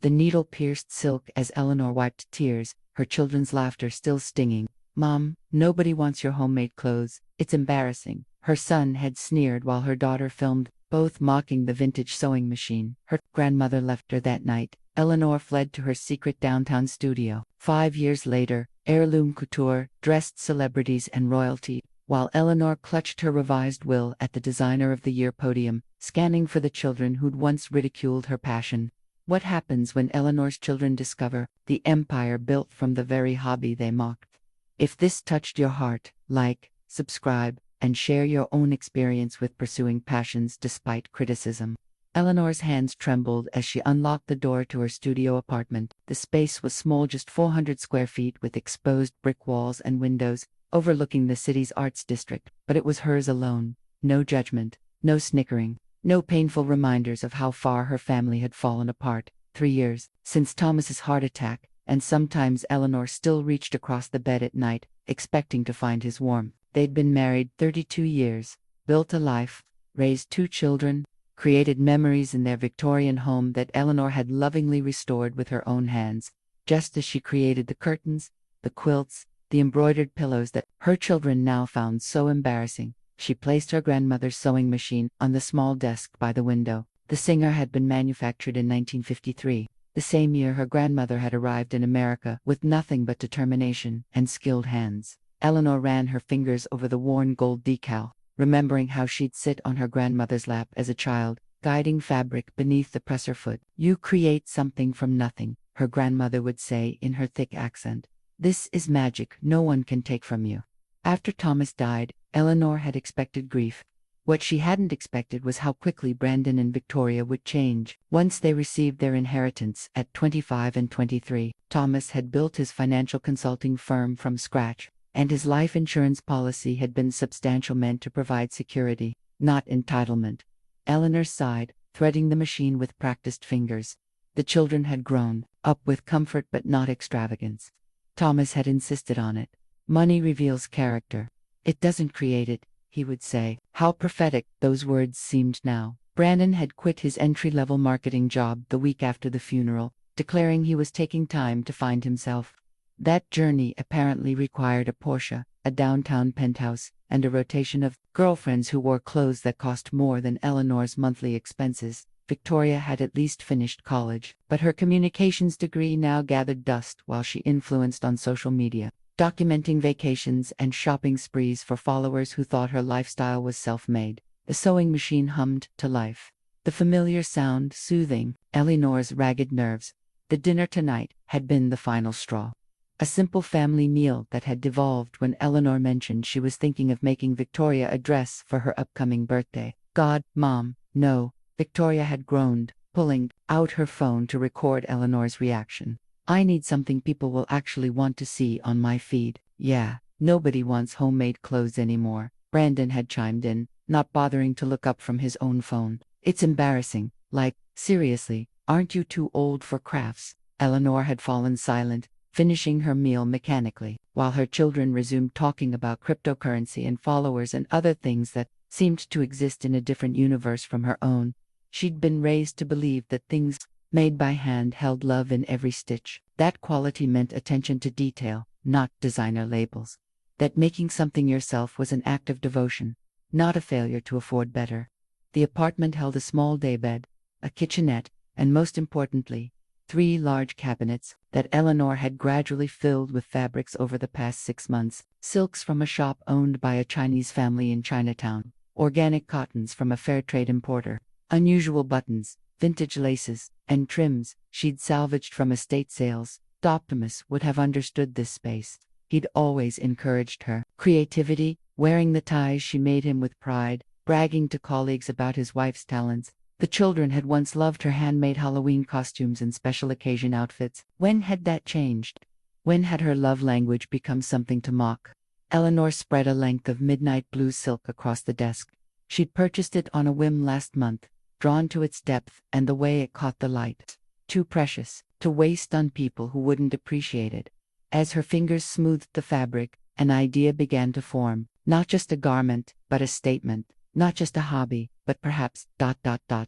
The needle pierced silk as Eleanor wiped tears, her children's laughter still stinging. "Mom, nobody wants your homemade clothes. It's embarrassing," her son had sneered while her daughter filmed, both mocking the vintage sewing machine. Her grandmother left her that night. Eleanor fled to her secret downtown studio. 5 years later, Heirloom Couture dressed celebrities and royalty, while Eleanor clutched her revised will at the Designer of the Year podium, scanning for the children who'd once ridiculed her passion. What happens when Eleanor's children discover the empire built from the very hobby they mocked? If this touched your heart, like, subscribe, and share your own experience with pursuing passions despite criticism. Eleanor's hands trembled as she unlocked the door to her studio apartment. The space was small, just 400 square feet, with exposed brick walls and windows, overlooking the city's arts district, but it was hers alone. No judgment, no snickering, no painful reminders of how far her family had fallen apart. 3 years since Thomas's heart attack, and sometimes Eleanor still reached across the bed at night, expecting to find his warmth. They'd been married 32 years, built a life, raised 2 children, created memories in their Victorian home that Eleanor had lovingly restored with her own hands, just as she created the curtains, the quilts, the embroidered pillows that her children now found so embarrassing. She placed her grandmother's sewing machine on the small desk by the window. The Singer had been manufactured in 1953, the same year her grandmother had arrived in America with nothing but determination and skilled hands. Eleanor ran her fingers over the worn gold decal, remembering how she'd sit on her grandmother's lap as a child, guiding fabric beneath the presser foot. "You create something from nothing," her grandmother would say in her thick accent. "This is magic no one can take from you." After Thomas died, Eleanor had expected grief. What she hadn't expected was how quickly Brandon and Victoria would change. Once they received their inheritance at 25 and 23, Thomas had built his financial consulting firm from scratch, and his life insurance policy had been substantial, meant to provide security, not entitlement. Eleanor sighed, threading the machine with practiced fingers. The children had grown up with comfort but not extravagance. Thomas had insisted on it. "Money reveals character. It doesn't create it," he would say. How prophetic those words seemed now. Brandon had quit his entry-level marketing job the week after the funeral, declaring he was taking time to find himself. That journey apparently required a Porsche, a downtown penthouse, and a rotation of girlfriends who wore clothes that cost more than Eleanor's monthly expenses. Victoria had at least finished college, but her communications degree now gathered dust while she influenced on social media, documenting vacations and shopping sprees for followers who thought her lifestyle was self-made. The sewing machine hummed to life, the familiar sound soothing Eleanor's ragged nerves. The dinner tonight had been the final straw. A simple family meal that had devolved when Eleanor mentioned she was thinking of making Victoria a dress for her upcoming birthday. "God, Mom, no," Victoria had groaned, pulling out her phone to record Eleanor's reaction. "I need something people will actually want to see on my feed." "Yeah, nobody wants homemade clothes anymore," Brandon had chimed in, not bothering to look up from his own phone. "It's embarrassing. Like, seriously, aren't you too old for crafts?" Eleanor had fallen silent, finishing her meal mechanically, while her children resumed talking about cryptocurrency and followers and other things that seemed to exist in a different universe from her own. She'd been raised to believe that things made by hand held love in every stitch. That quality meant attention to detail, not designer labels. That making something yourself was an act of devotion, not a failure to afford better. The apartment held a small daybed, a kitchenette, and most importantly, 3 large cabinets that Eleanor had gradually filled with fabrics over the past 6 months. Silks from a shop owned by a Chinese family in Chinatown, organic cottons from a fair trade importer, unusual buttons, vintage laces, and trims she'd salvaged from estate sales. Thomas would have understood this space. He'd always encouraged her creativity, wearing the ties she made him with pride, bragging to colleagues about his wife's talents. The children had once loved her handmade Halloween costumes and special occasion outfits. When had that changed? When had her love language become something to mock? Eleanor spread a length of midnight blue silk across the desk. She'd purchased it on a whim last month, drawn to its depth and the way it caught the light. Too precious to waste on people who wouldn't appreciate it. As her fingers smoothed the fabric, an idea began to form. Not just a garment, but a statement. Not just a hobby, but perhaps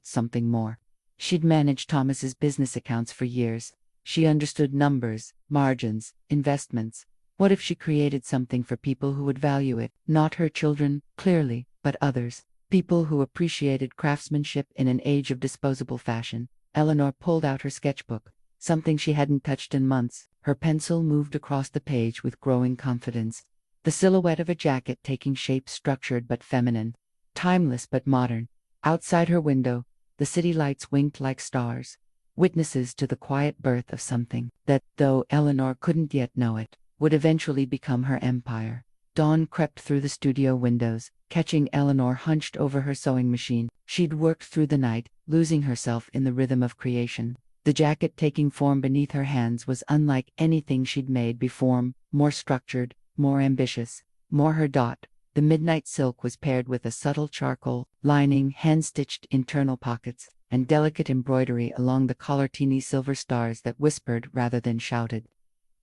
something more. She'd managed Thomas's business accounts for years. She understood numbers, margins, investments. What if she created something for people who would value it? Not her children, clearly, but others. People who appreciated craftsmanship in an age of disposable fashion. Eleanor pulled out her sketchbook, something she hadn't touched in months. Her pencil moved across the page with growing confidence. The silhouette of a jacket taking shape structured but feminine. Timeless but modern. Outside her window, the city lights winked like stars. Witnesses to the quiet birth of something that, though Eleanor couldn't yet know it, would eventually become her empire. Dawn crept through the studio windows, catching Eleanor hunched over her sewing machine. She'd worked through the night, losing herself in the rhythm of creation. The jacket taking form beneath her hands was unlike anything she'd made before, more structured, more ambitious, more her dot. The midnight silk was paired with a subtle charcoal lining, hand-stitched internal pockets, and delicate embroidery along the collar, teeny silver stars that whispered rather than shouted.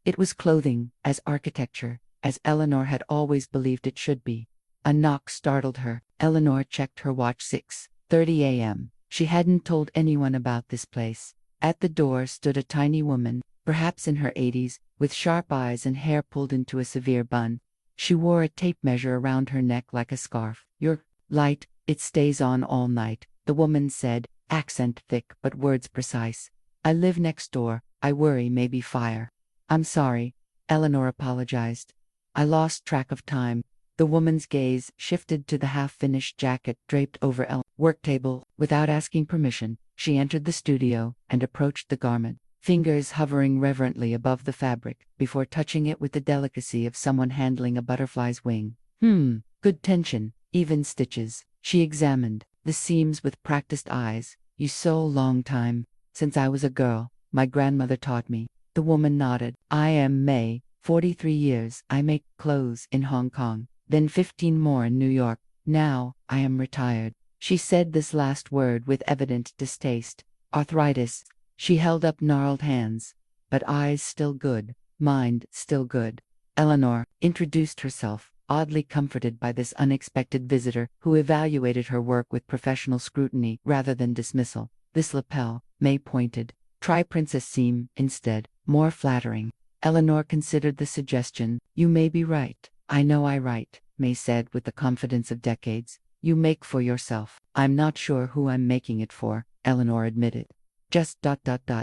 It was clothing, as architecture, as Eleanor had always believed it should be. A knock startled her. Eleanor checked her watch. 6:30 a.m. She hadn't told anyone about this place. At the door stood a tiny woman, perhaps in her 80s, with sharp eyes and hair pulled into a severe bun. She wore a tape measure around her neck like a scarf. "Your light, it stays on all night," the woman said, accent thick but words precise. "I live next door. I worry maybe fire." "I'm sorry," Eleanor apologized. "I lost track of time." The woman's gaze shifted to the half-finished jacket draped over Eleanor's work table. Without asking permission, she entered the studio and approached the garment, fingers hovering reverently above the fabric before touching it with the delicacy of someone handling a butterfly's wing. Good tension, even stitches. She examined the seams with practiced eyes. "You sew long time." "Since I was a girl. My grandmother taught me." The woman nodded. "I am May, 43 years. I make clothes in Hong Kong, then 15 more in New York. Now, I am retired." She said this last word with evident distaste. "Arthritis." She held up gnarled hands. "But eyes still good. Mind still good." Eleanor introduced herself, oddly comforted by this unexpected visitor who evaluated her work with professional scrutiny rather than dismissal. "This lapel," May pointed. "Try princess seam instead. More flattering." Eleanor considered the suggestion. "You may be right. I know I write," May said with the confidence of decades. "You make for yourself." "I'm not sure who I'm making it for," Eleanor admitted. "Just ...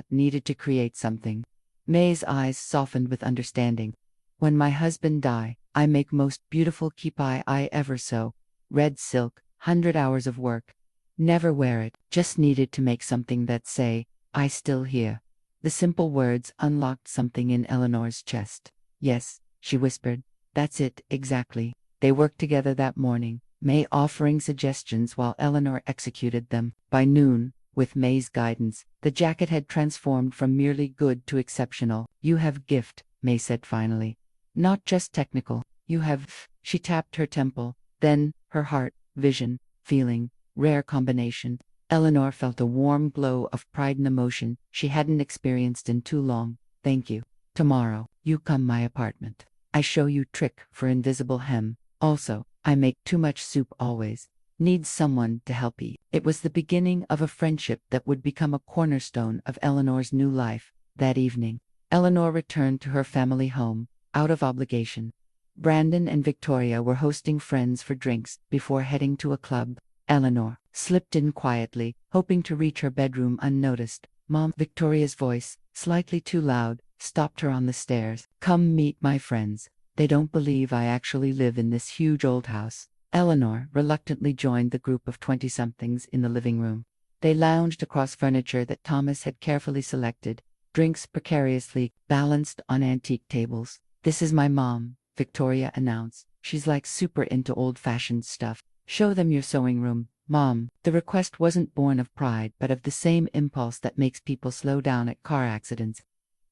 needed to create something." May's eyes softened with understanding. "When my husband die, I make most beautiful kipai I ever sew. Red silk, 100 hours of work. Never wear it, just needed to make something that say, I still here." The simple words unlocked something in Eleanor's chest. "Yes," she whispered. "That's it, exactly." They worked together that morning, May offering suggestions while Eleanor executed them. By noon, with May's guidance, the jacket had transformed from merely good to exceptional. "You have gift," May said finally. "Not just technical. You have..." She tapped her temple, then her heart, vision, feeling, rare combination. Eleanor felt a warm glow of pride and emotion she hadn't experienced in too long. "Thank you. Tomorrow, you come my apartment. I show you trick for invisible hem. Also, I make too much soup always. Needs someone to help eat." It was the beginning of a friendship that would become a cornerstone of Eleanor's new life. That evening, Eleanor returned to her family home, out of obligation. Brandon and Victoria were hosting friends for drinks before heading to a club. Eleanor slipped in quietly, hoping to reach her bedroom unnoticed. "Mom," Victoria's voice, slightly too loud, stopped her on the stairs. "Come meet my friends. They don't believe I actually live in this huge old house." Eleanor reluctantly joined the group of 20-somethings in the living room. They lounged across furniture that Thomas had carefully selected, drinks precariously balanced on antique tables. "This is my mom," Victoria announced. "She's like super into old-fashioned stuff. Show them your sewing room, Mom." The request wasn't born of pride but of the same impulse that makes people slow down at car accidents.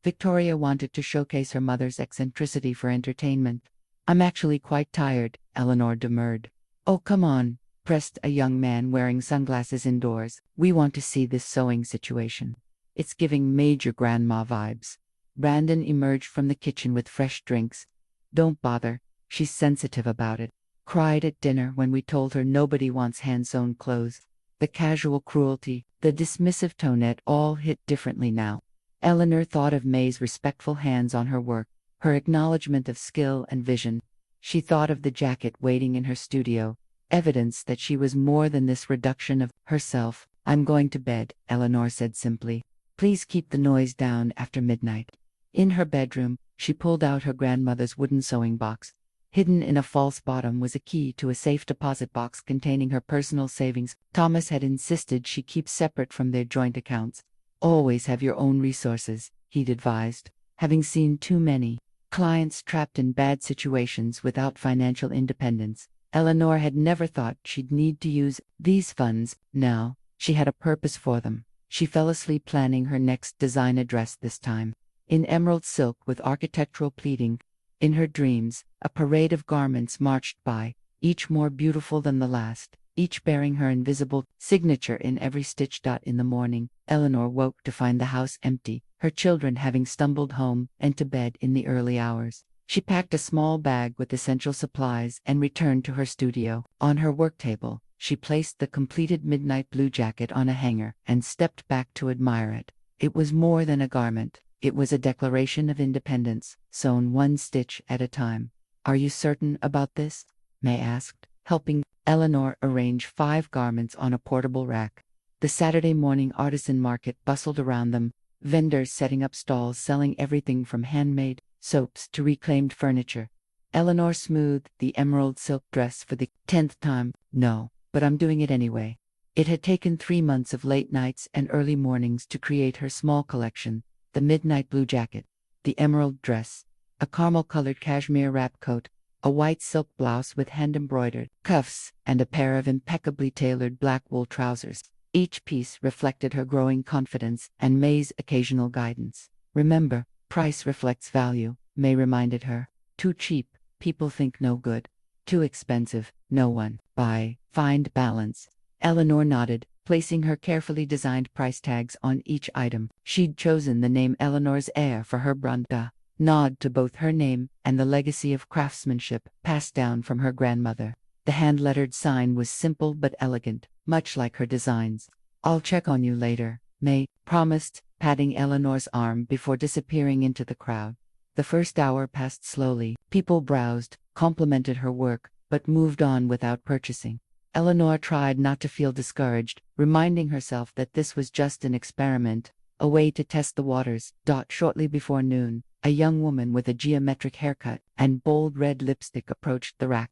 Victoria wanted to showcase her mother's eccentricity for entertainment. "I'm actually quite tired," Eleanor demurred. "Oh, come on," pressed a young man wearing sunglasses indoors. "We want to see this sewing situation. It's giving major grandma vibes." Brandon emerged from the kitchen with fresh drinks. "Don't bother, she's sensitive about it. Cried at dinner when we told her nobody wants hand-sewn clothes." The casual cruelty, the dismissive tonette all hit differently now. Eleanor thought of May's respectful hands on her work, her acknowledgement of skill and vision. She thought of the jacket waiting in her studio, evidence that she was more than this reduction of herself. "I'm going to bed," Eleanor said simply. "Please keep the noise down after midnight." In her bedroom, she pulled out her grandmother's wooden sewing box. Hidden in a false bottom was a key to a safe deposit box containing her personal savings. Thomas had insisted she keep separate from their joint accounts. "Always have your own resources," he'd advised. Having seen too many clients trapped in bad situations without financial independence, Eleanor had never thought she'd need to use these funds. Now, she had a purpose for them. She fell asleep planning her next designer dress, this time in emerald silk with architectural pleating. In her dreams, a parade of garments marched by, each more beautiful than the last, each bearing her invisible signature in every stitch. In the morning, Eleanor woke to find the house empty, her children having stumbled home and to bed in the early hours. She packed a small bag with essential supplies and returned to her studio. On her work table, she placed the completed midnight blue jacket on a hanger and stepped back to admire it. It was more than a garment. It was a declaration of independence, sewn one stitch at a time. "Are you certain about this?" May asked, helping Eleanor arrange 5 garments on a portable rack. The Saturday morning artisan market bustled around them, vendors setting up stalls selling everything from handmade soaps to reclaimed furniture. Eleanor smoothed the emerald silk dress for the 10th time. "No, but I'm doing it anyway." It had taken 3 months of late nights and early mornings to create her small collection: the midnight blue jacket, the emerald dress, a caramel-colored cashmere wrap coat, a white silk blouse with hand-embroidered cuffs, and a pair of impeccably tailored black wool trousers. Each piece reflected her growing confidence and May's occasional guidance. "Remember, price reflects value," May reminded her. "Too cheap, people think no good. Too expensive, no one buy. Find balance." Eleanor nodded, placing her carefully designed price tags on each item. She'd chosen the name Eleanor's heir for her brand, a nod to both her name and the legacy of craftsmanship passed down from her grandmother. The hand-lettered sign was simple but elegant, much like her designs. "I'll check on you later," May promised, patting Eleanor's arm before disappearing into the crowd. The first hour passed slowly. People browsed, complimented her work, but moved on without purchasing. Eleanor tried not to feel discouraged, reminding herself that this was just an experiment, a way to test the waters. Shortly before noon, a young woman with a geometric haircut and bold red lipstick approached the rack.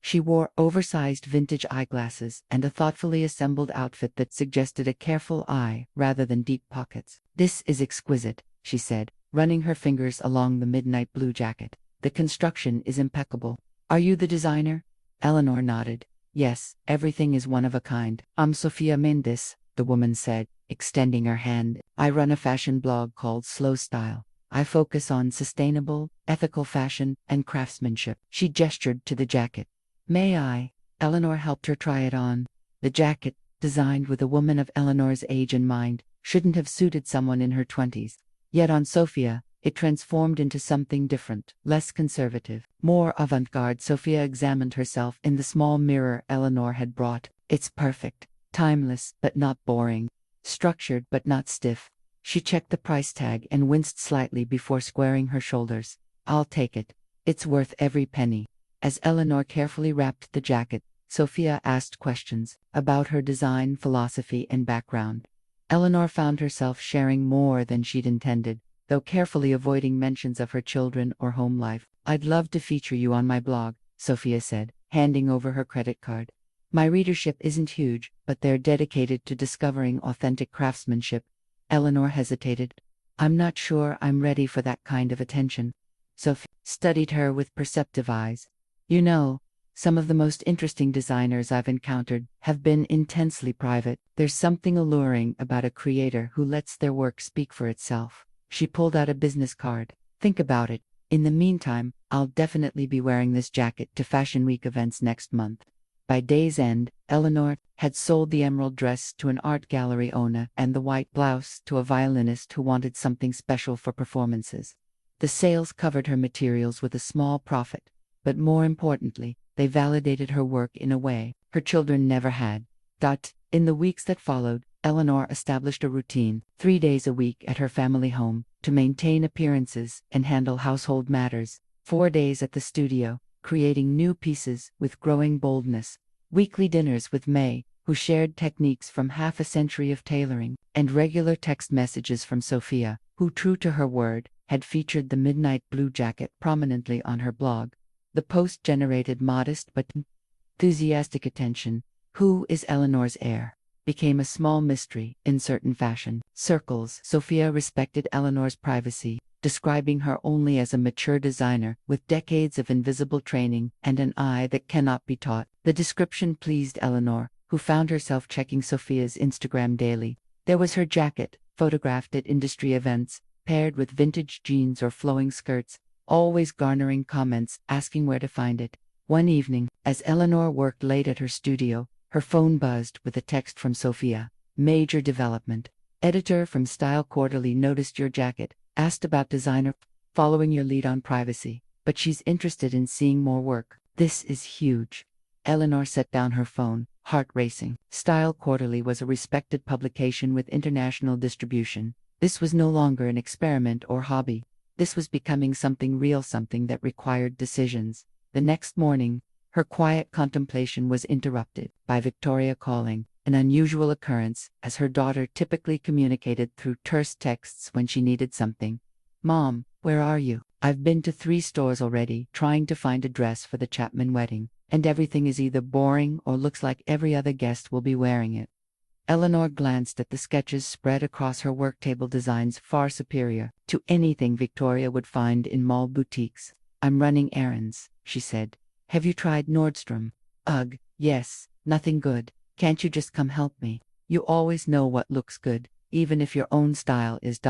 She wore oversized vintage eyeglasses and a thoughtfully assembled outfit that suggested a careful eye rather than deep pockets. "This is exquisite," she said, running her fingers along the midnight blue jacket. "The construction is impeccable. Are you the designer?" Eleanor nodded. "Yes, everything is one of a kind." "I'm Sophia Mendes," the woman said, extending her hand. "I run a fashion blog called Slow Style. I focus on sustainable, ethical fashion and craftsmanship." She gestured to the jacket. "May I?" Eleanor helped her try it on. The jacket, designed with a woman of Eleanor's age in mind, shouldn't have suited someone in her 20s. Yet on Sophia, it transformed into something different, less conservative, more avant-garde. Sophia examined herself in the small mirror Eleanor had brought. "It's perfect, timeless but not boring, structured but not stiff." She checked the price tag and winced slightly before squaring her shoulders. "I'll take it. It's worth every penny." As Eleanor carefully wrapped the jacket, Sophia asked questions about her design philosophy and background. Eleanor found herself sharing more than she'd intended, though carefully avoiding mentions of her children or home life. "I'd love to feature you on my blog," Sophia said, handing over her credit card. "My readership isn't huge, but they're dedicated to discovering authentic craftsmanship." Eleanor hesitated. "I'm not sure I'm ready for that kind of attention." Sophia studied her with perceptive eyes. "You know, some of the most interesting designers I've encountered have been intensely private. There's something alluring about a creator who lets their work speak for itself." She pulled out a business card. "Think about it. In the meantime, I'll definitely be wearing this jacket to Fashion Week events next month." By day's end, Eleanor had sold the emerald dress to an art gallery owner and the white blouse to a violinist who wanted something special for performances. The sales covered her materials with a small profit, but more importantly, they validated her work in a way her children never had. In the weeks that followed, Eleanor established a routine, 3 days a week at her family home, to maintain appearances and handle household matters, 4 days at the studio, creating new pieces with growing boldness, weekly dinners with May, who shared techniques from half a century of tailoring, and regular text messages from Sophia, who, true to her word, had featured the midnight blue jacket prominently on her blog. The post generated modest but enthusiastic attention. Who is Eleanor's heir? Became a small mystery in certain fashion circles. Sophia respected Eleanor's privacy, describing her only as a mature designer with decades of invisible training and an eye that cannot be taught. The description pleased Eleanor, who found herself checking Sophia's Instagram daily. There was her jacket, photographed at industry events, paired with vintage jeans or flowing skirts, always garnering comments asking where to find it. One evening, as Eleanor worked late at her studio, her phone buzzed with a text from Sophia. Major development. Editor from Style Quarterly noticed your jacket, asked about designer, following your lead on privacy, but she's interested in seeing more work. This is huge. Eleanor set down her phone, heart racing. Style Quarterly was a respected publication with international distribution. This was no longer an experiment or hobby. This was becoming something real, something that required decisions. The next morning, her quiet contemplation was interrupted by Victoria calling, an unusual occurrence, as her daughter typically communicated through terse texts when she needed something. "Mom, where are you? I've been to 3 stores already, trying to find a dress for the Chapman wedding, and everything is either boring or looks like every other guest will be wearing it." Eleanor glanced at the sketches spread across her work table, designs far superior to anything Victoria would find in mall boutiques. "I'm running errands," she said. "Have you tried Nordstrom?" "Ugh, yes, nothing good. Can't you just come help me? You always know what looks good, even if your own style is ...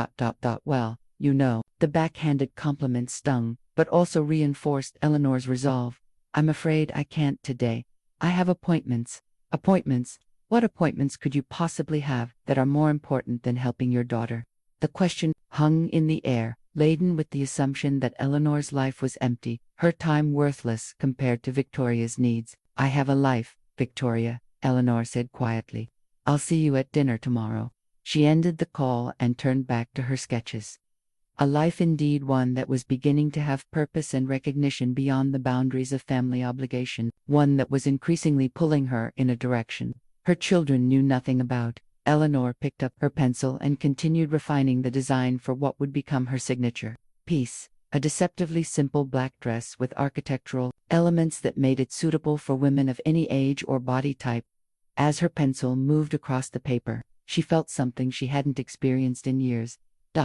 Well, you know." The backhanded compliment stung, but also reinforced Eleanor's resolve. "I'm afraid I can't today. I have appointments." "Appointments? What appointments could you possibly have that are more important than helping your daughter?" The question hung in the air, laden with the assumption that Eleanor's life was empty, her time worthless compared to Victoria's needs. "I have a life, Victoria," Eleanor said quietly. "I'll see you at dinner tomorrow." She ended the call and turned back to her sketches. A life indeed, one that was beginning to have purpose and recognition beyond the boundaries of family obligation, one that was increasingly pulling her in a direction her children knew nothing about. Eleanor picked up her pencil and continued refining the design for what would become her signature piece, a deceptively simple black dress with architectural elements that made it suitable for women of any age or body type. As her pencil moved across the paper, she felt something she hadn't experienced in years.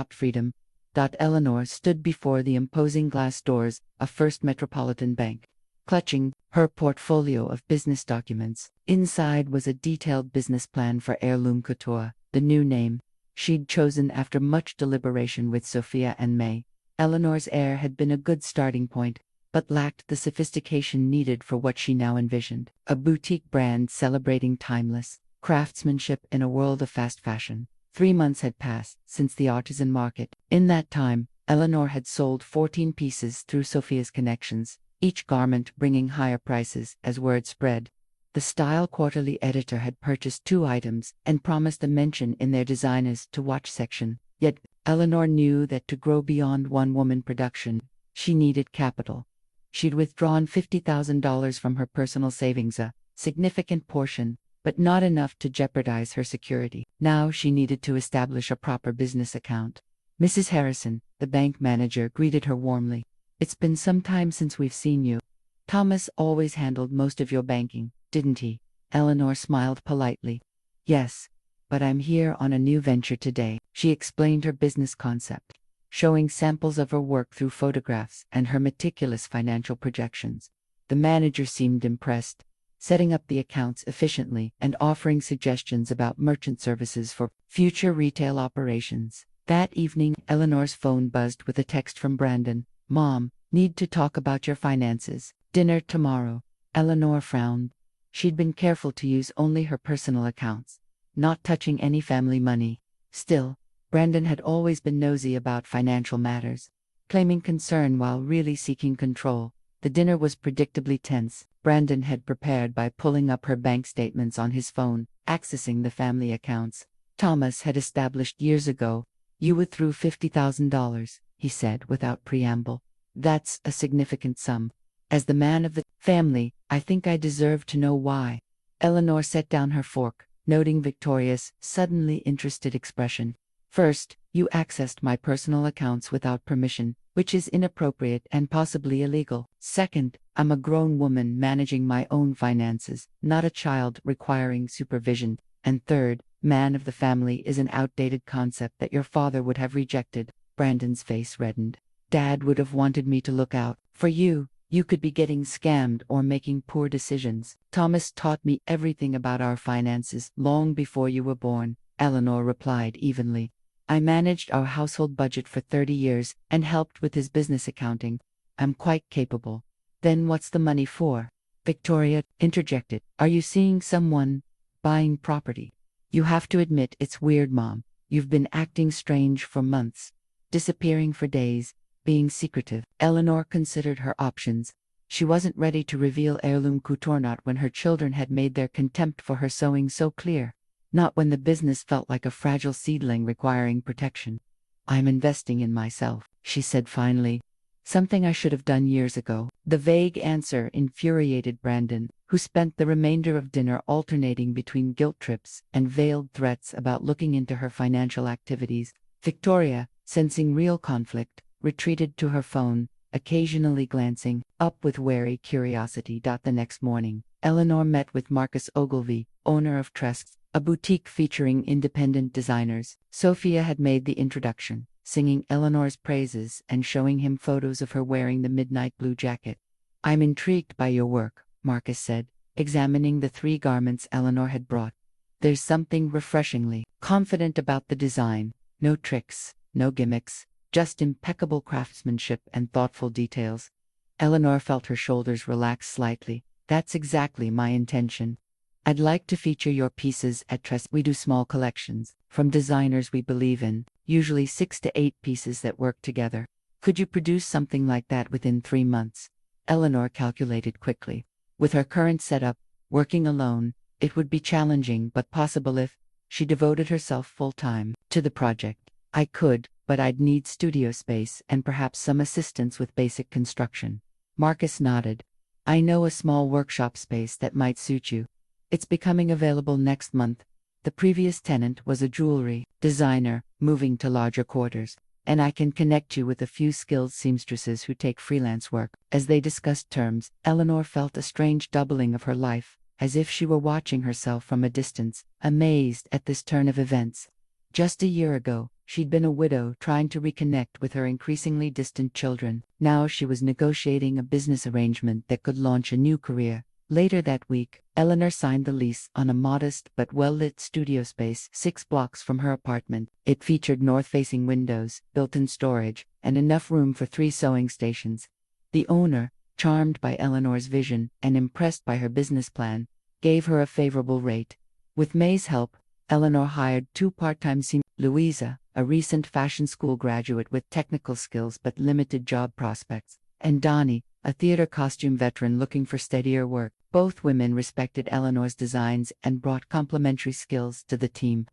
Freedom. Eleanor stood before the imposing glass doors of First Metropolitan Bank, clutching her portfolio of business documents. Inside was a detailed business plan for Heirloom Couture, the new name she'd chosen after much deliberation with Sophia and May. Eleanor's heir had been a good starting point, but lacked the sophistication needed for what she now envisioned. A boutique brand celebrating timeless craftsmanship in a world of fast fashion. 3 months had passed since the artisan market. In that time, Eleanor had sold 14 pieces through Sophia's connections, each garment bringing higher prices as word spread. The Style Quarterly editor had purchased 2 items and promised a mention in their designers to watch section. Yet, Eleanor knew that to grow beyond one-woman production, she needed capital. She'd withdrawn $50,000 from her personal savings, a significant portion, but not enough to jeopardize her security. Now she needed to establish a proper business account. Mrs. Harrison, the bank manager, greeted her warmly. "It's been some time since we've seen you. Thomas always handled most of your banking, didn't he?" Eleanor smiled politely. "Yes, but I'm here on a new venture today." She explained her business concept, showing samples of her work through photographs and her meticulous financial projections. The manager seemed impressed, setting up the accounts efficiently and offering suggestions about merchant services for future retail operations. That evening, Eleanor's phone buzzed with a text from Brandon. "Mom, need to talk about your finances. Dinner tomorrow." Eleanor frowned. She'd been careful to use only her personal accounts, not touching any family money. Still, Brandon had always been nosy about financial matters, claiming concern while really seeking control. The dinner was predictably tense. Brandon had prepared by pulling up her bank statements on his phone, accessing the family accounts. Thomas had established years ago. You withdrew $50,000, he said without preamble. That's a significant sum. As the man of the family, I think I deserve to know why. Eleanor set down her fork, noting Victoria's suddenly interested expression. First, you accessed my personal accounts without permission, which is inappropriate and possibly illegal. Second, I'm a grown woman managing my own finances, not a child requiring supervision. And third, man of the family is an outdated concept that your father would have rejected. Brandon's face reddened. Dad would have wanted me to look out for you. You could be getting scammed or making poor decisions. Thomas taught me everything about our finances long before you were born, Eleanor replied evenly. I managed our household budget for 30 years and helped with his business accounting. I'm quite capable. Then what's the money for? Victoria interjected. Are you seeing someone? Buying property? You have to admit it's weird, Mom. You've been acting strange for months. Disappearing for days. Being secretive. Eleanor considered her options. She wasn't ready to reveal Heirloom Couture, not when her children had made their contempt for her sewing so clear. Not when the business felt like a fragile seedling requiring protection. I'm investing in myself, she said finally. Something I should have done years ago. The vague answer infuriated Brandon, who spent the remainder of dinner alternating between guilt trips and veiled threats about looking into her financial activities. Victoria, sensing real conflict, retreated to her phone, occasionally glancing up with wary curiosity. The next morning, Eleanor met with Marcus Ogilvy, owner of Tresks, a boutique featuring independent designers. Sophia had made the introduction, singing Eleanor's praises and showing him photos of her wearing the midnight blue jacket. I'm intrigued by your work, Marcus said, examining the 3 garments Eleanor had brought. There's something refreshingly confident about the design. No tricks, no gimmicks. Just impeccable craftsmanship and thoughtful details. Eleanor felt her shoulders relax slightly. That's exactly my intention. I'd like to feature your pieces at Tress. We do small collections, from designers we believe in, usually 6 to 8 pieces that work together. Could you produce something like that within 3 months? Eleanor calculated quickly. With her current setup, working alone, it would be challenging but possible if she devoted herself full-time to the project. I could, but I'd need studio space and perhaps some assistance with basic construction. Marcus nodded. I know a small workshop space that might suit you. It's becoming available next month. The previous tenant was a jewelry designer, moving to larger quarters, and I can connect you with a few skilled seamstresses who take freelance work. As they discussed terms, Eleanor felt a strange doubling of her life, as if she were watching herself from a distance, amazed at this turn of events. Just a year ago, she'd been a widow trying to reconnect with her increasingly distant children. Now she was negotiating a business arrangement that could launch a new career. Later that week, Eleanor signed the lease on a modest but well-lit studio space 6 blocks from her apartment. It featured north-facing windows, built-in storage, and enough room for 3 sewing stations. The owner, charmed by Eleanor's vision and impressed by her business plan, gave her a favorable rate. With May's help, Eleanor hired 2 part-time seamstresses. Louisa, a recent fashion school graduate with technical skills but limited job prospects, and Donnie, a theater costume veteran looking for steadier work. Both women respected Eleanor's designs and brought complementary skills to the team.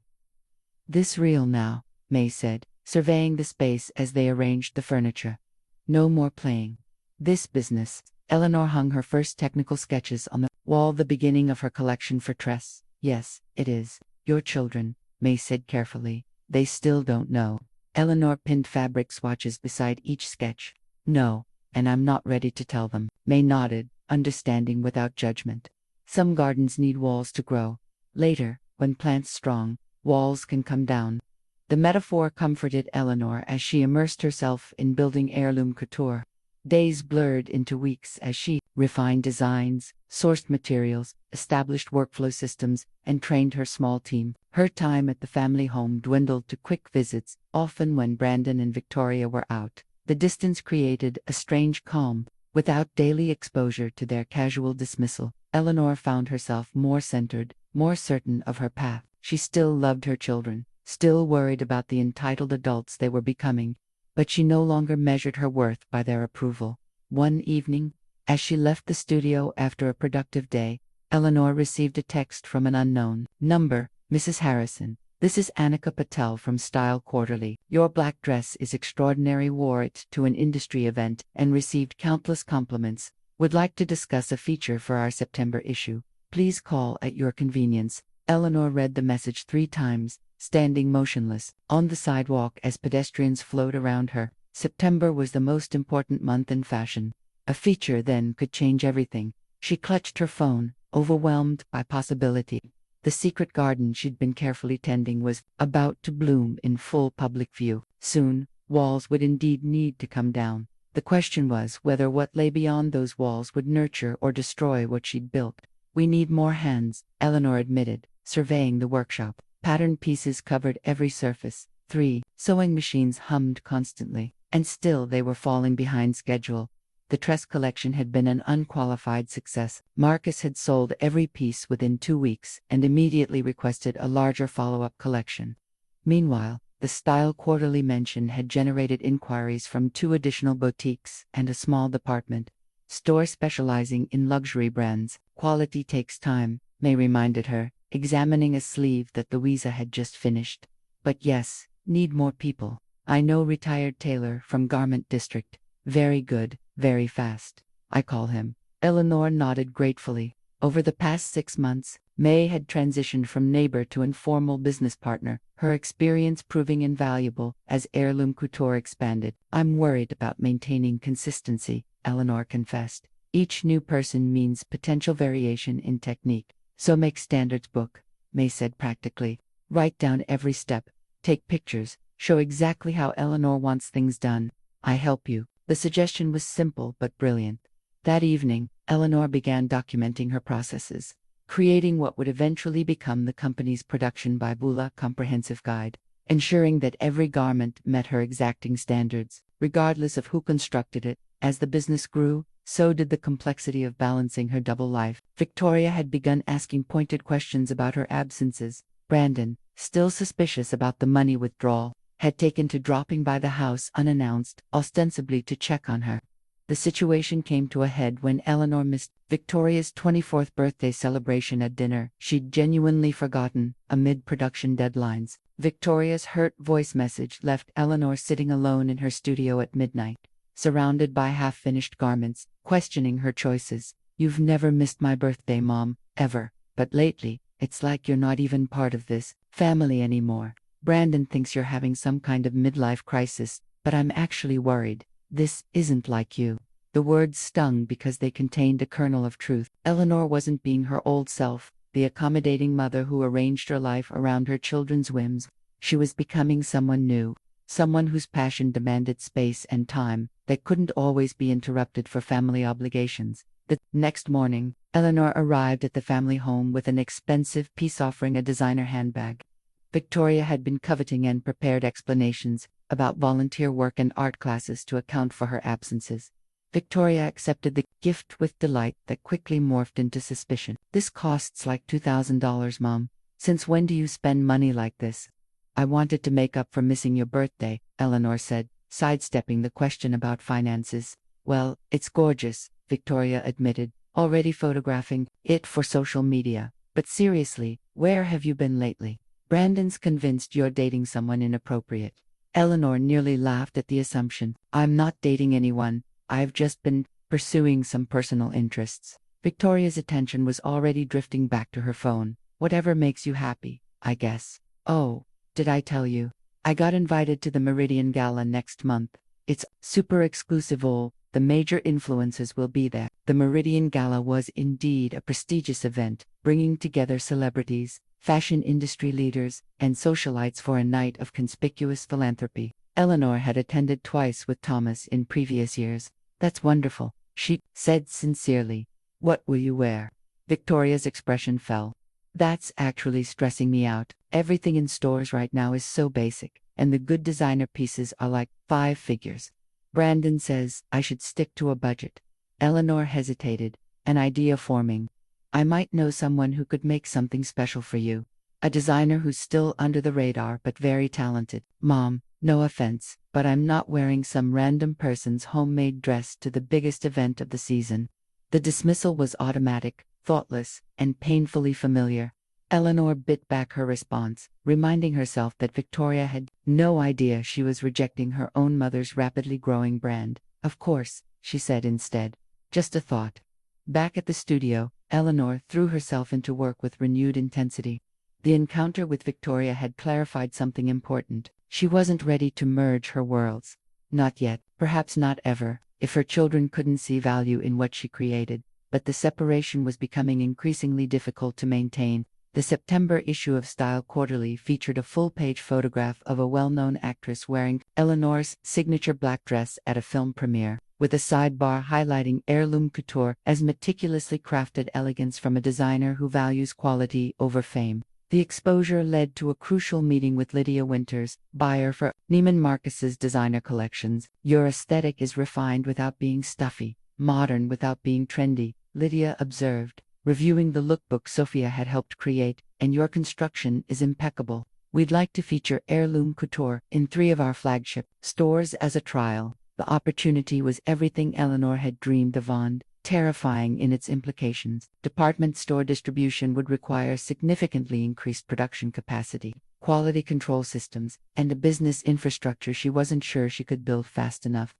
This real now, May said, surveying the space as they arranged the furniture. No more playing. This business. Eleanor hung her first technical sketches on the wall, the beginning of her collection for Tress. Yes, it is. Your children, May said carefully. They still don't know. Eleanor pinned fabric swatches beside each sketch. No, and I'm not ready to tell them. May nodded, understanding without judgment. Some gardens need walls to grow. Later, when plants strong, walls can come down. The metaphor comforted Eleanor as she immersed herself in building Heirloom Couture. Days blurred into weeks as she refined designs, sourced materials, established workflow systems, and trained her small team. Her time at the family home dwindled to quick visits, often when Brandon and Victoria were out. The distance created a strange calm. Without daily exposure to their casual dismissal, Eleanor found herself more centered, more certain of her path. She still loved her children, still worried about the entitled adults they were becoming, but she no longer measured her worth by their approval. One evening, As she left the studio after a productive day, Eleanor received a text from an unknown number. Mrs. Harrison, this is Annika Patel from Style Quarterly. Your black dress is extraordinary. Wore it to an industry event and received countless compliments. Would like to discuss a feature for our September issue. Please call at your convenience. Eleanor read the message 3 times, standing motionless on the sidewalk as pedestrians flowed around her. September was the most important month in fashion. A feature then could change everything. She clutched her phone, overwhelmed by possibility. The secret garden she'd been carefully tending was about to bloom in full public view. Soon, walls would indeed need to come down. The question was whether what lay beyond those walls would nurture or destroy what she'd built. We need more hands, Eleanor admitted, surveying the workshop. Pattern pieces covered every surface. 3 sewing machines hummed constantly, and still they were falling behind schedule. The Tress collection had been an unqualified success. Marcus had sold every piece within 2 weeks and immediately requested a larger follow-up collection. Meanwhile, the Style Quarterly mention had generated inquiries from 2 additional boutiques and a small department store specializing in luxury brands. Quality takes time, May reminded her, examining a sleeve that Louisa had just finished. But yes, need more people. I know retired tailor from Garment District. Very good, very fast. I call him. Eleanor nodded gratefully. Over the past 6 months, May had transitioned from neighbor to informal business partner, her experience proving invaluable as Heirloom Couture expanded. I'm worried about maintaining consistency, Eleanor confessed. Each new person means potential variation in technique. So make standards book, May said practically. Write down every step, take pictures, show exactly how Eleanor wants things done. I help you. The suggestion was simple but brilliant. That evening, Eleanor began documenting her processes, creating what would eventually become the company's production by Bula comprehensive guide, ensuring that every garment met her exacting standards, regardless of who constructed it. As the business grew, so did the complexity of balancing her double life. Victoria had begun asking pointed questions about her absences. Brandon, still suspicious about the money withdrawal, had taken to dropping by the house unannounced, ostensibly to check on her. The situation came to a head when Eleanor missed Victoria's 24th birthday celebration at dinner. She'd genuinely forgotten, amid production deadlines. Victoria's hurt voice message left Eleanor sitting alone in her studio at midnight, surrounded by half-finished garments, questioning her choices. You've never missed my birthday, Mom, ever. But lately, it's like you're not even part of this family anymore. Brandon thinks you're having some kind of midlife crisis, but I'm actually worried. This isn't like you. The words stung because they contained a kernel of truth. Eleanor wasn't being her old self, the accommodating mother who arranged her life around her children's whims. She was becoming someone new, someone whose passion demanded space and time that couldn't always be interrupted for family obligations. The next morning, Eleanor arrived at the family home with an expensive piece offering a designer handbag. Victoria had been coveting and prepared explanations about volunteer work and art classes to account for her absences. Victoria accepted the gift with delight that quickly morphed into suspicion. This costs like $2,000, Mom. Since when do you spend money like this? I wanted to make up for missing your birthday, Eleanor said, sidestepping the question about finances. Well, it's gorgeous, Victoria admitted, already photographing it for social media. But seriously, where have you been lately? Brandon's convinced you're dating someone inappropriate. Eleanor nearly laughed at the assumption. I'm not dating anyone. I've just been pursuing some personal interests. Victoria's attention was already drifting back to her phone. Whatever makes you happy, I guess. Oh, did I tell you? I got invited to the Meridian Gala next month. It's super exclusive. All the major influencers will be there. The Meridian Gala was indeed a prestigious event, bringing together celebrities, fashion industry leaders, and socialites for a night of conspicuous philanthropy. Eleanor had attended twice with Thomas in previous years. That's wonderful, she said sincerely. What will you wear? Victoria's expression fell. That's actually stressing me out. Everything in stores right now is so basic, and the good designer pieces are like 5 figures. Brandon says I should stick to a budget. Eleanor hesitated, an idea forming. I might know someone who could make something special for you. A designer who's still under the radar but very talented. Mom, no offense, but I'm not wearing some random person's homemade dress to the biggest event of the season. The dismissal was automatic, thoughtless, and painfully familiar. Eleanor bit back her response, reminding herself that Victoria had no idea she was rejecting her own mother's rapidly growing brand. Of course, she said instead. Just a thought. Back at the studio, Eleanor threw herself into work with renewed intensity. The encounter with Victoria had clarified something important. She wasn't ready to merge her worlds. Not yet, perhaps not ever, if her children couldn't see value in what she created. But the separation was becoming increasingly difficult to maintain. The September issue of Style Quarterly featured a full-page photograph of a well-known actress wearing Eleanor's signature black dress at a film premiere, with a sidebar highlighting Heirloom Couture as meticulously crafted elegance from a designer who values quality over fame. The exposure led to a crucial meeting with Lydia Winters, buyer for Neiman Marcus's designer collections. "Your aesthetic is refined without being stuffy, modern without being trendy," Lydia observed, reviewing the lookbook Sophia had helped create, "and your construction is impeccable. We'd like to feature Heirloom Couture in 3 of our flagship stores as a trial." The opportunity was everything Eleanor had dreamed of, and terrifying in its implications. Department store distribution would require significantly increased production capacity, quality control systems, and a business infrastructure she wasn't sure she could build fast enough.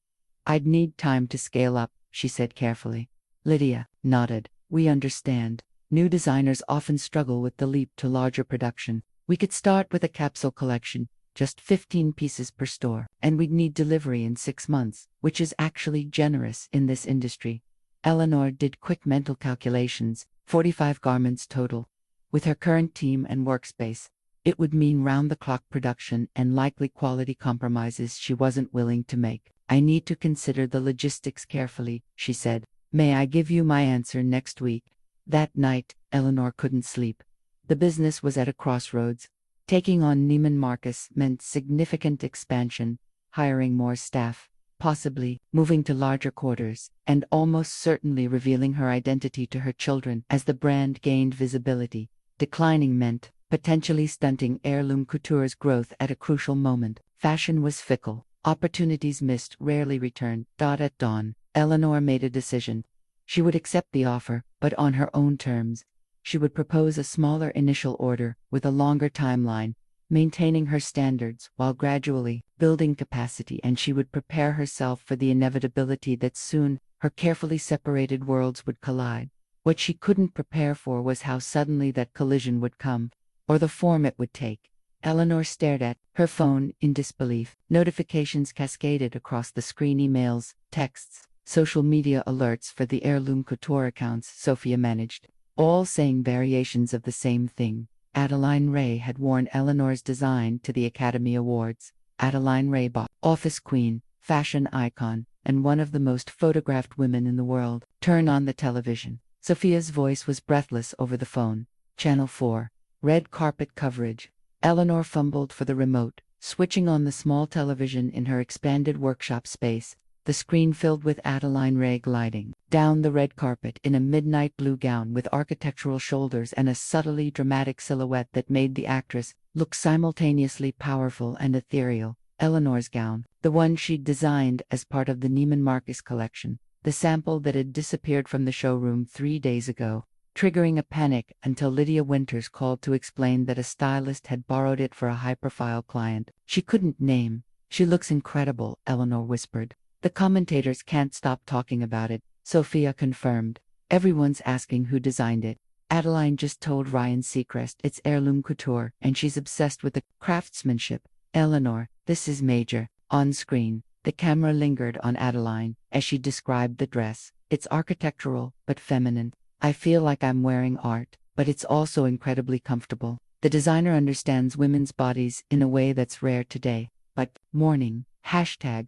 "I'd need time to scale up," she said carefully. Lydia nodded. "We understand. New designers often struggle with the leap to larger production. We could start with a capsule collection, just 15 pieces per store, and we'd need delivery in 6 months, which is actually generous in this industry." Eleanor did quick mental calculations, 45 garments total. With her current team and workspace, it would mean round-the-clock production and likely quality compromises she wasn't willing to make. "I need to consider the logistics carefully," she said. "May I give you my answer next week?" That night, Eleanor couldn't sleep. The business was at a crossroads. Taking on Neiman Marcus meant significant expansion, hiring more staff, possibly moving to larger quarters, and almost certainly revealing her identity to her children as the brand gained visibility. Declining meant potentially stunting Heirloom Couture's growth at a crucial moment. Fashion was fickle. Opportunities missed rarely returned. At dawn, Eleanor made a decision. She would accept the offer, but on her own terms. She would propose a smaller initial order, with a longer timeline, maintaining her standards while gradually building capacity, and she would prepare herself for the inevitability that soon her carefully separated worlds would collide. What she couldn't prepare for was how suddenly that collision would come, or the form it would take. Eleanor stared at her phone in disbelief. Notifications cascaded across the screen: emails, texts, social media alerts for the Heirloom Couture accounts Sophia managed, all saying variations of the same thing. Adeline Ray had worn Eleanor's design to the Academy Awards. Adeline Ray, office queen, fashion icon, and one of the most photographed women in the world. Turn on the television. Sophia's voice was breathless over the phone. Channel 4. Red carpet coverage. Eleanor fumbled for the remote, switching on the small television in her expanded workshop space. The screen filled with Adeline Ray gliding down the red carpet in a midnight blue gown with architectural shoulders and a subtly dramatic silhouette that made the actress look simultaneously powerful and ethereal. Eleanor's gown, the one she'd designed as part of the Neiman Marcus collection, the sample that had disappeared from the showroom 3 days ago, triggering a panic until Lydia Winters called to explain that a stylist had borrowed it for a high-profile client she couldn't name. "She looks incredible," Eleanor whispered. "The commentators can't stop talking about it," Sophia confirmed. "Everyone's asking who designed it. Adeline just told Ryan Seacrest it's Heirloom Couture, and she's obsessed with the craftsmanship." "Eleanor, this is major." On screen, the camera lingered on Adeline as she described the dress. "It's architectural, but feminine. I feel like I'm wearing art, but it's also incredibly comfortable. The designer understands women's bodies in a way that's rare today." But morning.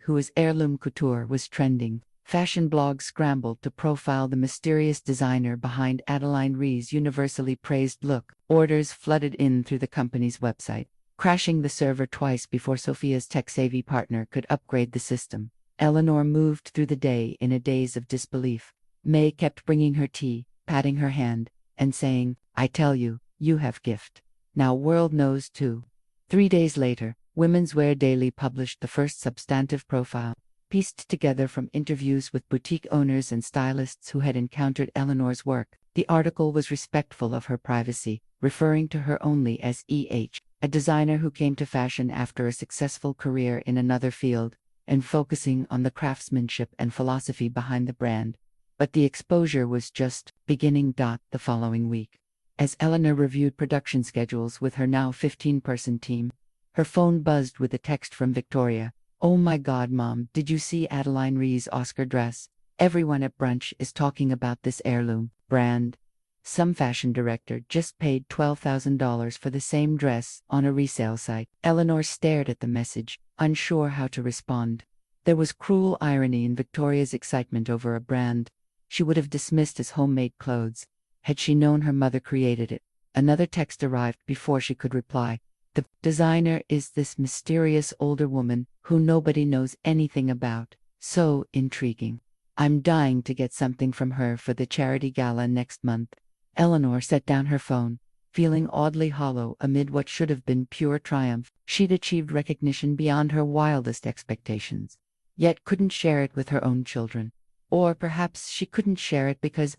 #Who is Heirloom Couture was trending. Fashion blogs scrambled to profile the mysterious designer behind Adeline Ray's universally praised look. Orders flooded in through the company's website, crashing the server twice before Sophia's tech-savvy partner could upgrade the system. Eleanor moved through the day in a daze of disbelief. May kept bringing her tea, patting her hand, and saying, "I tell you, you have gift. Now world knows too." 3 days later, Women's Wear Daily published the first substantive profile. pieced together from interviews with boutique owners and stylists who had encountered Eleanor's work. The article was respectful of her privacy, referring to her only as a designer who came to fashion after a successful career in another field, and focusing on the craftsmanship and philosophy behind the brand. But the exposure was just beginning. The following week, as Eleanor reviewed production schedules with her now 15-person team, her phone buzzed with a text from Victoria. "Oh my God, Mom, did you see Adeline Ree's Oscar dress? Everyone at brunch is talking about this heirloom brand. Some fashion director just paid $12,000 for the same dress on a resale site." Eleanor stared at the message, unsure how to respond. There was cruel irony in Victoria's excitement over a brand she would have dismissed as homemade clothes, had she known her mother created it. Another text arrived before she could reply. "The designer is this mysterious older woman who nobody knows anything about. So intriguing. I'm dying to get something from her for the charity gala next month." Eleanor set down her phone, feeling oddly hollow amid what should have been pure triumph. She'd achieved recognition beyond her wildest expectations, yet couldn't share it with her own children. Or perhaps she couldn't share it because,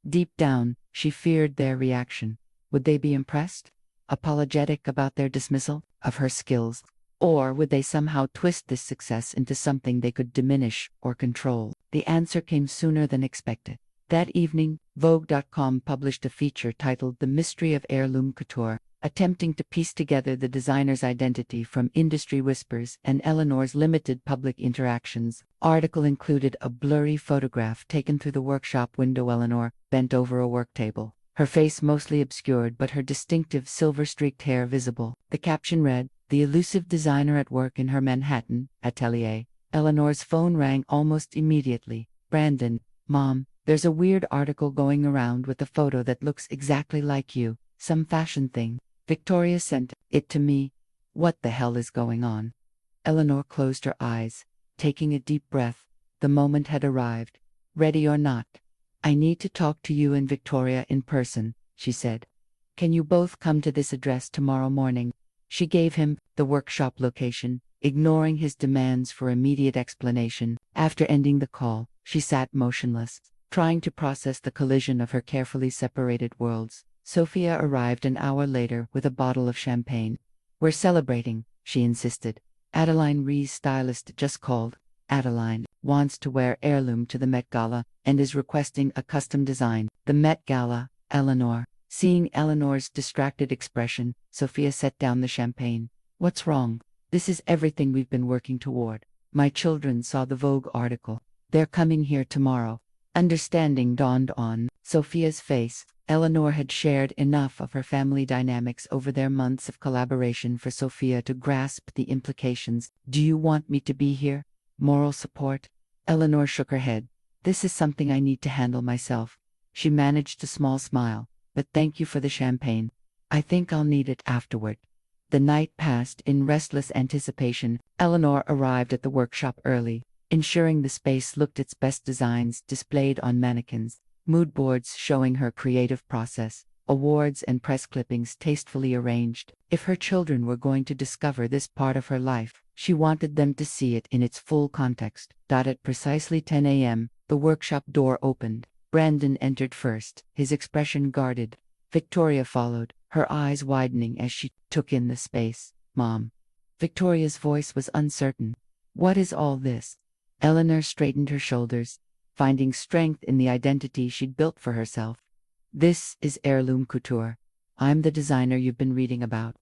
deep down, she feared their reaction. Would they be impressed? Apologetic about their dismissal of her skills? Or would they somehow twist this success into something they could diminish or control? The answer came sooner than expected. That evening, Vogue.com published a feature titled "The Mystery of Heirloom Couture," attempting to piece together the designer's identity from industry whispers and Eleanor's limited public interactions. Article included a blurry photograph taken through the workshop window. Eleanor, bent over a work table, her face mostly obscured but her distinctive silver-streaked hair visible. The caption read, "The elusive designer at work in her Manhattan atelier." Eleanor's phone rang almost immediately. "Brandon, Mom, there's a weird article going around with a photo that looks exactly like you, some fashion thing. Victoria sent it to me. What the hell is going on?" Eleanor closed her eyes, taking a deep breath. The moment had arrived. "Ready or not, I need to talk to you and Victoria in person," she said. "Can you both come to this address tomorrow morning?" She gave him the workshop location, ignoring his demands for immediate explanation. After ending the call, she sat motionless, trying to process the collision of her carefully separated worlds. Sophia arrived an hour later with a bottle of champagne. "We're celebrating," she insisted. "Adeline Ree's stylist just called. Adeline wants to wear heirloom to the Met Gala and is requesting a custom design." "The Met Gala, Eleanor." Seeing Eleanor's distracted expression, Sophia set down the champagne. "What's wrong? This is everything we've been working toward. My children saw the Vogue article. They're coming here tomorrow." Understanding dawned on Sophia's face. Eleanor had shared enough of her family dynamics over their months of collaboration for Sophia to grasp the implications. "Do you want me to be here? Moral support?" Eleanor shook her head. "This is something I need to handle myself." She managed a small smile. "But thank you for the champagne. I think I'll need it afterward." The night passed in restless anticipation. Eleanor arrived at the workshop early, ensuring the space looked its best. Designs displayed on mannequins, mood boards showing her creative process, awards and press clippings tastefully arranged. If her children were going to discover this part of her life, she wanted them to see it in its full context. At precisely 10 a.m., the workshop door opened. Brandon entered first, his expression guarded. Victoria followed, her eyes widening as she took in the space. "Mom." Victoria's voice was uncertain. "What is all this?" Eleanor straightened her shoulders, finding strength in the identity she'd built for herself. "This is Heirloom Couture. I'm the designer you've been reading about."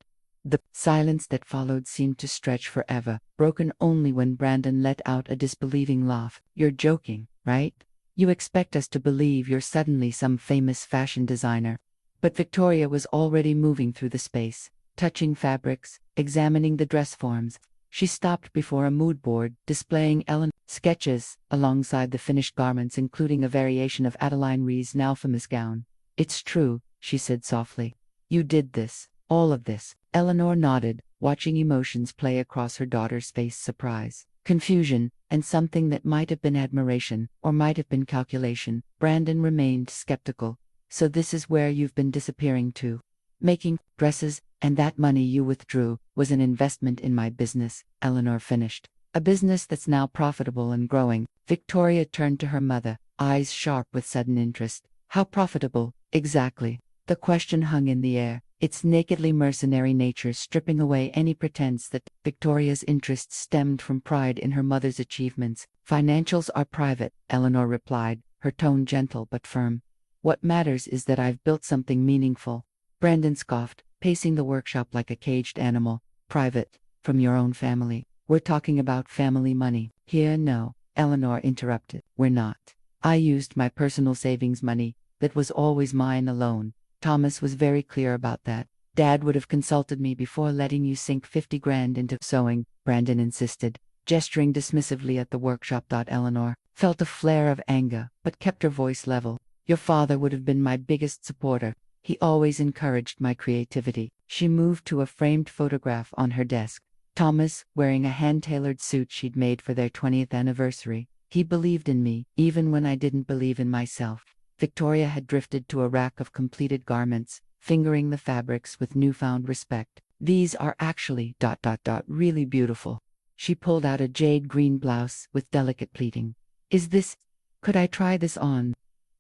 The silence that followed seemed to stretch forever, broken only when Brandon let out a disbelieving laugh. "You're joking, right? You expect us to believe you're suddenly some famous fashion designer." But Victoria was already moving through the space, touching fabrics, examining the dress forms. She stopped before a mood board displaying Eleanor's sketches alongside the finished garments, including a variation of Adeline Ree's now famous gown. "It's true," she said softly. "You did this, all of this." Eleanor nodded, watching emotions play across her daughter's face: surprise, confusion, and something that might have been admiration, or might have been calculation. Brandon remained skeptical. "So this is where you've been disappearing to? Making dresses, and that money you withdrew was an investment in my business," Eleanor finished. A business that's now profitable and growing. Victoria turned to her mother, eyes sharp with sudden interest. How profitable, exactly? The question hung in the air, its nakedly mercenary nature stripping away any pretense that Victoria's interest stemmed from pride in her mother's achievements. Financials are private, Eleanor replied, her tone gentle but firm. What matters is that I've built something meaningful. Brandon scoffed, pacing the workshop like a caged animal. Private, from your own family. We're talking about family money. Here, no, Eleanor interrupted. We're not. I used my personal savings money, that was always mine alone. Thomas was very clear about that. Dad would have consulted me before letting you sink 50 grand into sewing, Brandon insisted, gesturing dismissively at the workshop. Eleanor felt a flare of anger, but kept her voice level. Your father would have been my biggest supporter. He always encouraged my creativity. She moved to a framed photograph on her desk. Thomas, wearing a hand-tailored suit she'd made for their 20th anniversary. He believed in me, even when I didn't believe in myself. Victoria had drifted to a rack of completed garments, fingering the fabrics with newfound respect. These are actually ... really beautiful. She pulled out a jade green blouse with delicate pleating. Could I try this on?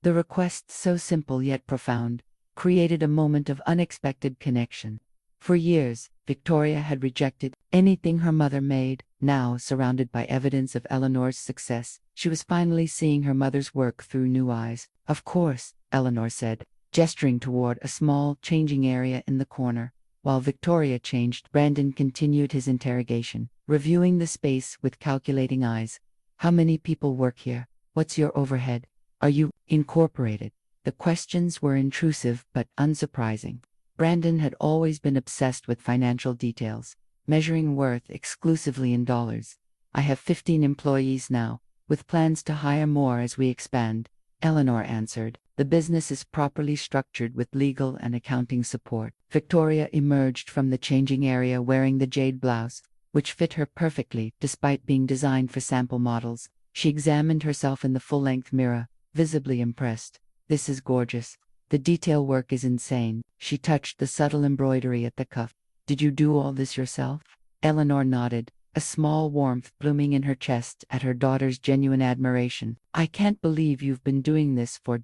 The request, so simple yet profound, created a moment of unexpected connection. For years, Victoria had rejected anything her mother made. Now, surrounded by evidence of Eleanor's success, she was finally seeing her mother's work through new eyes. Of course, Eleanor said, gesturing toward a small, changing area in the corner. While Victoria changed, Brandon continued his interrogation, reviewing the space with calculating eyes. How many people work here? What's your overhead? Are you incorporated? The questions were intrusive but unsurprising. Brandon had always been obsessed with financial details, measuring worth exclusively in dollars. I have 15 employees now, with plans to hire more as we expand, Eleanor answered. The business is properly structured with legal and accounting support. Victoria emerged from the changing area wearing the jade blouse, which fit her perfectly despite being designed for sample models. She examined herself in the full-length mirror, visibly impressed. This is gorgeous. The detail work is insane. She touched the subtle embroidery at the cuff. Did you do all this yourself? Eleanor nodded, a small warmth blooming in her chest at her daughter's genuine admiration. I can't believe you've been doing this for ...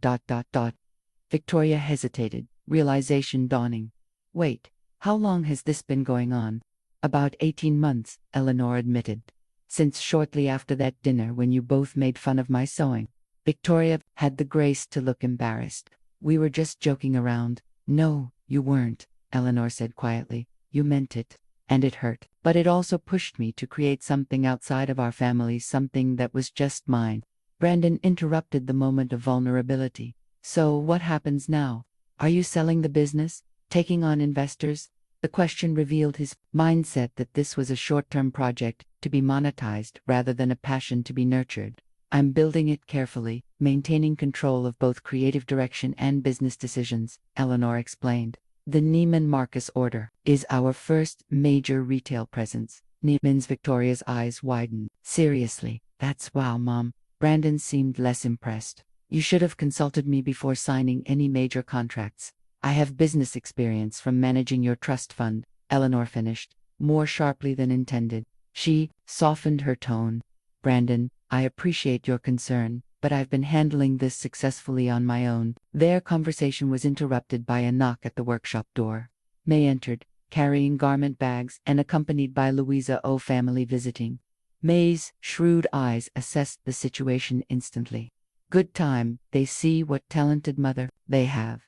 Victoria hesitated, realization dawning. Wait, how long has this been going on? About 18 months, Eleanor admitted. Since shortly after that dinner when you both made fun of my sewing. Victoria had the grace to look embarrassed. We were just joking around. No, you weren't, Eleanor said quietly. You meant it. And it hurt. But it also pushed me to create something outside of our family, something that was just mine. Brandon interrupted the moment of vulnerability. So what happens now? Are you selling the business? Taking on investors? The question revealed his mindset that this was a short-term project to be monetized rather than a passion to be nurtured. I'm building it carefully, maintaining control of both creative direction and business decisions, Eleanor explained. The Neiman Marcus order is our first major retail presence. Neiman's Victoria's eyes widened. Seriously, that's wow, Mom. Brandon seemed less impressed. You should have consulted me before signing any major contracts. I have business experience from managing your trust fund, Eleanor finished, more sharply than intended. She softened her tone. Brandon, I appreciate your concern, but I've been handling this successfully on my own. Their conversation was interrupted by a knock at the workshop door. May entered, carrying garment bags and accompanied by Louisa O. family visiting. May's shrewd eyes assessed the situation instantly. Good time, they see what talented mother they have.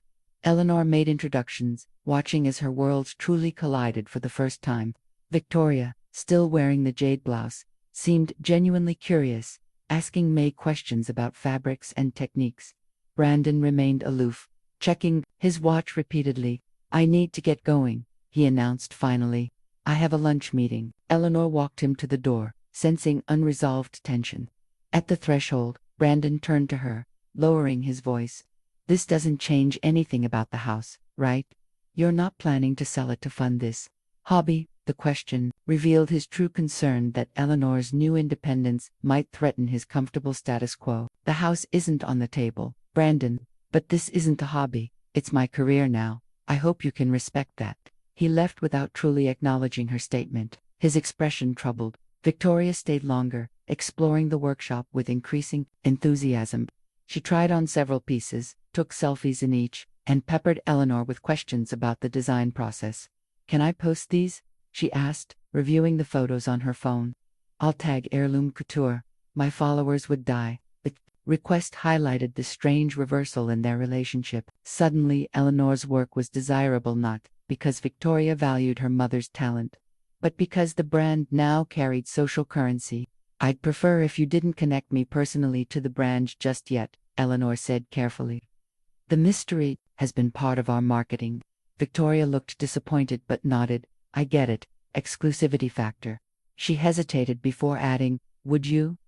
Eleanor made introductions, watching as her worlds truly collided for the first time. Victoria, still wearing the jade blouse, seemed genuinely curious, asking May questions about fabrics and techniques. Brandon remained aloof, checking his watch repeatedly. I need to get going, he announced finally. I have a lunch meeting. Eleanor walked him to the door, sensing unresolved tension. At the threshold, Brandon turned to her, lowering his voice. This doesn't change anything about the house, right? You're not planning to sell it to fund this hobby? The question revealed his true concern that Eleanor's new independence might threaten his comfortable status quo. The house isn't on the table, Brandon, but this isn't a hobby. It's my career now. I hope you can respect that. He left without truly acknowledging her statement, his expression troubled. Victoria stayed longer, exploring the workshop with increasing enthusiasm. She tried on several pieces, took selfies in each, and peppered Eleanor with questions about the design process. "Can I post these?" she asked, reviewing the photos on her phone. "I'll tag Heirloom Couture. My followers would die." The request highlighted the strange reversal in their relationship. Suddenly, Eleanor's work was desirable not because Victoria valued her mother's talent, but because the brand now carried social currency. "I'd prefer if you didn't connect me personally to the brand just yet," Eleanor said carefully. "The mystery has been part of our marketing." Victoria looked disappointed but nodded. "I get it. Exclusivity factor." She hesitated before adding, "Would you,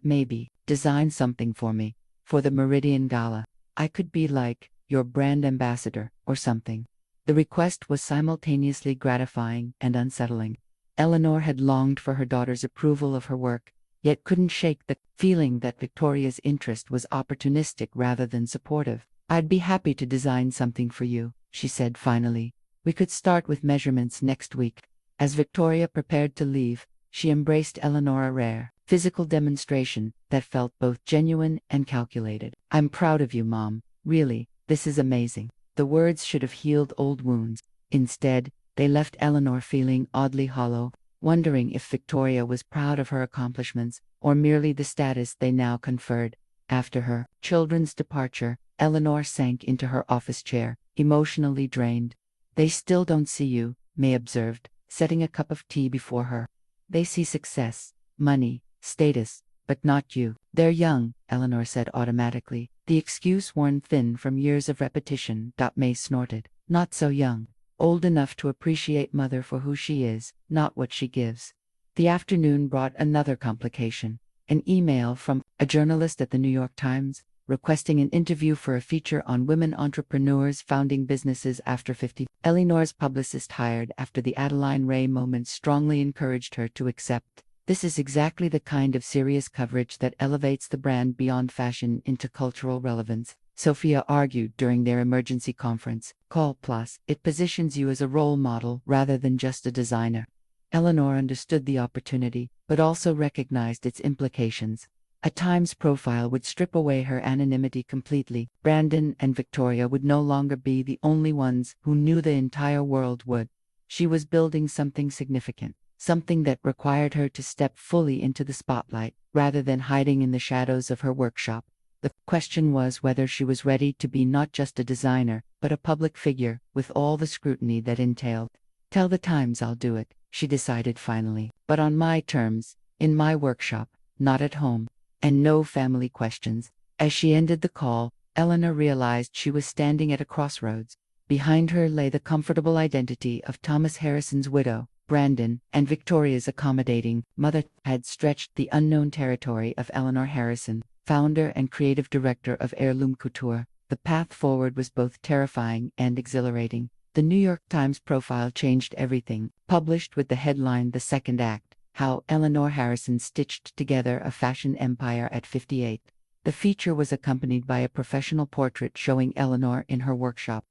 maybe, design something for me, for the Meridian Gala? I could be like, your brand ambassador, or something." The request was simultaneously gratifying and unsettling. Eleanor had longed for her daughter's approval of her work, yet couldn't shake the feeling that Victoria's interest was opportunistic rather than supportive. "I'd be happy to design something for you," she said finally. "We could start with measurements next week." As Victoria prepared to leave, she embraced Eleanor, a rare, physical demonstration that felt both genuine and calculated. "I'm proud of you, Mom. Really, this is amazing." The words should have healed old wounds. Instead, they left Eleanor feeling oddly hollow, wondering if Victoria was proud of her accomplishments, or merely the status they now conferred. After her children's departure, Eleanor sank into her office chair, emotionally drained. "They still don't see you," May observed, setting a cup of tea before her. "They see success, money, status, but not you." "They're young," Eleanor said automatically, the excuse worn thin from years of repetition. May snorted. "Not so young. Old enough to appreciate Mother for who she is, not what she gives." The afternoon brought another complication. An email from a journalist at the New York Times, requesting an interview for a feature on women entrepreneurs founding businesses after 50. Eleanor's publicist, hired after the Adeline Ray moment, strongly encouraged her to accept. "This is exactly the kind of serious coverage that elevates the brand beyond fashion into cultural relevance," Sophia argued during their emergency conference call. "Plus, it positions you as a role model rather than just a designer." Eleanor understood the opportunity, but also recognized its implications. A Times profile would strip away her anonymity completely. Brandon and Victoria would no longer be the only ones who knew, the entire world would. She was building something significant, something that required her to step fully into the spotlight, rather than hiding in the shadows of her workshop. The question was whether she was ready to be not just a designer, but a public figure, with all the scrutiny that entailed. "Tell the Times I'll do it," she decided finally, "but on my terms, in my workshop, not at home. And no family questions." As she ended the call, Eleanor realized she was standing at a crossroads. Behind her lay the comfortable identity of Thomas Harrison's widow. Brandon, and Victoria's accommodating mother, had stretched the unknown territory of Eleanor Harrison, founder and creative director of Heirloom Couture. The path forward was both terrifying and exhilarating. The New York Times profile changed everything, published with the headline "The Second Act: How Eleanor Harrison Stitched Together a Fashion Empire at 58. The feature was accompanied by a professional portrait showing Eleanor in her workshop,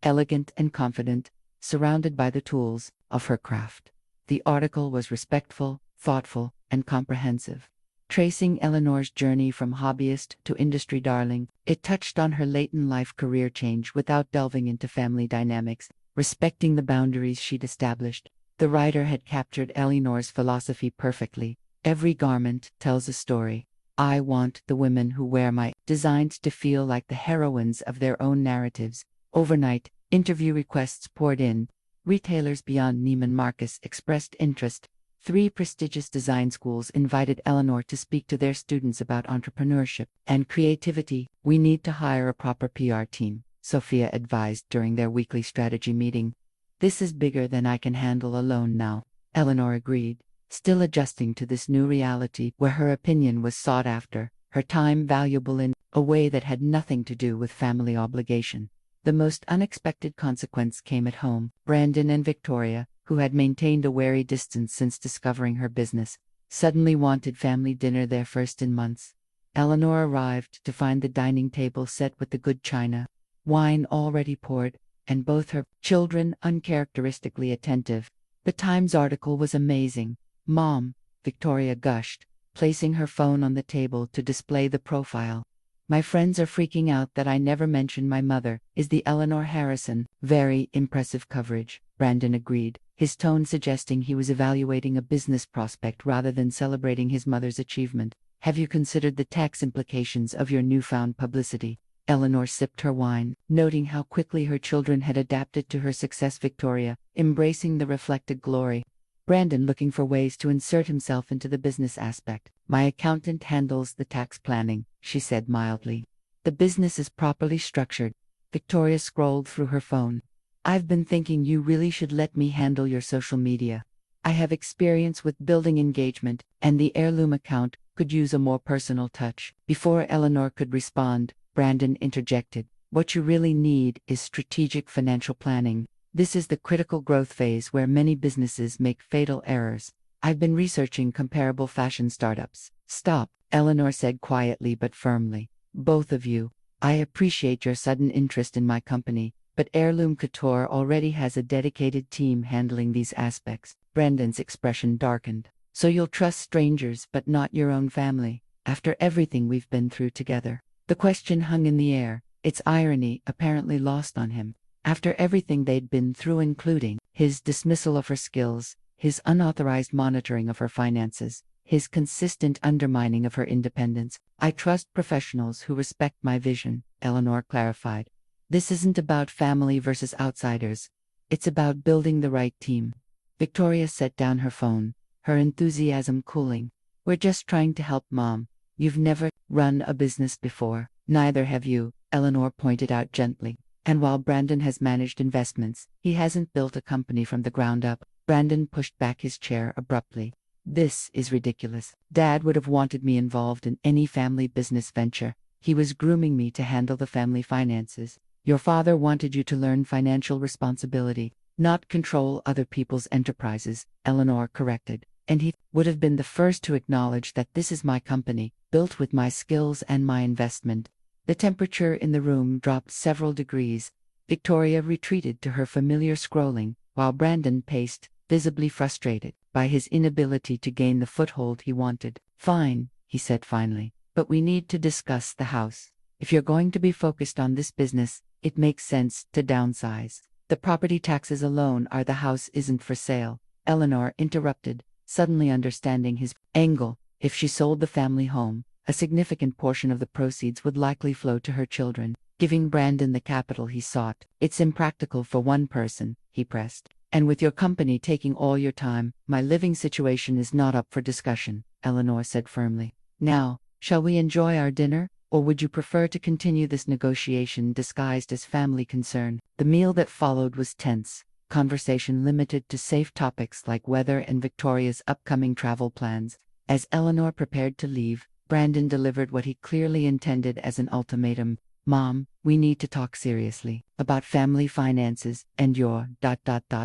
elegant and confident, surrounded by the tools of her craft. The article was respectful, thoughtful, and comprehensive. Tracing Eleanor's journey from hobbyist to industry darling, it touched on her late-in-life career change without delving into family dynamics, respecting the boundaries she'd established. The writer had captured Eleanor's philosophy perfectly. "Every garment tells a story. I want the women who wear my designs to feel like the heroines of their own narratives." Overnight, interview requests poured in. Retailers beyond Neiman Marcus expressed interest. 3 prestigious design schools invited Eleanor to speak to their students about entrepreneurship and creativity. "We need to hire a proper PR team," Sophia advised during their weekly strategy meeting. "This is bigger than I can handle alone now." Eleanor agreed, still adjusting to this new reality where her opinion was sought after, her time valuable in a way that had nothing to do with family obligation. The most unexpected consequence came at home. Brandon and Victoria, who had maintained a wary distance since discovering her business, suddenly wanted family dinner, their first in months. Eleanor arrived to find the dining table set with the good china, wine already poured, and both her children uncharacteristically attentive. The Times article was amazing. "Mom, Victoria gushed, placing her phone on the table to display the profile. My friends are freaking out that I never mentioned my mother, is the Eleanor Harrison. Very impressive coverage, Brandon agreed, his tone suggesting he was evaluating a business prospect rather than celebrating his mother's achievement. Have you considered the tax implications of your newfound publicity? Eleanor sipped her wine, noting how quickly her children had adapted to her success. Victoria, embracing the reflected glory. Brandon looking for ways to insert himself into the business aspect. My accountant handles the tax planning, she said mildly. The business is properly structured. Victoria scrolled through her phone. I've been thinking you really should let me handle your social media. I have experience with building engagement, and the Heirloom account could use a more personal touch. Before Eleanor could respond, Brandon interjected. What you really need is strategic financial planning. This is the critical growth phase where many businesses make fatal errors. I've been researching comparable fashion startups. Stop, Eleanor said quietly but firmly. Both of you. I appreciate your sudden interest in my company, but Heirloom Couture already has a dedicated team handling these aspects. Brandon's expression darkened. So you'll trust strangers but not your own family, after everything we've been through together? The question hung in the air, its irony apparently lost on him. After everything they'd been through, including his dismissal of her skills, his unauthorized monitoring of her finances, his consistent undermining of her independence, I trust professionals who respect my vision, Eleanor clarified. This isn't about family versus outsiders. It's about building the right team. Victoria set down her phone, her enthusiasm cooling. We're just trying to help, Mom. You've never run a business before. Neither have you, Eleanor pointed out gently. And while Brandon has managed investments, he hasn't built a company from the ground up. Brandon pushed back his chair abruptly. This is ridiculous. Dad would have wanted me involved in any family business venture. He was grooming me to handle the family finances. Your father wanted you to learn financial responsibility, not control other people's enterprises, Eleanor corrected. And he would have been the first to acknowledge that this is my company, built with my skills and my investment. The temperature in the room dropped several degrees. Victoria retreated to her familiar scrolling, while Brandon paced, visibly frustrated by his inability to gain the foothold he wanted. Fine, he said finally, but we need to discuss the house. If you're going to be focused on this business, it makes sense to downsize. The property taxes alone are the house isn't for sale, Eleanor interrupted, suddenly understanding his angle. If she sold the family home, a significant portion of the proceeds would likely flow to her children, giving Brandon the capital he sought. It's impractical for one person, he pressed. And with your company taking all your time, my living situation is not up for discussion, Eleanor said firmly. Now, shall we enjoy our dinner, or would you prefer to continue this negotiation disguised as family concern? The meal that followed was tense, conversation limited to safe topics like weather and Victoria's upcoming travel plans. As Eleanor prepared to leave, Brandon delivered what he clearly intended as an ultimatum. Mom, we need to talk seriously about family finances and your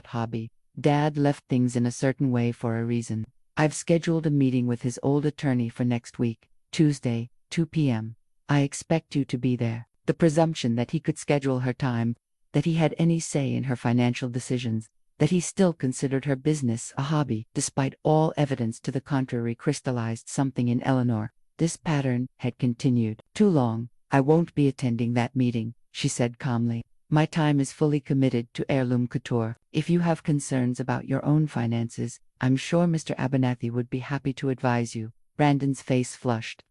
hobby. Dad left things in a certain way for a reason. I've scheduled a meeting with his old attorney for next week, Tuesday, 2 p.m. I expect you to be there. The presumption that he could schedule her time, that he had any say in her financial decisions, that he still considered her business a hobby, despite all evidence to the contrary, crystallized something in Eleanor. This pattern had continued too long. I won't be attending that meeting, she said calmly. My time is fully committed to Heirloom Couture. If you have concerns about your own finances, I'm sure Mr. Abernathy would be happy to advise you. Brandon's face flushed.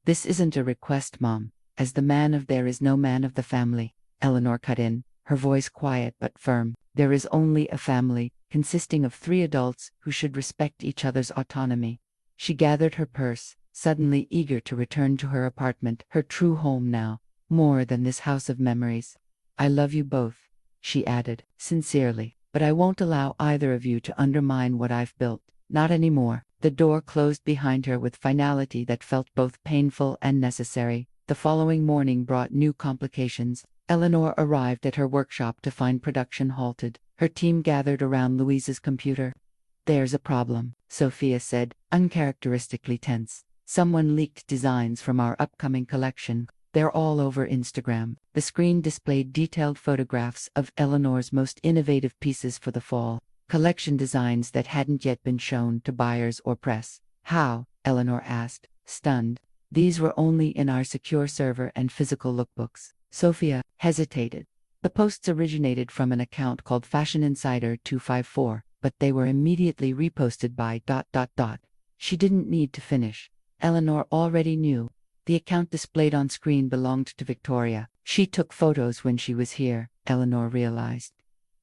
This isn't a request, Mom. As the man of there is no man of the family, Eleanor cut in, her voice quiet but firm. There is only a family, consisting of 3 adults who should respect each other's autonomy. She gathered her purse, suddenly eager to return to her apartment, her true home now, more than this house of memories. I love you both, she added, sincerely, but I won't allow either of you to undermine what I've built. Not anymore. The door closed behind her with finality that felt both painful and necessary. The following morning brought new complications. Eleanor arrived at her workshop to find production halted. Her team gathered around Louise's computer. There's a problem, Sophia said, uncharacteristically tense. Someone leaked designs from our upcoming collection. They're all over Instagram. The screen displayed detailed photographs of Eleanor's most innovative pieces for the fall. Collection designs that hadn't yet been shown to buyers or press. How? Eleanor asked, stunned. These were only in our secure server and physical lookbooks. Sophia hesitated. The posts originated from an account called Fashion Insider 254, but they were immediately reposted by ... She didn't need to finish. Eleanor already knew. The account displayed on screen belonged to Victoria. She took photos when she was here, Eleanor realized.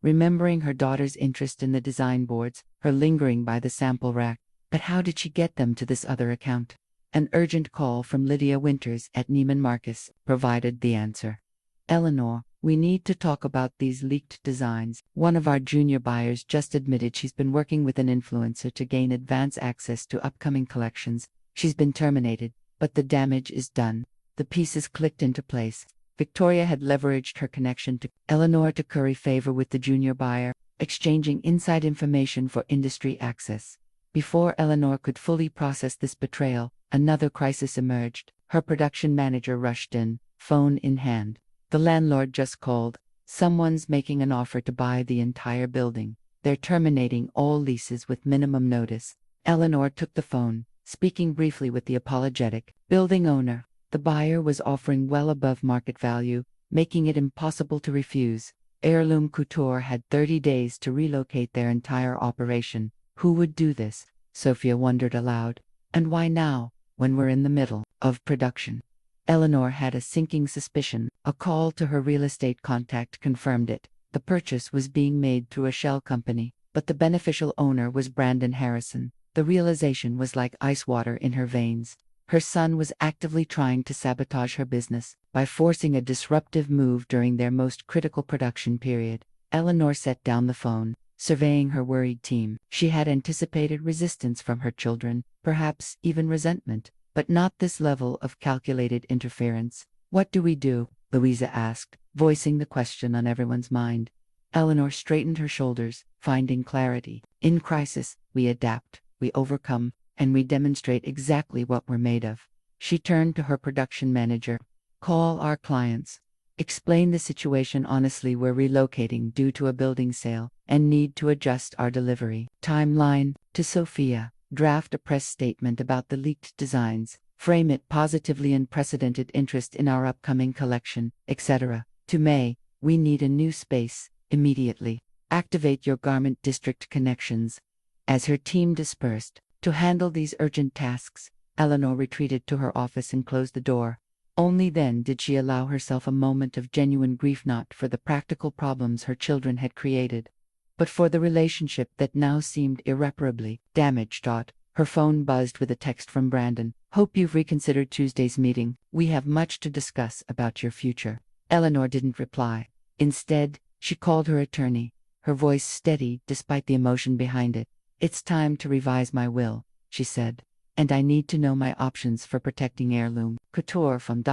Remembering her daughter's interest in the design boards, her lingering by the sample rack. But how did she get them to this other account? An urgent call from Lydia Winters at Neiman Marcus provided the answer. Eleanor, we need to talk about these leaked designs. One of our junior buyers just admitted she's been working with an influencer to gain advance access to upcoming collections. She's been terminated, but the damage is done. The pieces clicked into place. Victoria had leveraged her connection to Eleanor to curry favor with the junior buyer, exchanging inside information for industry access. Before Eleanor could fully process this betrayal, another crisis emerged. Her production manager rushed in, phone in hand. The landlord just called. Someone's making an offer to buy the entire building. They're terminating all leases with minimum notice. Eleanor took the phone, speaking briefly with the apologetic building owner. The buyer was offering well above market value, making it impossible to refuse. Heirloom Couture had 30 days to relocate their entire operation. Who would do this? Sophia wondered aloud. And why now, when we're in the middle of production? Eleanor had a sinking suspicion. A call to her real estate contact confirmed it. The purchase was being made through a shell company, but the beneficial owner was Brandon Harrison. The realization was like ice water in her veins. Her son was actively trying to sabotage her business by forcing a disruptive move during their most critical production period. Eleanor set down the phone, surveying her worried team. She had anticipated resistance from her children, perhaps even resentment, but not this level of calculated interference. What do we do? Louisa asked, voicing the question on everyone's mind. Eleanor straightened her shoulders, finding clarity. In crisis, we adapt, we overcome, and we demonstrate exactly what we're made of. She turned to her production manager. Call our clients. Explain the situation honestly. We're relocating due to a building sale and need to adjust our delivery timeline. To Sophia, draft a press statement about the leaked designs, frame it positively, unprecedented interest in our upcoming collection, etc. To May, we need a new space, immediately. Activate your garment district connections. As her team dispersed, to handle these urgent tasks, Eleanor retreated to her office and closed the door. Only then did she allow herself a moment of genuine grief, not for the practical problems her children had created, but for the relationship that now seemed irreparably damaged. Her phone buzzed with a text from Brandon. Hope you've reconsidered Tuesday's meeting. We have much to discuss about your future. Eleanor didn't reply. Instead, she called her attorney, her voice steady despite the emotion behind it. It's time to revise my will, she said. And I need to know my options for protecting Heirloom Couture from ...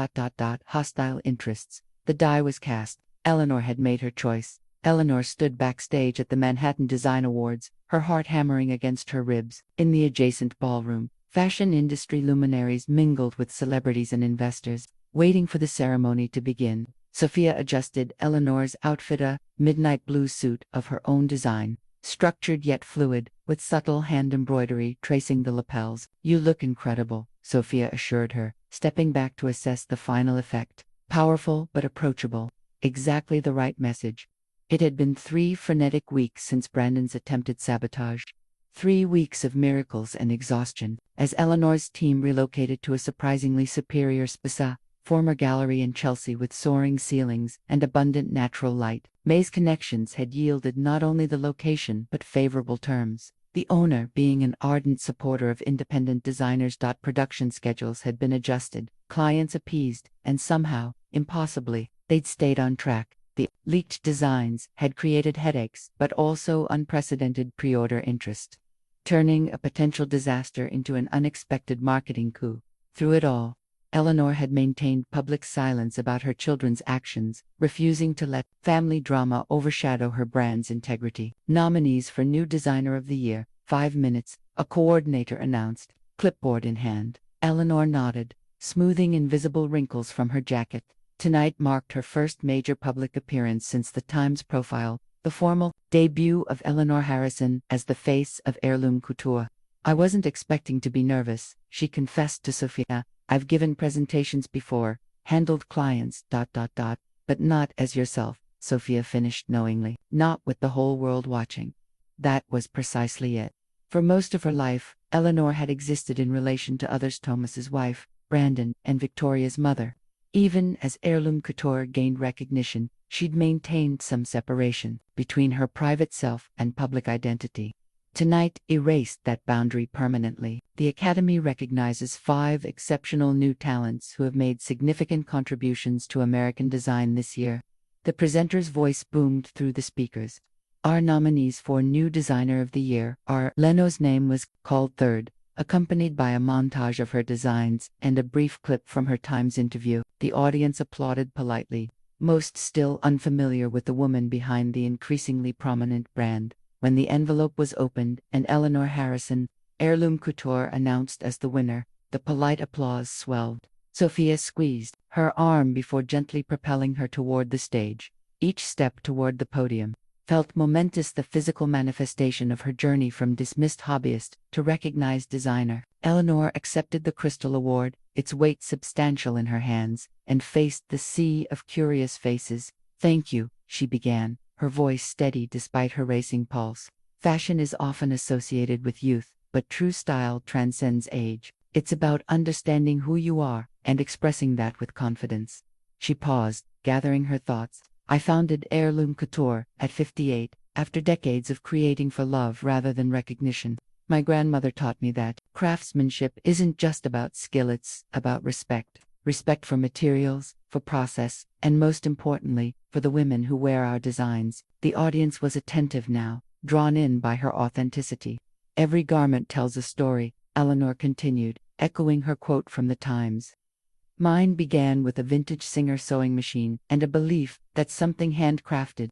hostile interests. The die was cast. Eleanor had made her choice. Eleanor stood backstage at the Manhattan Design Awards, her heart hammering against her ribs. In the adjacent ballroom, fashion industry luminaries mingled with celebrities and investors, waiting for the ceremony to begin. Sophia adjusted Eleanor's outfit, a midnight blue suit of her own design, structured yet fluid, with subtle hand embroidery tracing the lapels. You look incredible, Sophia assured her, stepping back to assess the final effect. Powerful but approachable. Exactly the right message. It had been 3 frenetic weeks since Brandon's attempted sabotage. 3 weeks of miracles and exhaustion, as Eleanor's team relocated to a surprisingly superior space, former gallery in Chelsea with soaring ceilings and abundant natural light. May's connections had yielded not only the location but favorable terms. The owner being an ardent supporter of independent designers. Production schedules had been adjusted, clients appeased, and somehow, impossibly, they'd stayed on track. The leaked designs had created headaches, but also unprecedented pre-order interest, turning a potential disaster into an unexpected marketing coup. Through it all, Eleanor had maintained public silence about her children's actions, refusing to let family drama overshadow her brand's integrity. Nominees for New Designer of the Year, 5 minutes, a coordinator announced, clipboard in hand. Eleanor nodded, smoothing invisible wrinkles from her jacket. Tonight marked her first major public appearance since the Times profile, the formal debut of Eleanor Harrison as the face of Heirloom Couture. I wasn't expecting to be nervous, she confessed to Sophia. I've given presentations before, handled clients, but not as yourself, Sophia finished knowingly. Not with the whole world watching. That was precisely it. For most of her life, Eleanor had existed in relation to others: Thomas's wife, Brandon, and Victoria's mother. Even as Heirloom Couture gained recognition, she'd maintained some separation between her private self and public identity. Tonight erased that boundary permanently. The Academy recognizes 5 exceptional new talents who have made significant contributions to American design this year. The presenter's voice boomed through the speakers. Our nominees for New Designer of the Year are. Eleanor's name was called third, accompanied by a montage of her designs and a brief clip from her Times interview. The audience applauded politely, most still unfamiliar with the woman behind the increasingly prominent brand. When the envelope was opened and Eleanor Harrison, Heirloom Couture, announced as the winner, the polite applause swelled. Sophia squeezed her arm before gently propelling her toward the stage. Each step toward the podium felt momentous, the physical manifestation of her journey from dismissed hobbyist to recognized designer. Eleanor accepted the Crystal Award, its weight substantial in her hands, and faced the sea of curious faces. "Thank you," she began, her voice steady despite her racing pulse. "Fashion is often associated with youth, but true style transcends age. It's about understanding who you are and expressing that with confidence." She paused, gathering her thoughts. "I founded Heirloom Couture at 58, after decades of creating for love rather than recognition. My grandmother taught me that craftsmanship isn't just about skill, it's about respect. Respect for materials, for process, and most importantly, for the women who wear our designs." The audience was attentive now, drawn in by her authenticity. "Every garment tells a story," Eleanor continued, echoing her quote from the Times. "Mine began with a vintage Singer sewing machine and a belief that something handcrafted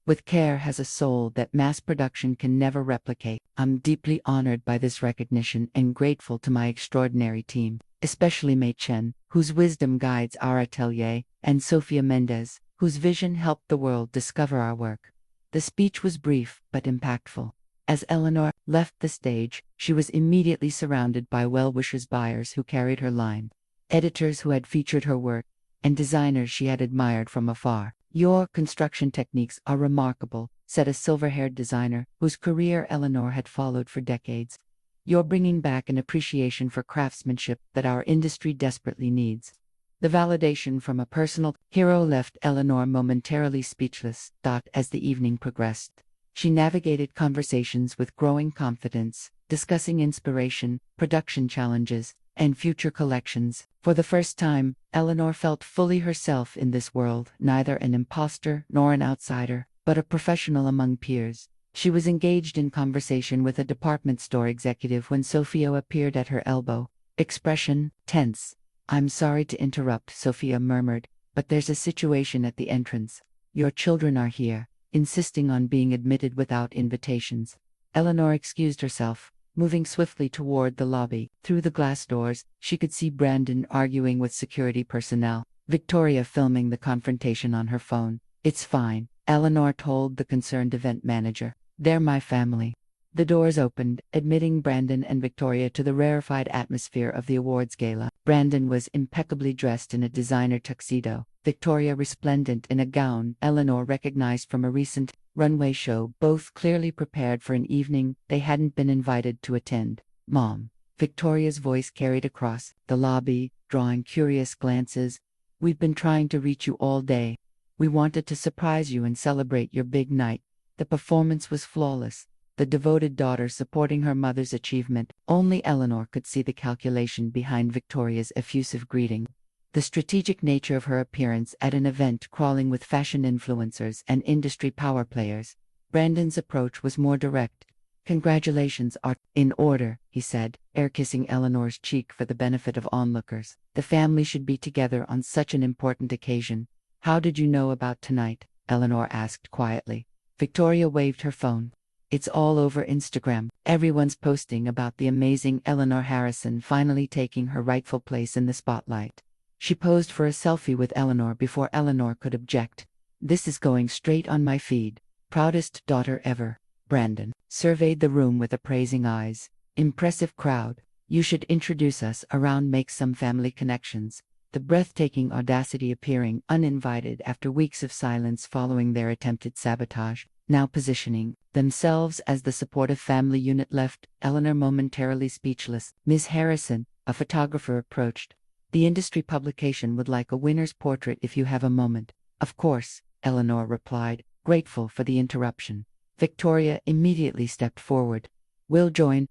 with care has a soul that mass production can never replicate. I'm deeply honored by this recognition and grateful to my extraordinary team, especially Mei Chen, whose wisdom guides our atelier, and Sophia Mendez, whose vision helped the world discover our work." The speech was brief but impactful. As Eleanor left the stage, she was immediately surrounded by well-wishers, buyers who carried her line, editors who had featured her work, and designers she had admired from afar. "Your construction techniques are remarkable," said a silver-haired designer whose career Eleanor had followed for decades. "You're bringing back an appreciation for craftsmanship that our industry desperately needs." The validation from a personal hero left Eleanor momentarily speechless. As the evening progressed, she navigated conversations with growing confidence, discussing inspiration, production challenges, and future collections. For the first time, Eleanor felt fully herself in this world, neither an imposter nor an outsider, but a professional among peers. She was engaged in conversation with a department store executive when Sophia appeared at her elbow, expression tense. "I'm sorry to interrupt," Sophia murmured, "but there's a situation at the entrance. Your children are here, insisting on being admitted without invitations." Eleanor excused herself, moving swiftly toward the lobby. Through the glass doors, she could see Brandon arguing with security personnel, Victoria filming the confrontation on her phone. "It's fine," Eleanor told the concerned event manager. "They're my family." The doors opened, admitting Brandon and Victoria to the rarefied atmosphere of the awards gala. Brandon was impeccably dressed in a designer tuxedo, Victoria resplendent in a gown Eleanor recognized from a recent runway show, both clearly prepared for an evening they hadn't been invited to attend. "Mom," Victoria's voice carried across the lobby, drawing curious glances. "We've been trying to reach you all day. We wanted to surprise you and celebrate your big night." The performance was flawless, the devoted daughter supporting her mother's achievement. Only Eleanor could see the calculation behind Victoria's effusive greeting. The strategic nature of her appearance at an event crawling with fashion influencers and industry power players. Brandon's approach was more direct. "Congratulations are in order," he said, air-kissing Eleanor's cheek for the benefit of onlookers. "The family should be together on such an important occasion." "How did you know about tonight?" Eleanor asked quietly. Victoria waved her phone. "It's all over Instagram. Everyone's posting about the amazing Eleanor Harrison finally taking her rightful place in the spotlight." She posed for a selfie with Eleanor before Eleanor could object. "This is going straight on my feed. Proudest daughter ever." Brandon surveyed the room with appraising eyes. Impressive crowd. You should introduce us around, make some family connections. The breathtaking audacity appearing uninvited after weeks of silence following their attempted sabotage, now positioning themselves as the supportive family unit left Eleanor momentarily speechless. Ms. Harrison, a photographer, approached. The industry publication would like a winner's portrait if you have a moment. Of course, Eleanor replied, grateful for the interruption. Victoria immediately stepped forward. We'll join,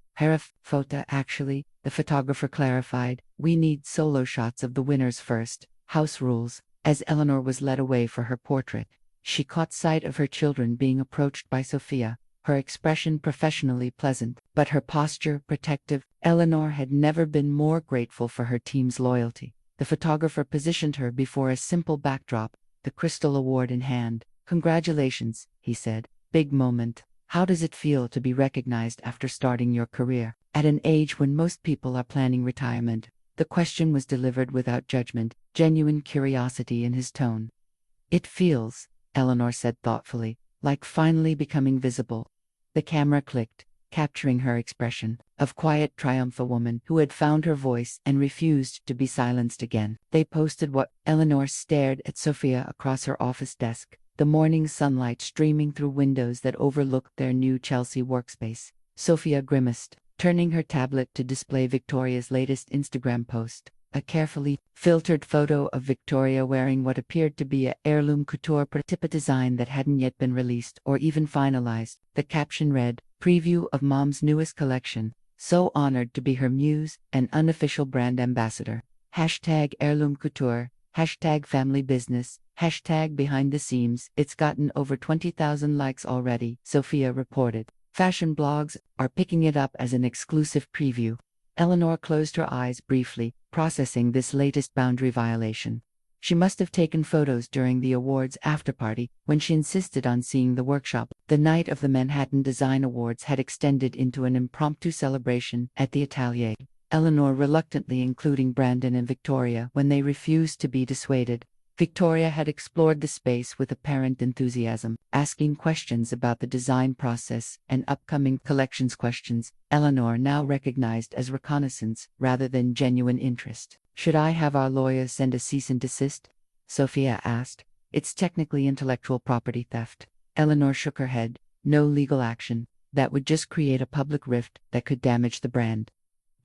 photo actually, the photographer clarified. We need solo shots of the winners first. House rules. As Eleanor was led away for her portrait, she caught sight of her children being approached by Sophia, her expression professionally pleasant, but her posture protective. Eleanor had never been more grateful for her team's loyalty. The photographer positioned her before a simple backdrop, the crystal award in hand. Congratulations, he said. Big moment. How does it feel to be recognized after starting your career? At an age when most people are planning retirement. The question was delivered without judgment, genuine curiosity in his tone. It feels, Eleanor said thoughtfully, like finally becoming visible. The camera clicked, capturing her expression of quiet triumph, a woman who had found her voice and refused to be silenced again. They posted what? Eleanor stared at Sophia across her office desk, the morning sunlight streaming through windows that overlooked their new Chelsea workspace. Sophia grimaced, turning her tablet to display Victoria's latest Instagram post. A carefully filtered photo of Victoria wearing what appeared to be a Heirloom Couture prototype design that hadn't yet been released or even finalized. The caption read, "Preview of Mom's newest collection. So honored to be her muse and unofficial brand ambassador. #Heirloom Couture, #family business, #behind the seams." It's gotten over 20,000 likes already, Sophia reported. Fashion blogs are picking it up as an exclusive preview. Eleanor closed her eyes briefly, processing this latest boundary violation. She must have taken photos during the awards afterparty when she insisted on seeing the workshop. The night of the Manhattan Design Awards had extended into an impromptu celebration at the atelier. Eleanor reluctantly including Brandon and Victoria when they refused to be dissuaded. Victoria had explored the space with apparent enthusiasm, asking questions about the design process and upcoming collections. Questions Eleanor now recognized as reconnaissance rather than genuine interest. "Should I have our lawyer send a cease and desist?" Sophia asked. "It's technically intellectual property theft." Eleanor shook her head. "No legal action. That would just create a public rift that could damage the brand."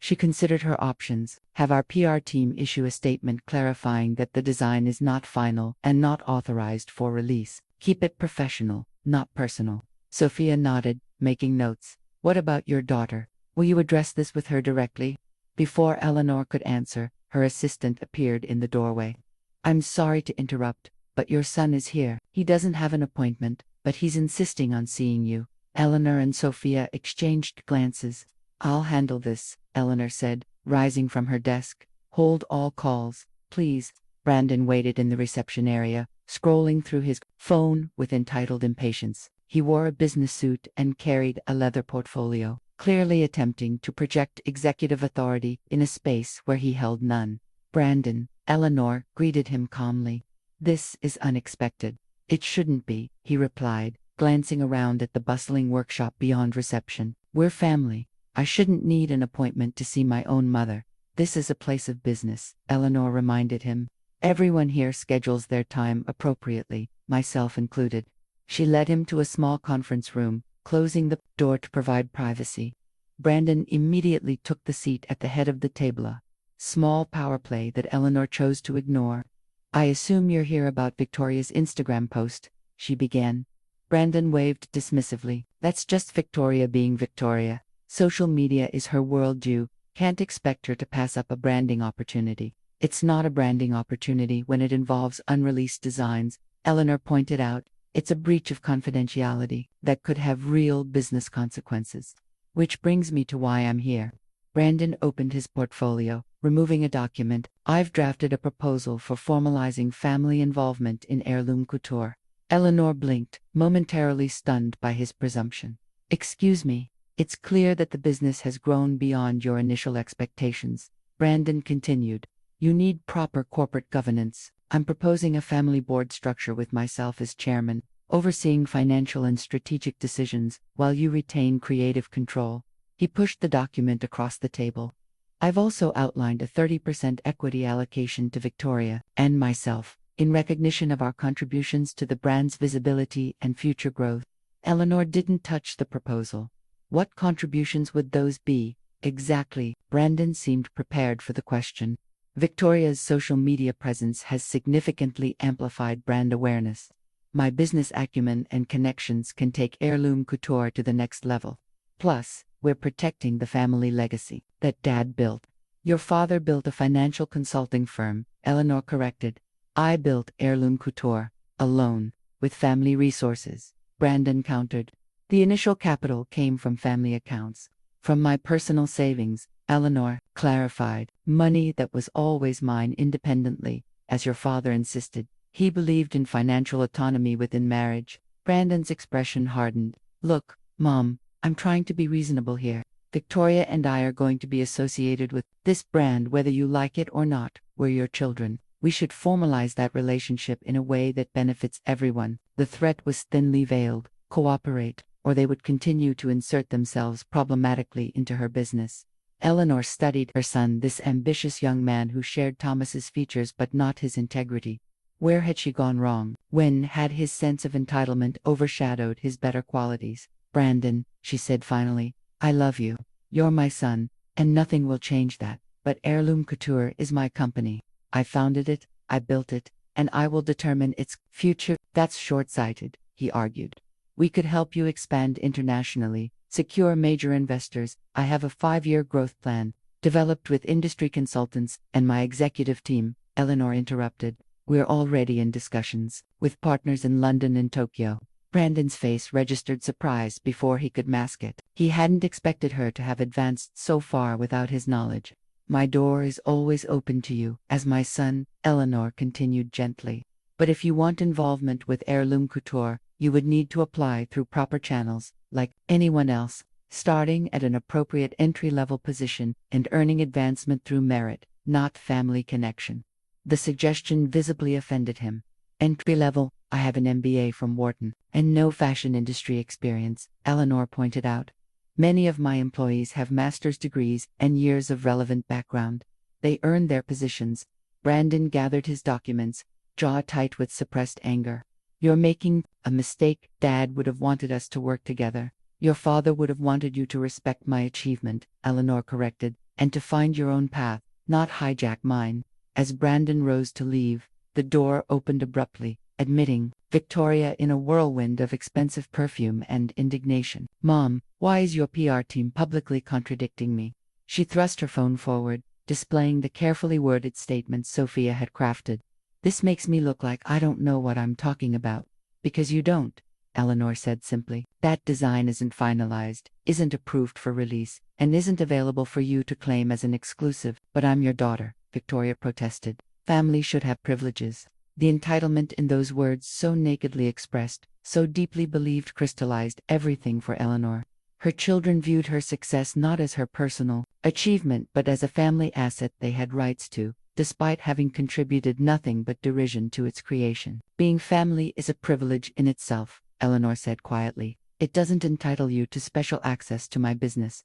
She considered her options. "Have our PR team issue a statement clarifying that the design is not final and not authorized for release. Keep it professional, not personal." Sophia nodded, making notes. "What about your daughter? Will you address this with her directly?" Before Eleanor could answer, her assistant appeared in the doorway. "I'm sorry to interrupt, but your son is here. He doesn't have an appointment, but he's insisting on seeing you." Eleanor and Sophia exchanged glances. "I'll handle this," Eleanor said, rising from her desk. "Hold all calls, please." Brandon waited in the reception area, scrolling through his phone with entitled impatience. He wore a business suit and carried a leather portfolio, clearly attempting to project executive authority in a space where he held none. "Brandon," Eleanor greeted him calmly. "This is unexpected." "It shouldn't be," he replied, glancing around at the bustling workshop beyond reception. "We're family. I shouldn't need an appointment to see my own mother." "This is a place of business," Eleanor reminded him. "Everyone here schedules their time appropriately, myself included." She led him to a small conference room, closing the door to provide privacy. Brandon immediately took the seat at the head of the table, a small power play that Eleanor chose to ignore. "I assume you're here about Victoria's Instagram post," she began. Brandon waved dismissively. "That's just Victoria being Victoria. Social media is her world. You can't expect her to pass up a branding opportunity." "It's not a branding opportunity when it involves unreleased designs," Eleanor pointed out. "It's a breach of confidentiality that could have real business consequences." "Which brings me to why I'm here." Brandon opened his portfolio, removing a document. "I've drafted a proposal for formalizing family involvement in Heirloom Couture." Eleanor blinked, momentarily stunned by his presumption. "Excuse me. It's clear that the business has grown beyond your initial expectations." Brandon continued. "You need proper corporate governance. I'm proposing a family board structure with myself as chairman, overseeing financial and strategic decisions while you retain creative control." He pushed the document across the table. I've also outlined a 30% equity allocation to Victoria and myself, in recognition of our contributions to the brand's visibility and future growth. Eleanor didn't touch the proposal. What contributions would those be, exactly? Brandon seemed prepared for the question. Victoria's social media presence has significantly amplified brand awareness. My business acumen and connections can take Heirloom Couture to the next level. Plus, we're protecting the family legacy that Dad built. Your father built a financial consulting firm, Eleanor corrected. I built Heirloom Couture, alone, with family resources, Brandon countered. The initial capital came from family accounts. From my personal savings, Eleanor clarified. Money that was always mine independently, as your father insisted. He believed in financial autonomy within marriage. Brandon's expression hardened. Look, Mom, I'm trying to be reasonable here. Victoria and I are going to be associated with this brand whether you like it or not. We're your children. We should formalize that relationship in a way that benefits everyone. The threat was thinly veiled. Cooperate, or they would continue to insert themselves problematically into her business. Eleanor studied her son, this ambitious young man who shared Thomas's features but not his integrity. Where had she gone wrong? When had his sense of entitlement overshadowed his better qualities? Brandon, she said finally, I love you. You're my son, and nothing will change that. But Heirloom Couture is my company. I founded it, I built it, and I will determine its future. That's short-sighted, he argued. We could help you expand internationally, secure major investors. I have a 5-year growth plan, developed with industry consultants and my executive team. Eleanor interrupted. We're already in discussions, with partners in London and Tokyo. Brandon's face registered surprise before he could mask it. He hadn't expected her to have advanced so far without his knowledge. My door is always open to you, as my son, Eleanor continued gently. But if you want involvement with Heirloom Couture, you would need to apply through proper channels, like anyone else, starting at an appropriate entry-level position and earning advancement through merit, not family connection. The suggestion visibly offended him. Entry-level? I have an MBA from Wharton, and no fashion industry experience, Eleanor pointed out. Many of my employees have master's degrees and years of relevant background. They earn their positions. Brandon gathered his documents, jaw tight with suppressed anger. You're making a mistake. Dad would have wanted us to work together. Your father would have wanted you to respect my achievement, Eleanor corrected, and to find your own path, not hijack mine. As Brandon rose to leave, the door opened abruptly, admitting Victoria in a whirlwind of expensive perfume and indignation. Mom, why is your PR team publicly contradicting me? She thrust her phone forward, displaying the carefully worded statement Sophia had crafted. This makes me look like I don't know what I'm talking about. Because you don't, Eleanor said simply. That design isn't finalized, isn't approved for release, and isn't available for you to claim as an exclusive. But I'm your daughter, Victoria protested. Family should have privileges. The entitlement in those words, so nakedly expressed, so deeply believed, crystallized everything for Eleanor. Her children viewed her success not as her personal achievement but as a family asset they had rights to, despite having contributed nothing but derision to its creation. Being family is a privilege in itself, Eleanor said quietly. It doesn't entitle you to special access to my business.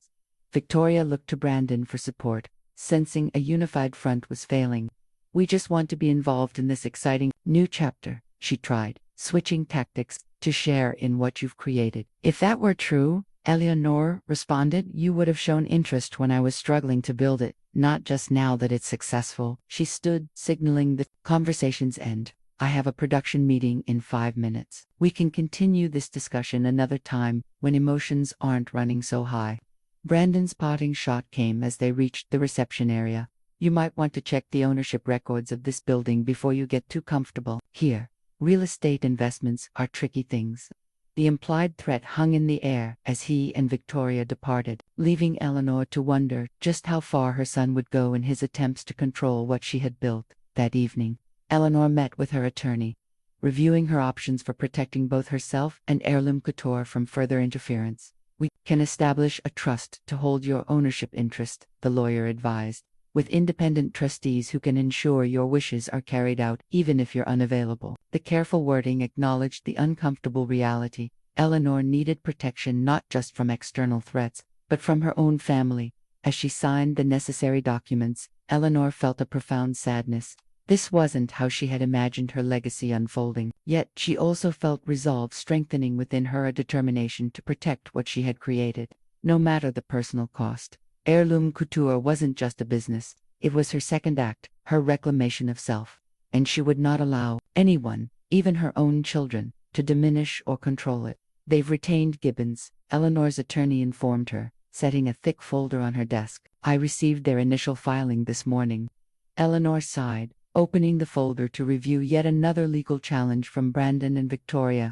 Victoria looked to Brandon for support, sensing a unified front was failing. We just want to be involved in this exciting new chapter, she tried, switching tactics, to share in what you've created. If that were true, Eleanor responded, you would have shown interest when I was struggling to build it, not just now that it's successful. She stood, signaling the conversation's end. I have a production meeting in 5 minutes. We can continue this discussion another time, when emotions aren't running so high. Brandon's parting shot came as they reached the reception area. You might want to check the ownership records of this building before you get too comfortable here. Real estate investments are tricky things. The implied threat hung in the air as he and Victoria departed, leaving Eleanor to wonder just how far her son would go in his attempts to control what she had built. That evening, Eleanor met with her attorney, reviewing her options for protecting both herself and Heirloom Couture from further interference. We can establish a trust to hold your ownership interest, the lawyer advised, with independent trustees who can ensure your wishes are carried out even if you're unavailable. The careful wording acknowledged the uncomfortable reality. Eleanor needed protection not just from external threats, but from her own family. As she signed the necessary documents, Eleanor felt a profound sadness. This wasn't how she had imagined her legacy unfolding, yet she also felt resolve strengthening within her, a determination to protect what she had created, no matter the personal cost. Heirloom Couture wasn't just a business, it was her second act, her reclamation of self. And she would not allow anyone, even her own children, to diminish or control it. They've retained Gibbons, Eleanor's attorney informed her, setting a thick folder on her desk. I received their initial filing this morning. Eleanor sighed, opening the folder to review yet another legal challenge from Brandon and Victoria.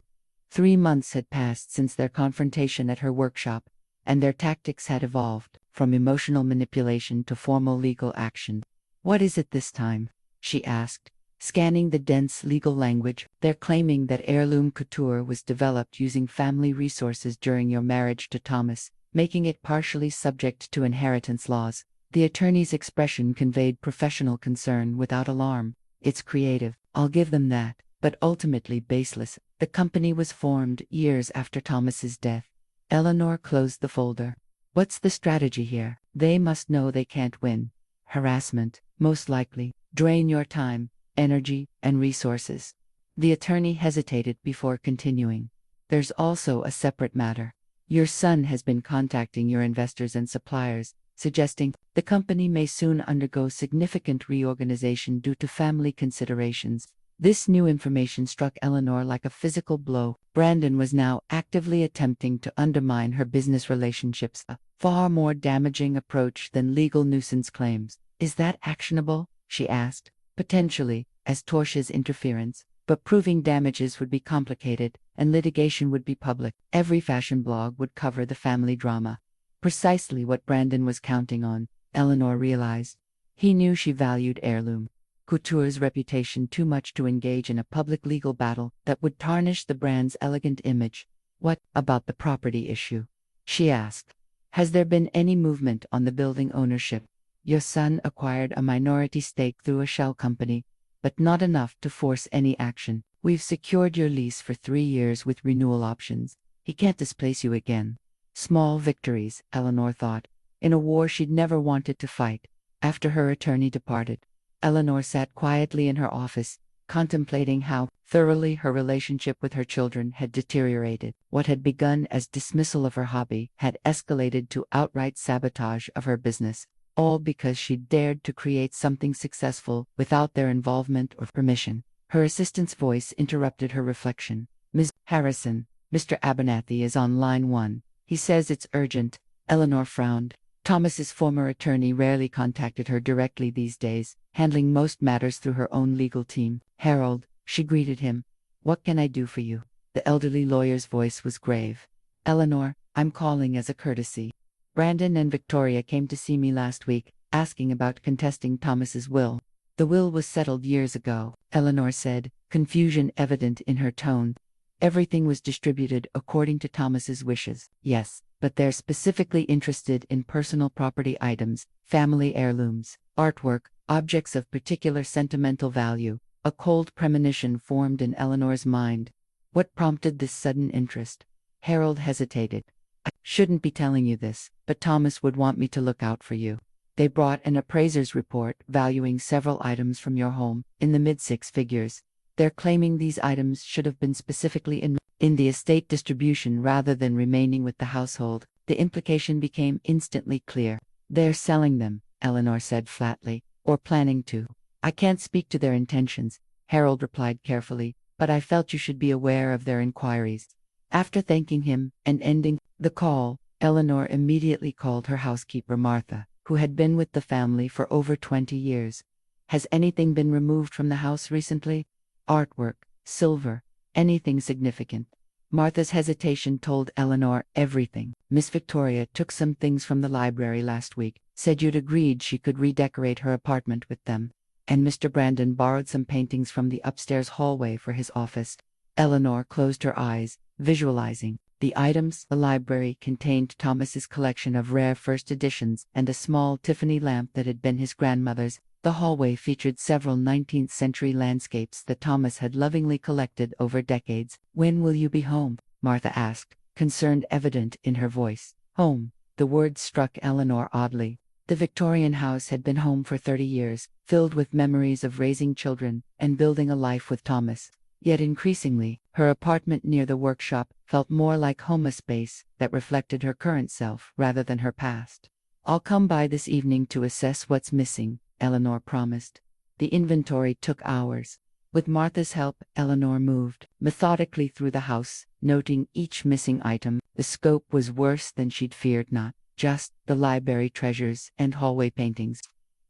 3 months had passed since their confrontation at her workshop, and their tactics had evolved, from emotional manipulation to formal legal action. What is it this time? She asked, scanning the dense legal language. They're claiming that Heirloom Couture was developed using family resources during your marriage to Thomas, making it partially subject to inheritance laws. The attorney's expression conveyed professional concern without alarm. It's creative, I'll give them that, but ultimately baseless. The company was formed years after Thomas's death. Eleanor closed the folder. What's the strategy here? They must know they can't win. Harassment, most likely, drain your time, energy, and resources. The attorney hesitated before continuing. There's also a separate matter. Your son has been contacting your investors and suppliers, suggesting the company may soon undergo significant reorganization due to family considerations. This new information struck Eleanor like a physical blow. Brandon was now actively attempting to undermine her business relationships, a far more damaging approach than legal nuisance claims. Is that actionable? She asked. Potentially, as tortious interference, but proving damages would be complicated, and litigation would be public. Every fashion blog would cover the family drama. Precisely what Brandon was counting on, Eleanor realized. He knew she valued Heirloom Couture's reputation too much to engage in a public legal battle that would tarnish the brand's elegant image. What about the property issue? She asked. Has there been any movement on the building ownership? Your son acquired a minority stake through a shell company, but not enough to force any action. We've secured your lease for 3 years with renewal options. He can't displace you again. Small victories, Eleanor thought, in a war she'd never wanted to fight. After her attorney departed, Eleanor sat quietly in her office, contemplating how thoroughly her relationship with her children had deteriorated. What had begun as dismissal of her hobby had escalated to outright sabotage of her business, all because she dared to create something successful without their involvement or permission. Her assistant's voice interrupted her reflection. Ms. Harrison, Mr. Abernathy is on line 1. He says it's urgent. Eleanor frowned. Thomas's former attorney rarely contacted her directly these days, handling most matters through her own legal team. Harold, she greeted him. What can I do for you? The elderly lawyer's voice was grave. Eleanor, I'm calling as a courtesy. Brandon and Victoria came to see me last week, asking about contesting Thomas's will. The will was settled years ago, Eleanor said, confusion evident in her tone. Everything was distributed according to Thomas's wishes. Yes, but they're specifically interested in personal property items, family heirlooms, artwork, objects of particular sentimental value. A cold premonition formed in Eleanor's mind. What prompted this sudden interest? Harold hesitated. I shouldn't be telling you this, but Thomas would want me to look out for you. They brought an appraiser's report valuing several items from your home, in the mid-6 figures. They're claiming these items should have been specifically in the estate distribution rather than remaining with the household. The implication became instantly clear. They're selling them, Eleanor said flatly, or planning to. I can't speak to their intentions, Harold replied carefully, but I felt you should be aware of their inquiries. After thanking him and ending the call, Eleanor immediately called her housekeeper Martha, who had been with the family for over 20 years. Has anything been removed from the house recently? Artwork, silver, anything significant? Martha's hesitation told Eleanor everything. Miss Victoria took some things from the library last week, said you'd agreed she could redecorate her apartment with them. And Mr. Brandon borrowed some paintings from the upstairs hallway for his office. Eleanor closed her eyes, visualizing the items. The library contained Thomas's collection of rare first editions and a small Tiffany lamp that had been his grandmother's. The hallway featured several 19th-century landscapes that Thomas had lovingly collected over decades. When will you be home? Martha asked, concern evident in her voice. Home? The word struck Eleanor oddly. The Victorian house had been home for 30 years, filled with memories of raising children and building a life with Thomas. Yet increasingly, her apartment near the workshop felt more like home, a space that reflected her current self rather than her past. "I'll come by this evening to assess what's missing," Eleanor promised. The inventory took hours. With Martha's help, Eleanor moved methodically through the house, noting each missing item. The scope was worse than she'd feared, not just the library treasures and hallway paintings,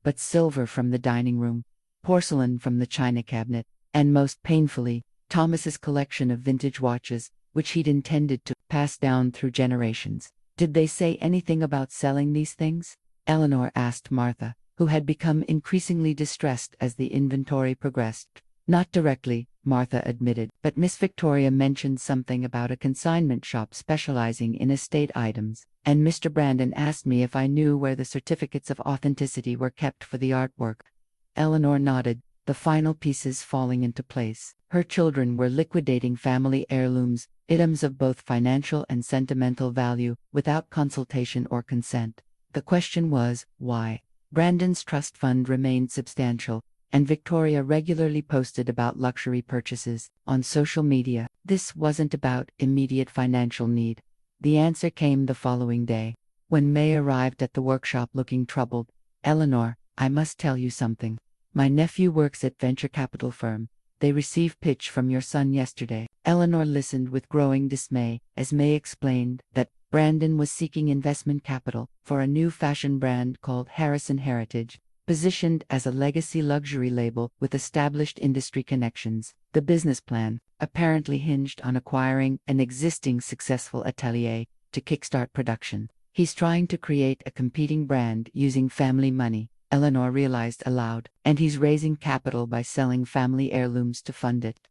but silver from the dining room, porcelain from the china cabinet, and most painfully, Thomas's collection of vintage watches, which he'd intended to pass down through generations. "Did they say anything about selling these things?" Eleanor asked Martha, who had become increasingly distressed as the inventory progressed. "Not directly," Martha admitted, "but Miss Victoria mentioned something about a consignment shop specializing in estate items, and Mr. Brandon asked me if I knew where the certificates of authenticity were kept for the artwork." Eleanor nodded, the final pieces falling into place. Her children were liquidating family heirlooms, items of both financial and sentimental value, without consultation or consent. The question was, why? Brandon's trust fund remained substantial, and Victoria regularly posted about luxury purchases on social media. This wasn't about immediate financial need. The answer came the following day. When May arrived at the workshop looking troubled. "Eleanor, I must tell you something. My nephew works at venture capital firm. They received pitch from your son yesterday." Eleanor listened with growing dismay as May explained that Brandon was seeking investment capital for a new fashion brand called Harrison Heritage, positioned as a legacy luxury label with established industry connections. The business plan apparently hinged on acquiring an existing successful atelier to kickstart production. "He's trying to create a competing brand using family money," Eleanor realized aloud, "and he's raising capital by selling family heirlooms to fund it."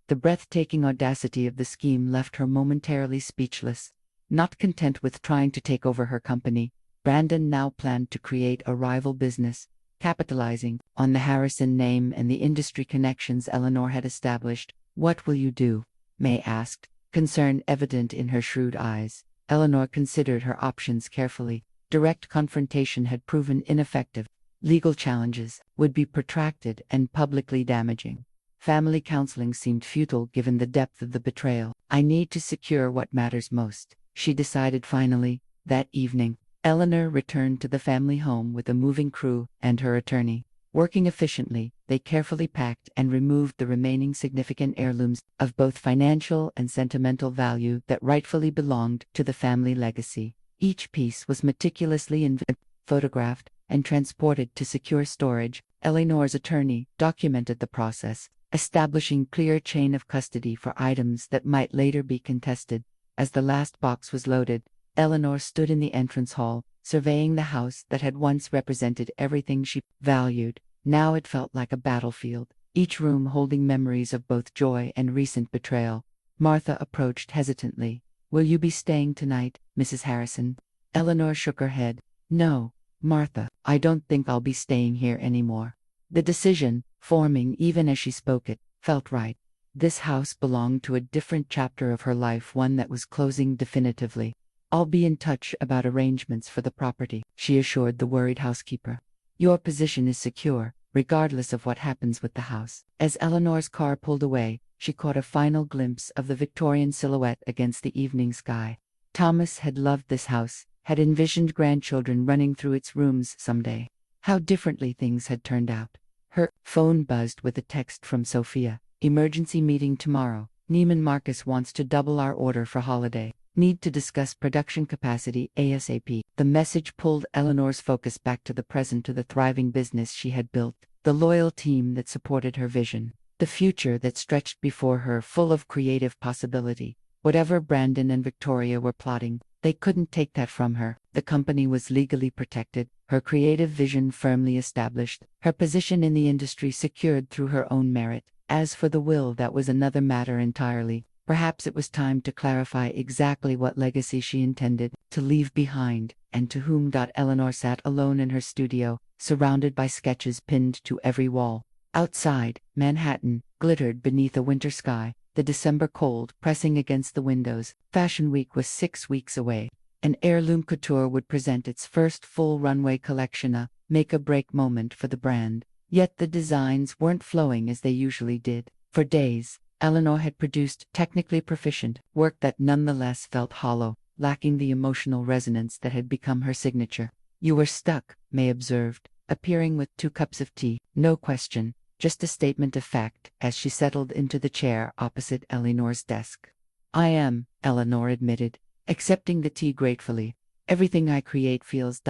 The breathtaking audacity of the scheme left her momentarily speechless. Not content with trying to take over her company, Brandon now planned to create a rival business, capitalizing on the Harrison name and the industry connections Eleanor had established. "What will you do?" May asked, concern evident in her shrewd eyes. Eleanor considered her options carefully. Direct confrontation had proven ineffective. Legal challenges would be protracted and publicly damaging. Family counseling seemed futile given the depth of the betrayal. "I need to secure what matters most," she decided finally. That evening, Eleanor returned to the family home with a moving crew and her attorney. Working efficiently, they carefully packed and removed the remaining significant heirlooms of both financial and sentimental value that rightfully belonged to the family legacy. Each piece was meticulously photographed and transported to secure storage. Eleanor's attorney documented the process, establishing clear chain of custody for items that might later be contested. As the last box was loaded, Eleanor stood in the entrance hall, surveying the house that had once represented everything she valued. Now it felt like a battlefield, each room holding memories of both joy and recent betrayal. Martha approached hesitantly. "Will you be staying tonight, Mrs. Harrison?" Eleanor shook her head. "No, Martha, I don't think I'll be staying here anymore." The decision, forming even as she spoke it, felt right. This house belonged to a different chapter of her life, one that was closing definitively. "I'll be in touch about arrangements for the property," she assured the worried housekeeper. "Your position is secure, regardless of what happens with the house." As Eleanor's car pulled away, she caught a final glimpse of the Victorian silhouette against the evening sky. Thomas had loved this house, had envisioned grandchildren running through its rooms someday. How differently things had turned out. Her phone buzzed with a text from Sophia. "Emergency meeting tomorrow. Neiman Marcus wants to double our order for holiday. Need to discuss production capacity ASAP." The message pulled Eleanor's focus back to the present, to the thriving business she had built, the loyal team that supported her vision, the future that stretched before her, full of creative possibility. Whatever Brandon and Victoria were plotting, they couldn't take that from her. The company was legally protected, her creative vision firmly established, her position in the industry secured through her own merit. As for the will, that was another matter entirely. Perhaps it was time to clarify exactly what legacy she intended to leave behind, and to whom. Eleanor sat alone in her studio, surrounded by sketches pinned to every wall. Outside, Manhattan glittered beneath a winter sky, the December cold pressing against the windows. Fashion Week was 6 weeks away. and Heirloom Couture would present its first full runway collection, a make-or-break moment for the brand. Yet the designs weren't flowing as they usually did. For days, Eleanor had produced technically proficient work that nonetheless felt hollow, lacking the emotional resonance that had become her signature. "You were stuck," May observed, appearing with 2 cups of tea. "No question, just a statement of fact," as she settled into the chair opposite Eleanor's desk. "I am," Eleanor admitted, accepting the tea gratefully. "Everything I create feels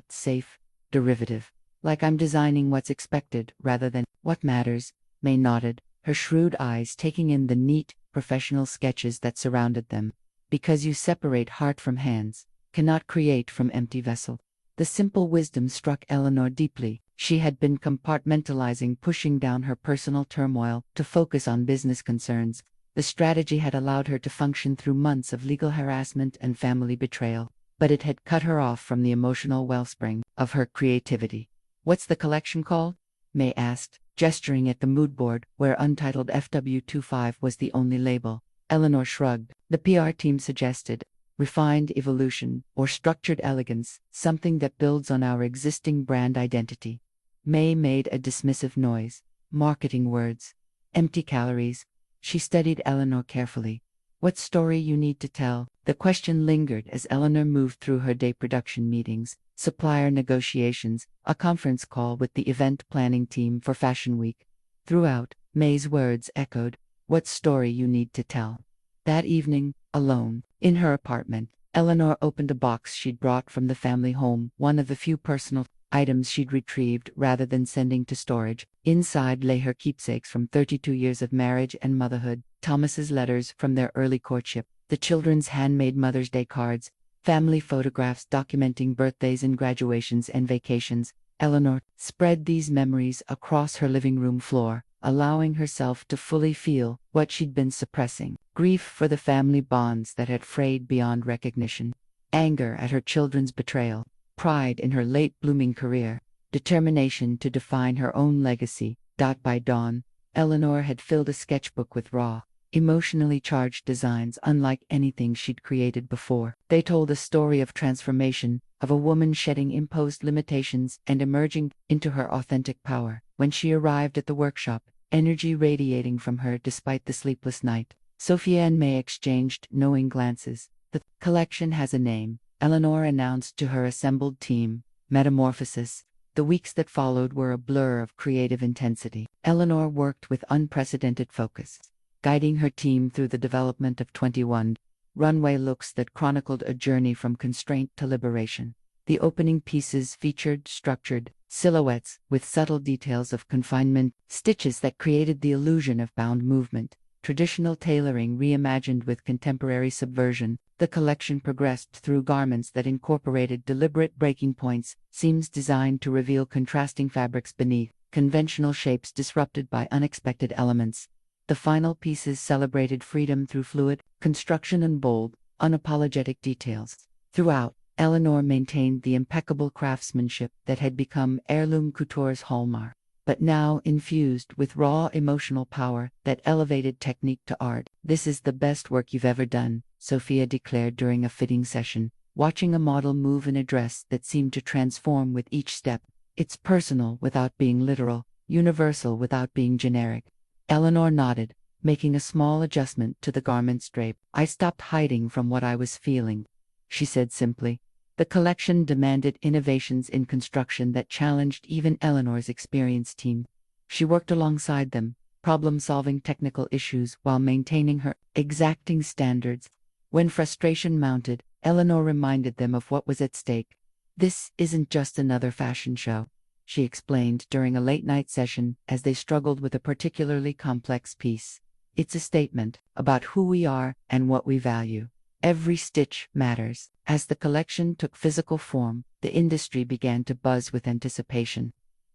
safe, derivative, like I'm designing what's expected rather than what matters." May nodded, her shrewd eyes taking in the neat, professional sketches that surrounded them. "Because you separate heart from hands, cannot create from empty vessel." The simple wisdom struck Eleanor deeply. She had been compartmentalizing, pushing down her personal turmoil to focus on business concerns. The strategy had allowed her to function through months of legal harassment and family betrayal, but it had cut her off from the emotional wellspring of her creativity. "What's the collection called?" May asked, gesturing at the mood board where untitled FW25 was the only label. Eleanor shrugged. "The PR team suggested refined evolution or structured elegance, something that builds on our existing brand identity." May made a dismissive noise. "Marketing words. Empty calories." She studied Eleanor carefully. "What story you need to tell?" The question lingered as Eleanor moved through her day: production meetings, supplier negotiations, a conference call with the event planning team for Fashion Week. Throughout, May's words echoed, "What story you need to tell." That evening, alone, in her apartment, Eleanor opened a box she'd brought from the family home, one of the few personal items she'd retrieved rather than sending to storage. Inside lay her keepsakes from 32 years of marriage and motherhood, Thomas's letters from their early courtship, the children's handmade Mother's Day cards, family photographs documenting birthdays and graduations and vacations. Eleanor spread these memories across her living room floor, allowing herself to fully feel what she'd been suppressing: grief for the family bonds that had frayed beyond recognition, anger at her children's betrayal, pride in her late-blooming career, determination to define her own legacy. By dawn, Eleanor had filled a sketchbook with raw, emotionally charged designs unlike anything she'd created before. They told a story of transformation, of a woman shedding imposed limitations and emerging into her authentic power. When she arrived at the workshop, energy radiating from her despite the sleepless night, Sophia and May exchanged knowing glances. "The collection has a name," Eleanor announced to her assembled team: "Metamorphosis." The weeks that followed were a blur of creative intensity. Eleanor worked with unprecedented focus, guiding her team through the development of 21 runway looks that chronicled a journey from constraint to liberation. The opening pieces featured structured silhouettes with subtle details of confinement, stitches that created the illusion of bound movement, traditional tailoring reimagined with contemporary subversion. The collection progressed through garments that incorporated deliberate breaking points, seams designed to reveal contrasting fabrics beneath, conventional shapes disrupted by unexpected elements. The final pieces celebrated freedom through fluid construction and bold, unapologetic details. Throughout, Eleanor maintained the impeccable craftsmanship that had become Heirloom Couture's hallmark, but now infused with raw emotional power that elevated technique to art. "This is the best work you've ever done," Sophia declared during a fitting session, watching a model move in a dress that seemed to transform with each step. "It's personal without being literal, universal without being generic." Eleanor nodded, making a small adjustment to the garment's drape. "I stopped hiding from what I was feeling," she said simply. The collection demanded innovations in construction that challenged even Eleanor's experienced team. She worked alongside them, problem-solving technical issues while maintaining her exacting standards. When frustration mounted, Eleanor reminded them of what was at stake. "This isn't just another fashion show," she explained during a late-night session as they struggled with a particularly complex piece. "It's a statement about who we are and what we value. Every stitch matters." As the collection took physical form, the industry began to buzz with anticipation.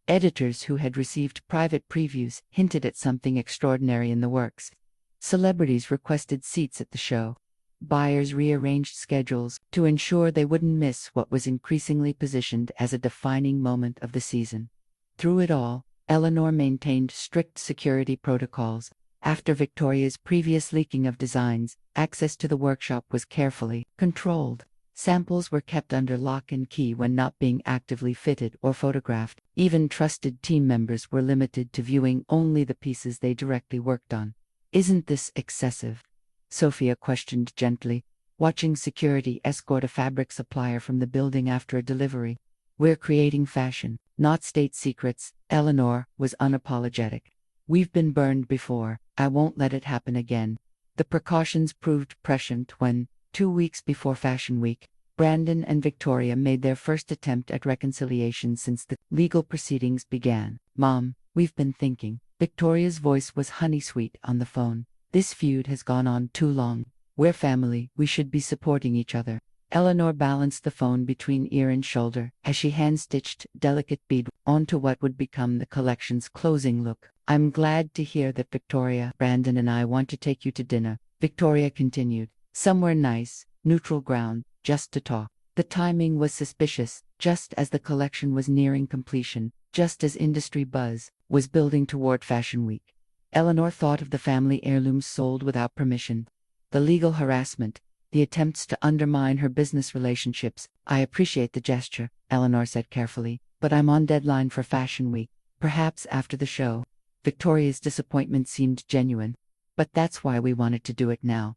Editors who had received private previews hinted at something extraordinary in the works. Celebrities requested seats at the show. Buyers rearranged schedules to ensure they wouldn't miss what was increasingly positioned as a defining moment of the season. Through it all, Eleanor maintained strict security protocols. After Victoria's previous leaking of designs, access to the workshop was carefully controlled. Samples were kept under lock and key when not being actively fitted or photographed. Even trusted team members were limited to viewing only the pieces they directly worked on. Isn't this excessive? Sophia questioned gently, watching security escort a fabric supplier from the building after a delivery. We're creating fashion, not state secrets. Eleanor was unapologetic. We've been burned before. I won't let it happen again. The precautions proved prescient when, 2 weeks before Fashion Week, Brandon and Victoria made their first attempt at reconciliation since the legal proceedings began. Mom, we've been thinking. Victoria's voice was honey-sweet on the phone. This feud has gone on too long. We're family, we should be supporting each other. Eleanor balanced the phone between ear and shoulder as she hand-stitched delicate bead onto what would become the collection's closing look. I'm glad to hear that Victoria, Brandon and I want to take you to dinner, Victoria continued. Somewhere nice, neutral ground, just to talk. The timing was suspicious, just as the collection was nearing completion, just as industry buzz was building toward Fashion Week. Eleanor thought of the family heirlooms sold without permission, the legal harassment, the attempts to undermine her business relationships. I appreciate the gesture, Eleanor said carefully, but I'm on deadline for Fashion Week, perhaps after the show. Victoria's disappointment seemed genuine. But that's why we wanted to do it now.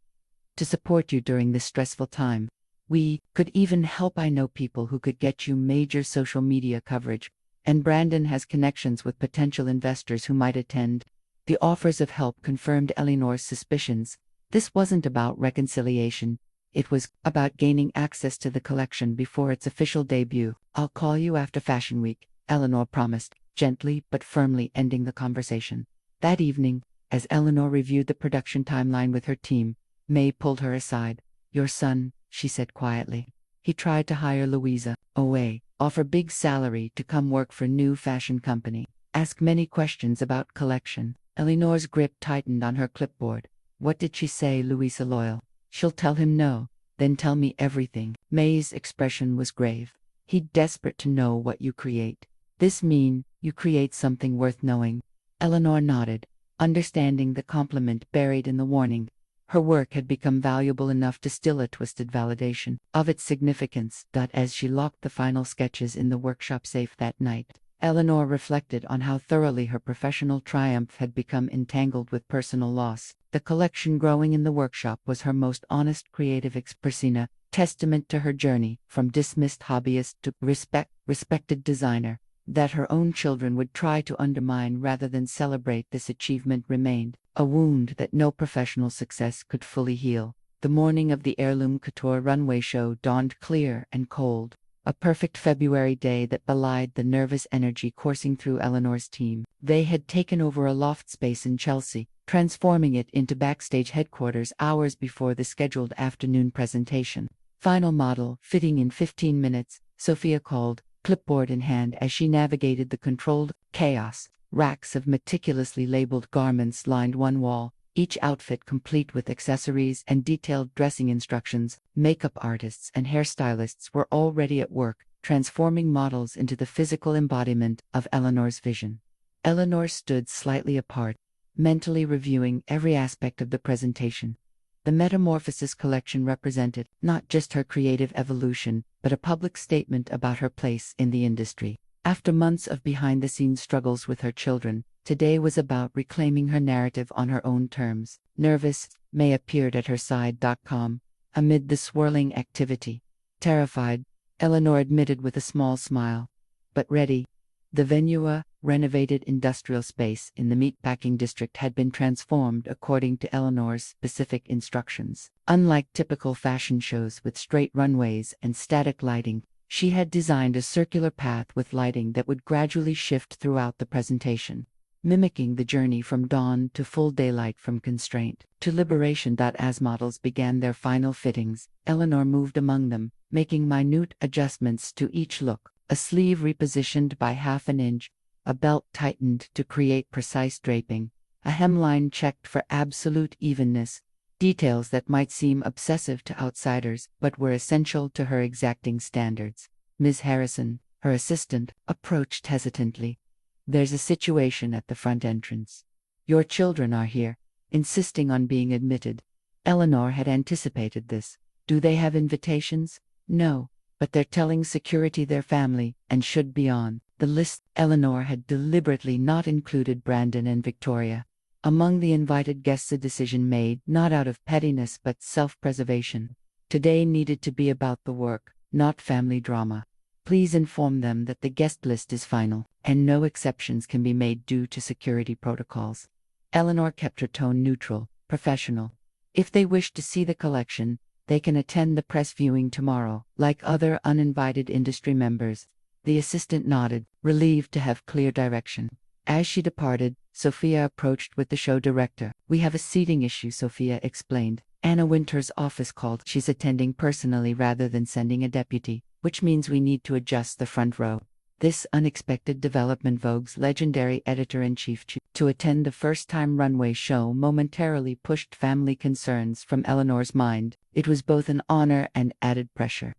To support you during this stressful time. We could even help. I know people who could get you major social media coverage, and Brandon has connections with potential investors who might attend. The offers of help confirmed Eleanor's suspicions. This wasn't about reconciliation. It was about gaining access to the collection before its official debut. I'll call you after Fashion Week, Eleanor promised, gently but firmly ending the conversation. That evening, as Eleanor reviewed the production timeline with her team, May pulled her aside. Your son, she said quietly. He tried to hire Louisa away, offer big salary to come work for new fashion company, ask many questions about collection. Eleanor's grip tightened on her clipboard. What did she say, Louisa loyal? She'll tell him no, then tell me everything. May's expression was grave. He's desperate to know what you create. This mean you create something worth knowing? Eleanor nodded, understanding the compliment buried in the warning. Her work had become valuable enough to still a twisted validation of its significance. As she locked the final sketches in the workshop safe that night, Eleanor reflected on how thoroughly her professional triumph had become entangled with personal loss. The collection growing in the workshop was her most honest creative expression, testament to her journey from dismissed hobbyist to respected designer. That her own children would try to undermine rather than celebrate this achievement remained a wound that no professional success could fully heal. The morning of the Heirloom Couture runway show dawned clear and cold, a perfect February day that belied the nervous energy coursing through Eleanor's team. They had taken over a loft space in Chelsea, transforming it into backstage headquarters hours before the scheduled afternoon presentation. Final model fitting in 15 minutes, Sophia called, clipboard in hand as she navigated the controlled chaos. Racks of meticulously labeled garments lined one wall, each outfit complete with accessories and detailed dressing instructions. Makeup artists and hairstylists were already at work, transforming models into the physical embodiment of Eleanor's vision. Eleanor stood slightly apart, mentally reviewing every aspect of the presentation. The Metamorphosis collection represented not just her creative evolution, but a public statement about her place in the industry. After months of behind-the-scenes struggles with her children, today was about reclaiming her narrative on her own terms. Nervous, May appeared at her side. Amid the swirling activity. Terrified, Eleanor admitted with a small smile. But ready. The venue, a renovated industrial space in the meatpacking district, had been transformed according to Eleanor's specific instructions. Unlike typical fashion shows with straight runways and static lighting, she had designed a circular path with lighting that would gradually shift throughout the presentation, mimicking the journey from dawn to full daylight, from constraint to liberation. As models began their final fittings, Eleanor moved among them, making minute adjustments to each look. A sleeve repositioned by half an inch, a belt tightened to create precise draping, a hemline checked for absolute evenness, details that might seem obsessive to outsiders but were essential to her exacting standards. Ms. Harrison, her assistant, approached hesitantly. There's a situation at the front entrance. Your children are here, insisting on being admitted. Eleanor had anticipated this. Do they have invitations? No, but they're telling security their family, and should be on the list. Eleanor had deliberately not included Brandon and Victoria among the invited guests, a decision made not out of pettiness but self-preservation. Today needed to be about the work, not family drama. Please inform them that the guest list is final, and no exceptions can be made due to security protocols. Eleanor kept her tone neutral, professional. If they wish to see the collection, they can attend the press viewing tomorrow, like other uninvited industry members. The assistant nodded, relieved to have clear direction. As she departed, Sophia approached with the show director. "We have a seating issue," Sophia explained. "Anna Winter's office called. She's attending personally rather than sending a deputy, which means we need to adjust the front row." This unexpected development Vogue's legendary editor-in-chief to attend the first-time runway show momentarily pushed family concerns from Eleanor's mind. It was both an honor and added pressure.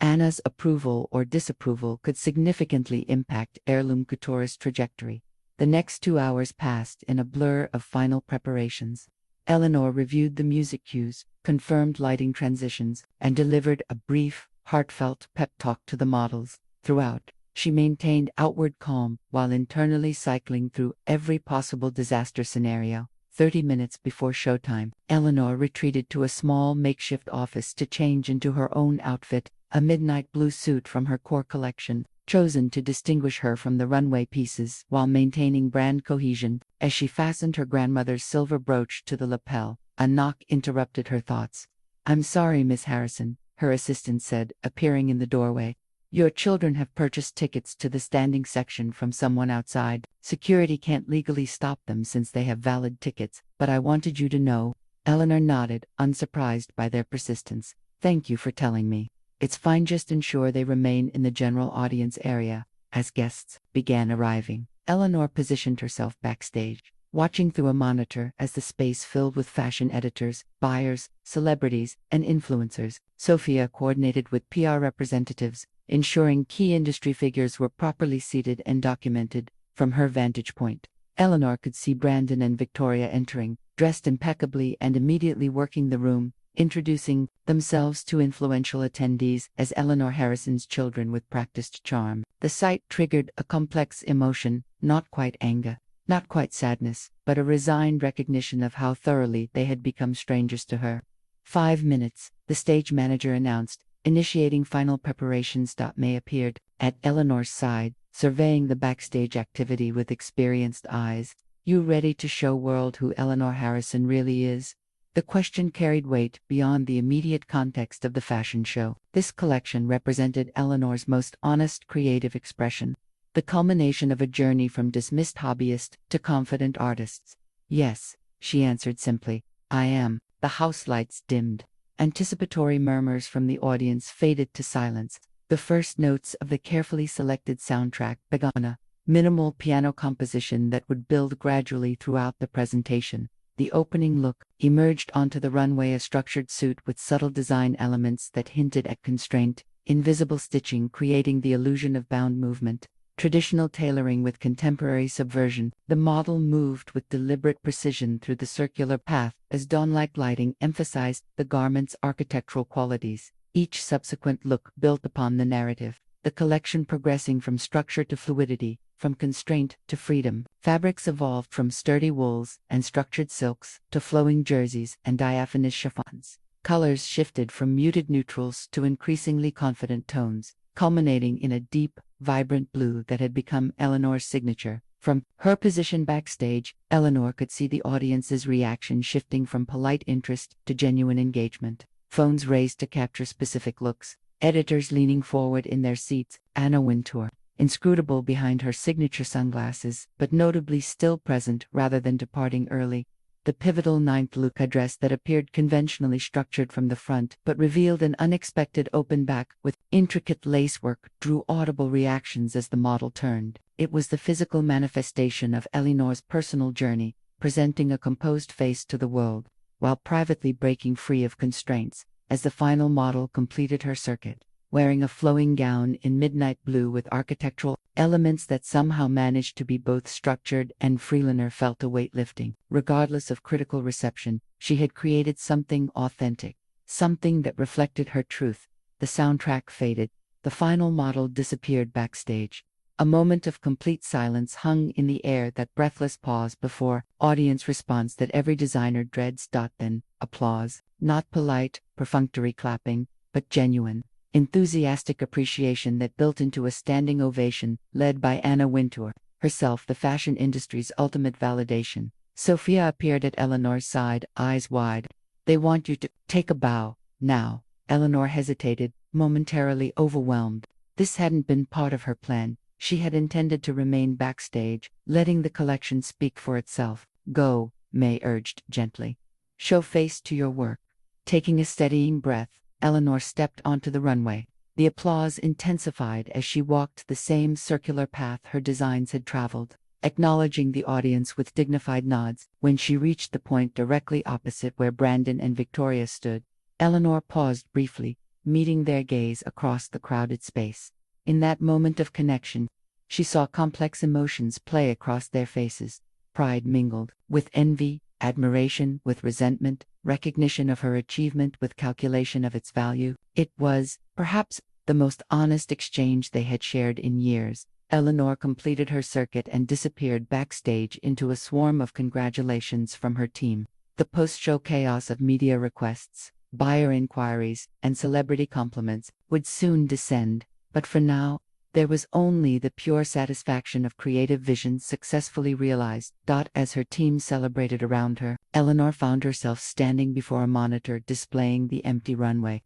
Anna's approval or disapproval could significantly impact Heirloom Couture's trajectory. The next 2 hours passed in a blur of final preparations. Eleanor reviewed the music cues, confirmed lighting transitions, and delivered a brief, heartfelt pep talk to the models. Throughout, she maintained outward calm while internally cycling through every possible disaster scenario. 30 minutes before showtime, Eleanor retreated to a small makeshift office to change into her own outfit, a midnight blue suit from her core collection, chosen to distinguish her from the runway pieces while maintaining brand cohesion. As she fastened her grandmother's silver brooch to the lapel, a knock interrupted her thoughts. "I'm sorry, Miss Harrison," her assistant said, appearing in the doorway. "Your children have purchased tickets to the standing section from someone outside. Security can't legally stop them since they have valid tickets, but I wanted you to know." Eleanor nodded, unsurprised by their persistence. "Thank you for telling me. It's fine, just ensure they remain in the general audience area." As guests began arriving, Eleanor positioned herself backstage, watching through a monitor as the space filled with fashion editors, buyers, celebrities, and influencers. Sophia coordinated with PR representatives, ensuring key industry figures were properly seated and documented. From her vantage point, Eleanor could see Brandon and Victoria entering, dressed impeccably and immediately working the room, introducing themselves to influential attendees as Eleanor Harrison's children with practiced charm. The sight triggered a complex emotion, not quite anger, not quite sadness, but a resigned recognition of how thoroughly they had become strangers to her. 5 minutes, the stage manager announced, initiating final preparations. May appeared at Eleanor's side, surveying the backstage activity with experienced eyes. "You ready to show world who Eleanor Harrison really is?" The question carried weight beyond the immediate context of the fashion show. This collection represented Eleanor's most honest creative expression, the culmination of a journey from dismissed hobbyist to confident artist. "Yes," she answered simply, "I am." The house lights dimmed. Anticipatory murmurs from the audience faded to silence. The first notes of the carefully selected soundtrack began, a minimal piano composition that would build gradually throughout the presentation. The opening look emerged onto the runway, a structured suit with subtle design elements that hinted at constraint, invisible stitching creating the illusion of bound movement, traditional tailoring with contemporary subversion. The model moved with deliberate precision through the circular path as dawn-like lighting emphasized the garment's architectural qualities. Each subsequent look built upon the narrative, the collection progressing from structure to fluidity, from constraint to freedom. Fabrics evolved from sturdy wools and structured silks to flowing jerseys and diaphanous chiffons. Colors shifted from muted neutrals to increasingly confident tones, culminating in a deep, vibrant blue that had become Eleanor's signature. From her position backstage, Eleanor could see the audience's reaction shifting from polite interest to genuine engagement. Phones raised to capture specific looks, editors leaning forward in their seats. Anna Wintour, inscrutable behind her signature sunglasses, but notably still present rather than departing early. The pivotal ninth look, a dress that appeared conventionally structured from the front but revealed an unexpected open back with intricate lacework, drew audible reactions as the model turned. It was the physical manifestation of Eleanor's personal journey, presenting a composed face to the world, while privately breaking free of constraints. As the final model completed her circuit, wearing a flowing gown in midnight blue with architectural elements that somehow managed to be both structured and free, Eleanor felt a weight lifting. Regardless of critical reception, she had created something authentic, something that reflected her truth, the soundtrack faded. The final model disappeared backstage. A moment of complete silence hung in the air, that breathless pause before audience response that every designer dreads. Then, applause. Not polite, perfunctory clapping, but genuine, enthusiastic appreciation that built into a standing ovation, led by Anna Wintour, herself the fashion industry's ultimate validation. Sophia appeared at Eleanor's side, eyes wide. "They want you to take a bow, now." Eleanor hesitated, momentarily overwhelmed. This hadn't been part of her plan. She had intended to remain backstage, letting the collection speak for itself. "Go," May urged gently. "Show face to your work." Taking a steadying breath, Eleanor stepped onto the runway. The applause intensified as she walked the same circular path her designs had traveled, acknowledging the audience with dignified nods. When she reached the point directly opposite where Brandon and Victoria stood, Eleanor paused briefly, meeting their gaze across the crowded space. In that moment of connection, she saw complex emotions play across their faces. Pride mingled with envy, admiration with resentment, recognition of her achievement with calculation of its value. It was, perhaps, the most honest exchange they had shared in years. Eleanor completed her circuit and disappeared backstage into a swarm of congratulations from her team. The post-show chaos of media requests, buyer inquiries, and celebrity compliments would soon descend, but for now, there was only the pure satisfaction of creative visions successfully realized. As her team celebrated around her, Eleanor found herself standing before a monitor displaying the empty runway,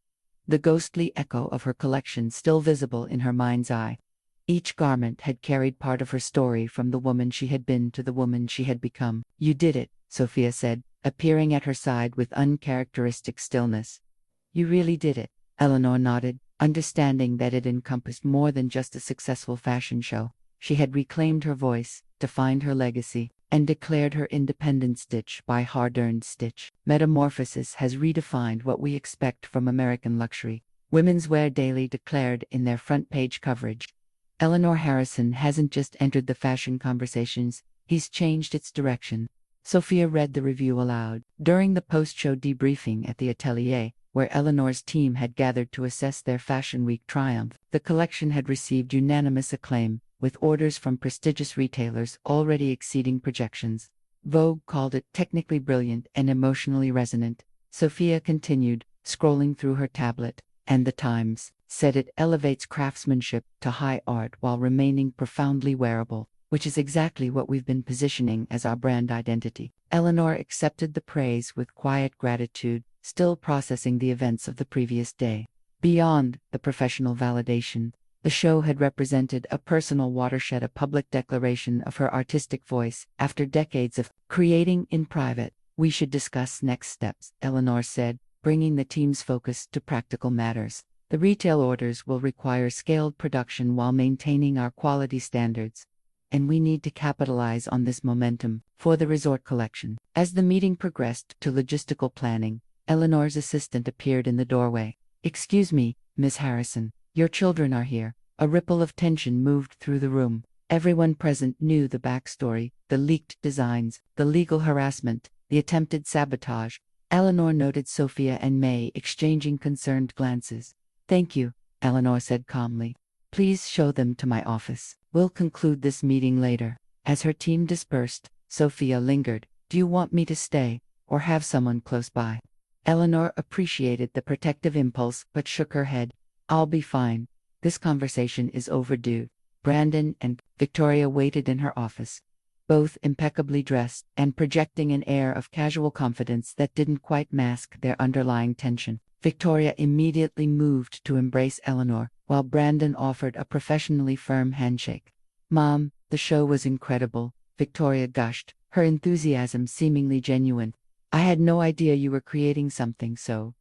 the ghostly echo of her collection still visible in her mind's eye. Each garment had carried part of her story, from the woman she had been to the woman she had become. "You did it," Sophia said, appearing at her side with uncharacteristic stillness. "You really did it." Eleanor nodded, understanding that it encompassed more than just a successful fashion show. She had reclaimed her voice, defined her legacy, and declared her independence stitch by hard-earned stitch. Metamorphosis has redefined what we expect from American luxury. Women's Wear Daily declared in their front-page coverage. Eleanor Harrison hasn't just entered the fashion conversations, he's changed its direction. Sophia read the review aloud. During the post-show debriefing at the atelier, where Eleanor's team had gathered to assess their Fashion Week triumph, the collection had received unanimous acclaim, with orders from prestigious retailers already exceeding projections. Vogue called it technically brilliant and emotionally resonant. Sophia continued, scrolling through her tablet, and The Times said it elevates craftsmanship to high art while remaining profoundly wearable, which is exactly what we've been positioning as our brand identity. Eleanor accepted the praise with quiet gratitude, still processing the events of the previous day. Beyond the professional validation, the show had represented a personal watershed, a public declaration of her artistic voice. After decades of creating in private, we should discuss next steps, Eleanor said, bringing the team's focus to practical matters. The retail orders will require scaled production while maintaining our quality standards, and we need to capitalize on this momentum for the resort collection. As the meeting progressed to logistical planning, Eleanor's assistant appeared in the doorway. "Excuse me, Miss Harrison, your children are here." A ripple of tension moved through the room. Everyone present knew the backstory, the leaked designs, the legal harassment, the attempted sabotage. Eleanor noted Sophia and May exchanging concerned glances. "Thank you," Eleanor said calmly. "Please show them to my office. We'll conclude this meeting later." As her team dispersed, Sophia lingered. "Do you want me to stay, or have someone close by?" Eleanor appreciated the protective impulse but shook her head. "I'll be fine. This conversation is overdue." Brandon and Victoria waited in her office, both impeccably dressed and projecting an air of casual confidence that didn't quite mask their underlying tension. Victoria immediately moved to embrace Eleanor, while Brandon offered a professionally firm handshake. "Mom, the show was incredible," Victoria gushed, her enthusiasm seemingly genuine. "I had no idea you were creating something so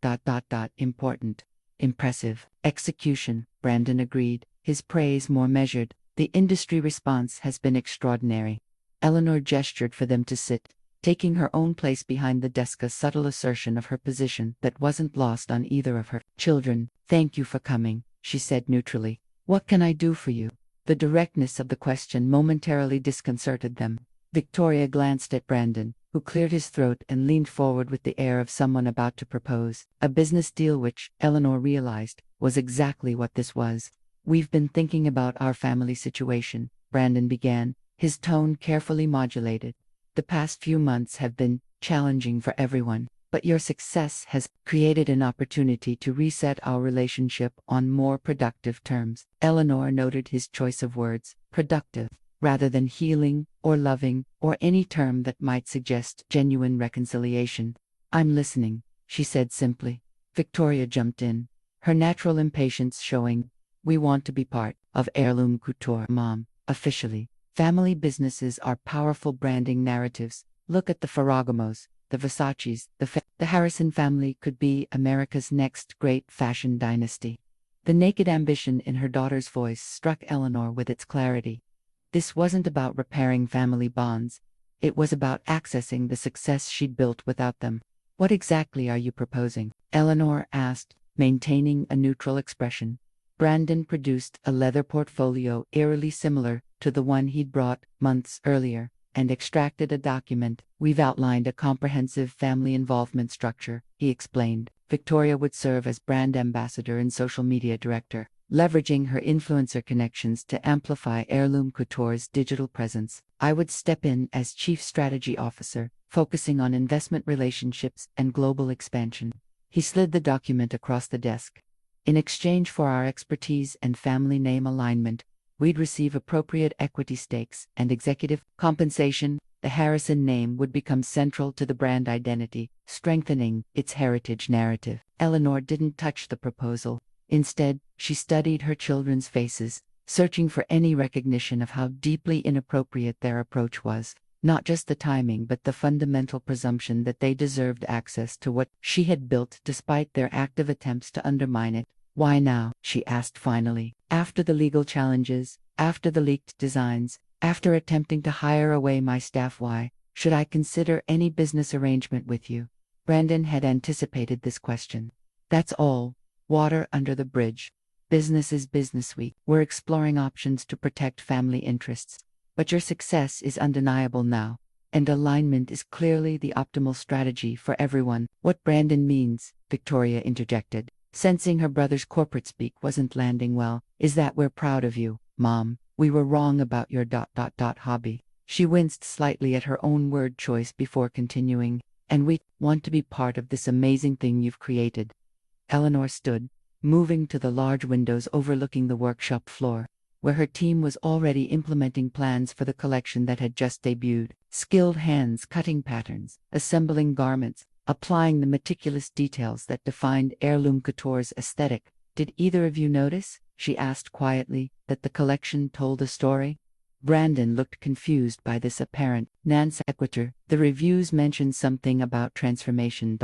important." "Impressive execution," Brandon agreed, his praise more measured. "The industry response has been extraordinary." Eleanor gestured for them to sit, taking her own place behind the desk, a subtle assertion of her position that wasn't lost on either of her children. "Thank you for coming," she said neutrally. "What can I do for you?" The directness of the question momentarily disconcerted them. Victoria glanced at Brandon, who cleared his throat and leaned forward with the air of someone about to propose a business deal which, Eleanor realized, was exactly what this was. We've been thinking about our family situation, Brandon began, his tone carefully modulated. The past few months have been challenging for everyone, but your success has created an opportunity to reset our relationship on more productive terms. Eleanor noted his choice of words, productive, rather than healing or loving or any term that might suggest genuine reconciliation. I'm listening, she said simply. Victoria jumped in, her natural impatience showing. We want to be part of Heirloom Couture, Mom, officially. Family businesses are powerful branding narratives. Look at the Ferragamos, the Versaces, the Harrison family could be America's next great fashion dynasty. The naked ambition in her daughter's voice struck Eleanor with its clarity. This wasn't about repairing family bonds. It was about accessing the success she'd built without them. What exactly are you proposing? Eleanor asked, maintaining a neutral expression. Brandon produced a leather portfolio eerily similar to the one he'd brought months earlier, and extracted a document. We've outlined a comprehensive family involvement structure, he explained. Victoria would serve as brand ambassador and social media director, leveraging her influencer connections to amplify Heirloom Couture's digital presence. I would step in as chief strategy officer, focusing on investment relationships and global expansion. He slid the document across the desk. In exchange for our expertise and family name alignment, we'd receive appropriate equity stakes and executive compensation. The Harrison name would become central to the brand identity, strengthening its heritage narrative. Eleanor didn't touch the proposal. Instead, she studied her children's faces, searching for any recognition of how deeply inappropriate their approach was. Not just the timing, but the fundamental presumption that they deserved access to what she had built despite their active attempts to undermine it. Why now? She asked finally. After the legal challenges, after the leaked designs, after attempting to hire away my staff, why should I consider any business arrangement with you? Brandon had anticipated this question. That's all. Water under the bridge. Business is business. We're exploring options to protect family interests. But your success is undeniable now, and alignment is clearly the optimal strategy for everyone. What Brandon means, Victoria interjected, sensing her brother's corporate speak wasn't landing well, is that we're proud of you, Mom. We were wrong about your hobby. She winced slightly at her own word choice before continuing, and we want to be part of this amazing thing you've created. Eleanor stood, moving to the large windows overlooking the workshop floor, where her team was already implementing plans for the collection that had just debuted. Skilled hands cutting patterns, assembling garments, applying the meticulous details that defined Heirloom Couture's aesthetic. Did either of you notice, she asked quietly, that the collection told a story? Brandon looked confused by this apparent non sequitur. The reviews mentioned something about transformation.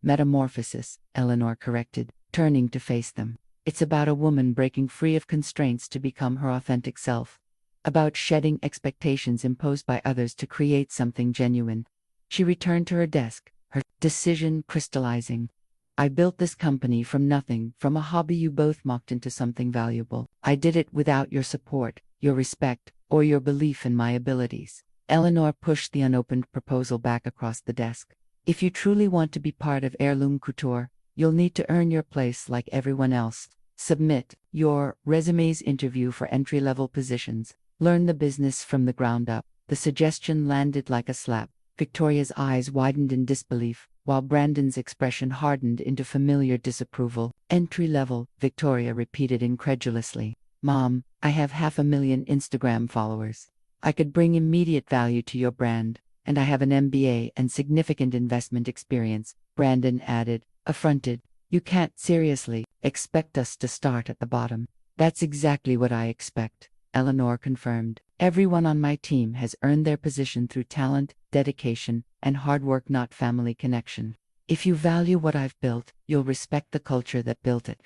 Metamorphosis, Eleanor corrected, turning to face them. It's about a woman breaking free of constraints to become her authentic self. About shedding expectations imposed by others to create something genuine. She returned to her desk, her decision crystallizing. I built this company from nothing, from a hobby you both mocked into something valuable. I did it without your support, your respect, or your belief in my abilities. Eleanor pushed the unopened proposal back across the desk. If you truly want to be part of Heirloom Couture, you'll need to earn your place like everyone else. Submit your resumes, interview for entry-level positions, learn the business from the ground up. The suggestion landed like a slap. Victoria's eyes widened in disbelief, while Brandon's expression hardened into familiar disapproval. Entry-level, Victoria repeated incredulously. Mom, I have 500,000 Instagram followers. I could bring immediate value to your brand, and I have an MBA and significant investment experience, Brandon added, affronted. You can't seriously expect us to start at the bottom. That's exactly what I expect, Eleanor confirmed. Everyone on my team has earned their position through talent, dedication, and hard work, not family connection. If you value what I've built, you'll respect the culture that built it.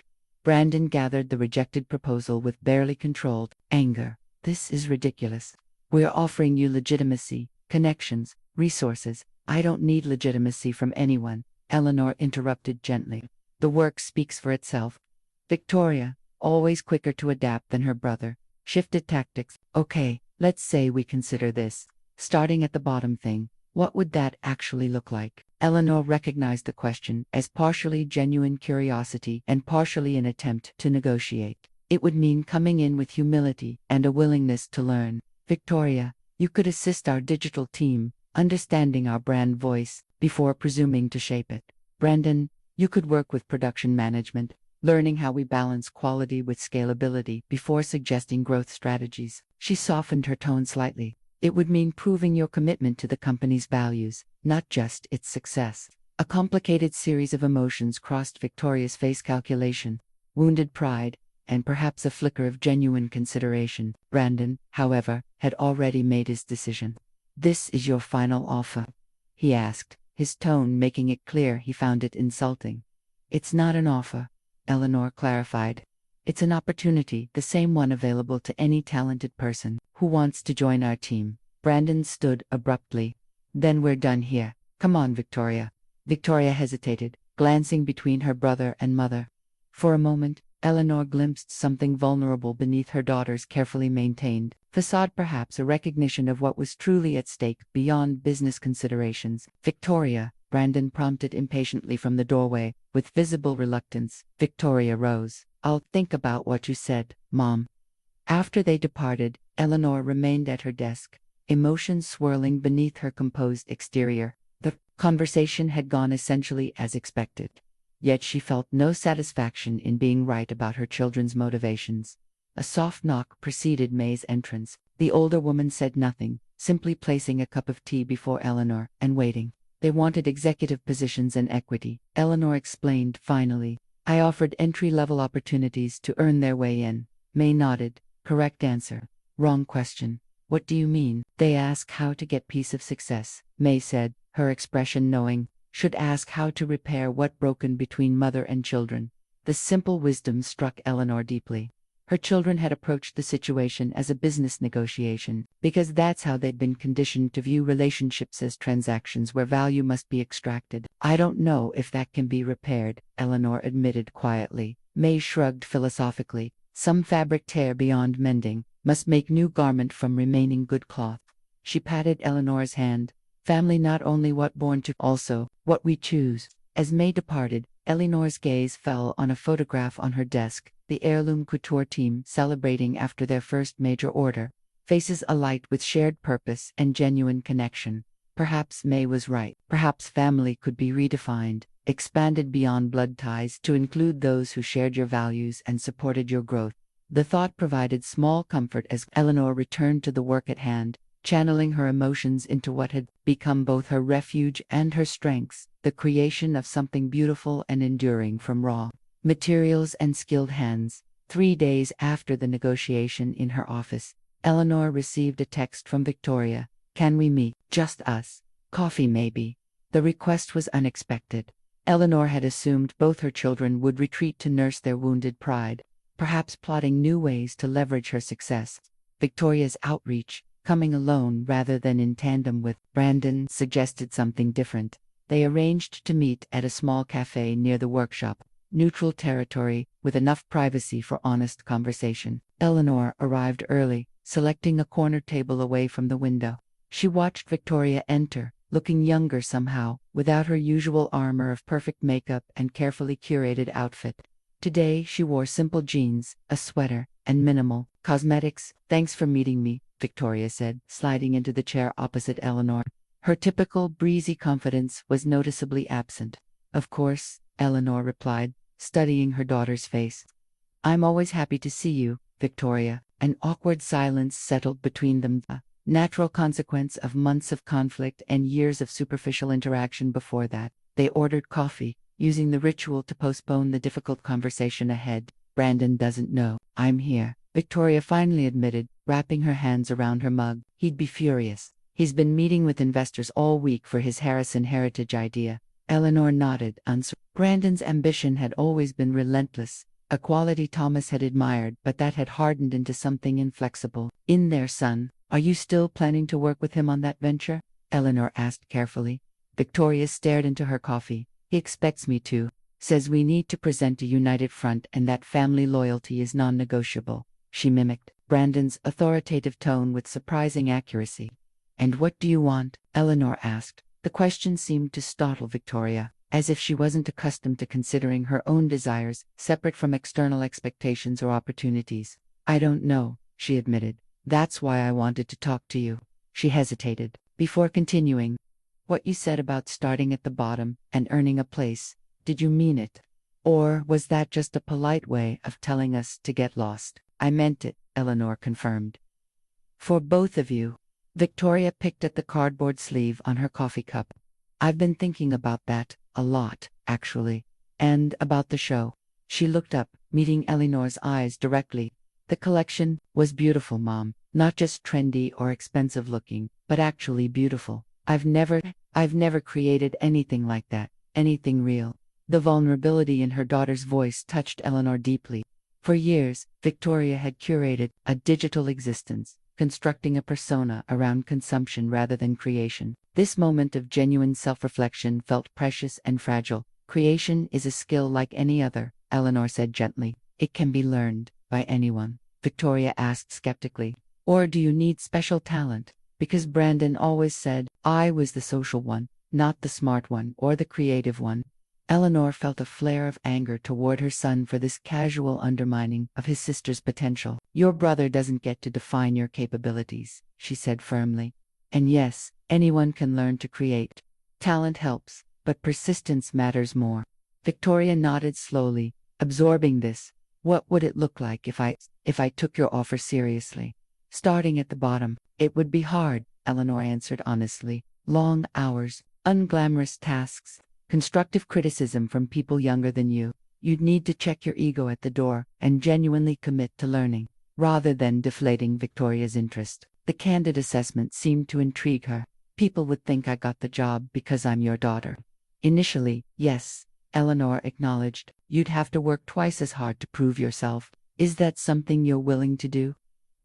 Brandon gathered the rejected proposal with barely controlled anger. This is ridiculous. We're offering you legitimacy, connections, resources. I don't need legitimacy from anyone, Eleanor interrupted gently. The work speaks for itself. Victoria, always quicker to adapt than her brother, shifted tactics. Okay, let's say we consider this. Starting at the bottom thing, what would that actually look like? Eleanor recognized the question as partially genuine curiosity and partially an attempt to negotiate. It would mean coming in with humility and a willingness to learn. Victoria, you could assist our digital team, understanding our brand voice, before presuming to shape it. Brandon, you could work with production management, learning how we balance quality with scalability before suggesting growth strategies. She softened her tone slightly. It would mean proving your commitment to the company's values, not just its success. A complicated series of emotions crossed Victoria's face: calculation, wounded pride, and perhaps a flicker of genuine consideration. Brandon, however, had already made his decision. "This is your final offer?" he asked, his tone making it clear he found it insulting. "It's not an offer," Eleanor clarified. "It's an opportunity, the same one available to any talented person who wants to join our team." Brandon stood abruptly. "Then we're done here. Come on, Victoria." Victoria hesitated, glancing between her brother and mother. For a moment, Eleanor glimpsed something vulnerable beneath her daughter's carefully maintained facade, perhaps a recognition of what was truly at stake beyond business considerations. "Victoria," Brandon prompted impatiently from the doorway, with visible reluctance. Victoria rose. "I'll think about what you said, Mom." After they departed, Eleanor remained at her desk, emotions swirling beneath her composed exterior. The conversation had gone essentially as expected. Yet she felt no satisfaction in being right about her children's motivations. A soft knock preceded May's entrance. The older woman said nothing, simply placing a cup of tea before Eleanor and waiting. "They wanted executive positions and equity," Eleanor explained finally. "I offered entry-level opportunities to earn their way in." May nodded. "Correct answer. Wrong question." "What do you mean?" "They ask how to get piece of success," May said, her expression knowing. "Should ask how to repair what broken between mother and children." The simple wisdom struck Eleanor deeply. Her children had approached the situation as a business negotiation, because that's how they'd been conditioned to view relationships, as transactions where value must be extracted. "I don't know if that can be repaired," Eleanor admitted quietly. May shrugged philosophically. "Some fabric tear beyond mending must make new garment from remaining good cloth." She patted Eleanor's hand. "Family not only what born to, also what we choose." As May departed, Eleanor's gaze fell on a photograph on her desk, the Heirloom Couture team celebrating after their first major order, faces alight with shared purpose and genuine connection. Perhaps May was right. Perhaps family could be redefined, expanded beyond blood ties to include those who shared your values and supported your growth. The thought provided small comfort as Eleanor returned to the work at hand, channeling her emotions into what had become both her refuge and her strengths, the creation of something beautiful and enduring from raw materials and skilled hands. 3 days after the negotiation in her office, Eleanor received a text from Victoria. "Can we meet? Just us. Coffee maybe." The request was unexpected. Eleanor had assumed both her children would retreat to nurse their wounded pride, perhaps plotting new ways to leverage her success. Victoria's outreach, coming alone rather than in tandem with Brandon, suggested something different. They arranged to meet at a small cafe near the workshop, neutral territory with enough privacy for honest conversation. Eleanor arrived early, selecting a corner table away from the window. She watched Victoria enter, looking younger somehow, without her usual armor of perfect makeup and carefully curated outfit. Today she wore simple jeans, a sweater, and minimal cosmetics. "Thanks for meeting me," Victoria said, sliding into the chair opposite Eleanor. Her typical breezy confidence was noticeably absent. "Of course," Eleanor replied, studying her daughter's face. "I'm always happy to see you, Victoria." An awkward silence settled between them, a natural consequence of months of conflict and years of superficial interaction before that. They ordered coffee, using the ritual to postpone the difficult conversation ahead. "Brandon doesn't know I'm here," Victoria finally admitted, wrapping her hands around her mug. "He'd be furious. He's been meeting with investors all week for his Harrison Heritage idea." Eleanor nodded, uncertain. Brandon's ambition had always been relentless, a quality Thomas had admired, but that had hardened into something inflexible. "In there, son. Are you still planning to work with him on that venture?" Eleanor asked carefully. Victoria stared into her coffee. "He expects me to. Says we need to present a united front and that family loyalty is non-negotiable." She mimicked Brandon's authoritative tone with surprising accuracy. "And what do you want?" Eleanor asked. The question seemed to startle Victoria, as if she wasn't accustomed to considering her own desires separate from external expectations or opportunities. I don't know, she admitted. That's why I wanted to talk to you. She hesitated, before continuing. What you said about starting at the bottom and earning a place, did you mean it? Or was that just a polite way of telling us to get lost? I meant it, Eleanor confirmed. For both of you. Victoria picked at the cardboard sleeve on her coffee cup. I've been thinking about that, a lot, actually. And about the show. She looked up, meeting Eleanor's eyes directly. The collection was beautiful, Mom. Not just trendy or expensive looking, but actually beautiful. I've never created anything like that, anything real. The vulnerability in her daughter's voice touched Eleanor deeply. For years, Victoria had curated a digital existence, constructing a persona around consumption rather than creation. This moment of genuine self-reflection felt precious and fragile. Creation is a skill like any other, Eleanor said gently. It can be learned by anyone. Victoria asked skeptically. Or do you need special talent? Because Brandon always said, I was the social one, not the smart one or the creative one. Eleanor felt a flare of anger toward her son for this casual undermining of his sister's potential. Your brother doesn't get to define your capabilities, she said firmly. And yes, anyone can learn to create. Talent helps, but persistence matters more. Victoria nodded slowly, absorbing this. What would it look like if I took your offer seriously? Starting at the bottom, it would be hard, Eleanor answered honestly. Long hours, unglamorous tasks, constructive criticism from people younger than you. You'd need to check your ego at the door and genuinely commit to learning, rather than deflating Victoria's interest. The candid assessment seemed to intrigue her. People would think I got the job because I'm your daughter. Initially, yes, Eleanor acknowledged. You'd have to work twice as hard to prove yourself. Is that something you're willing to do?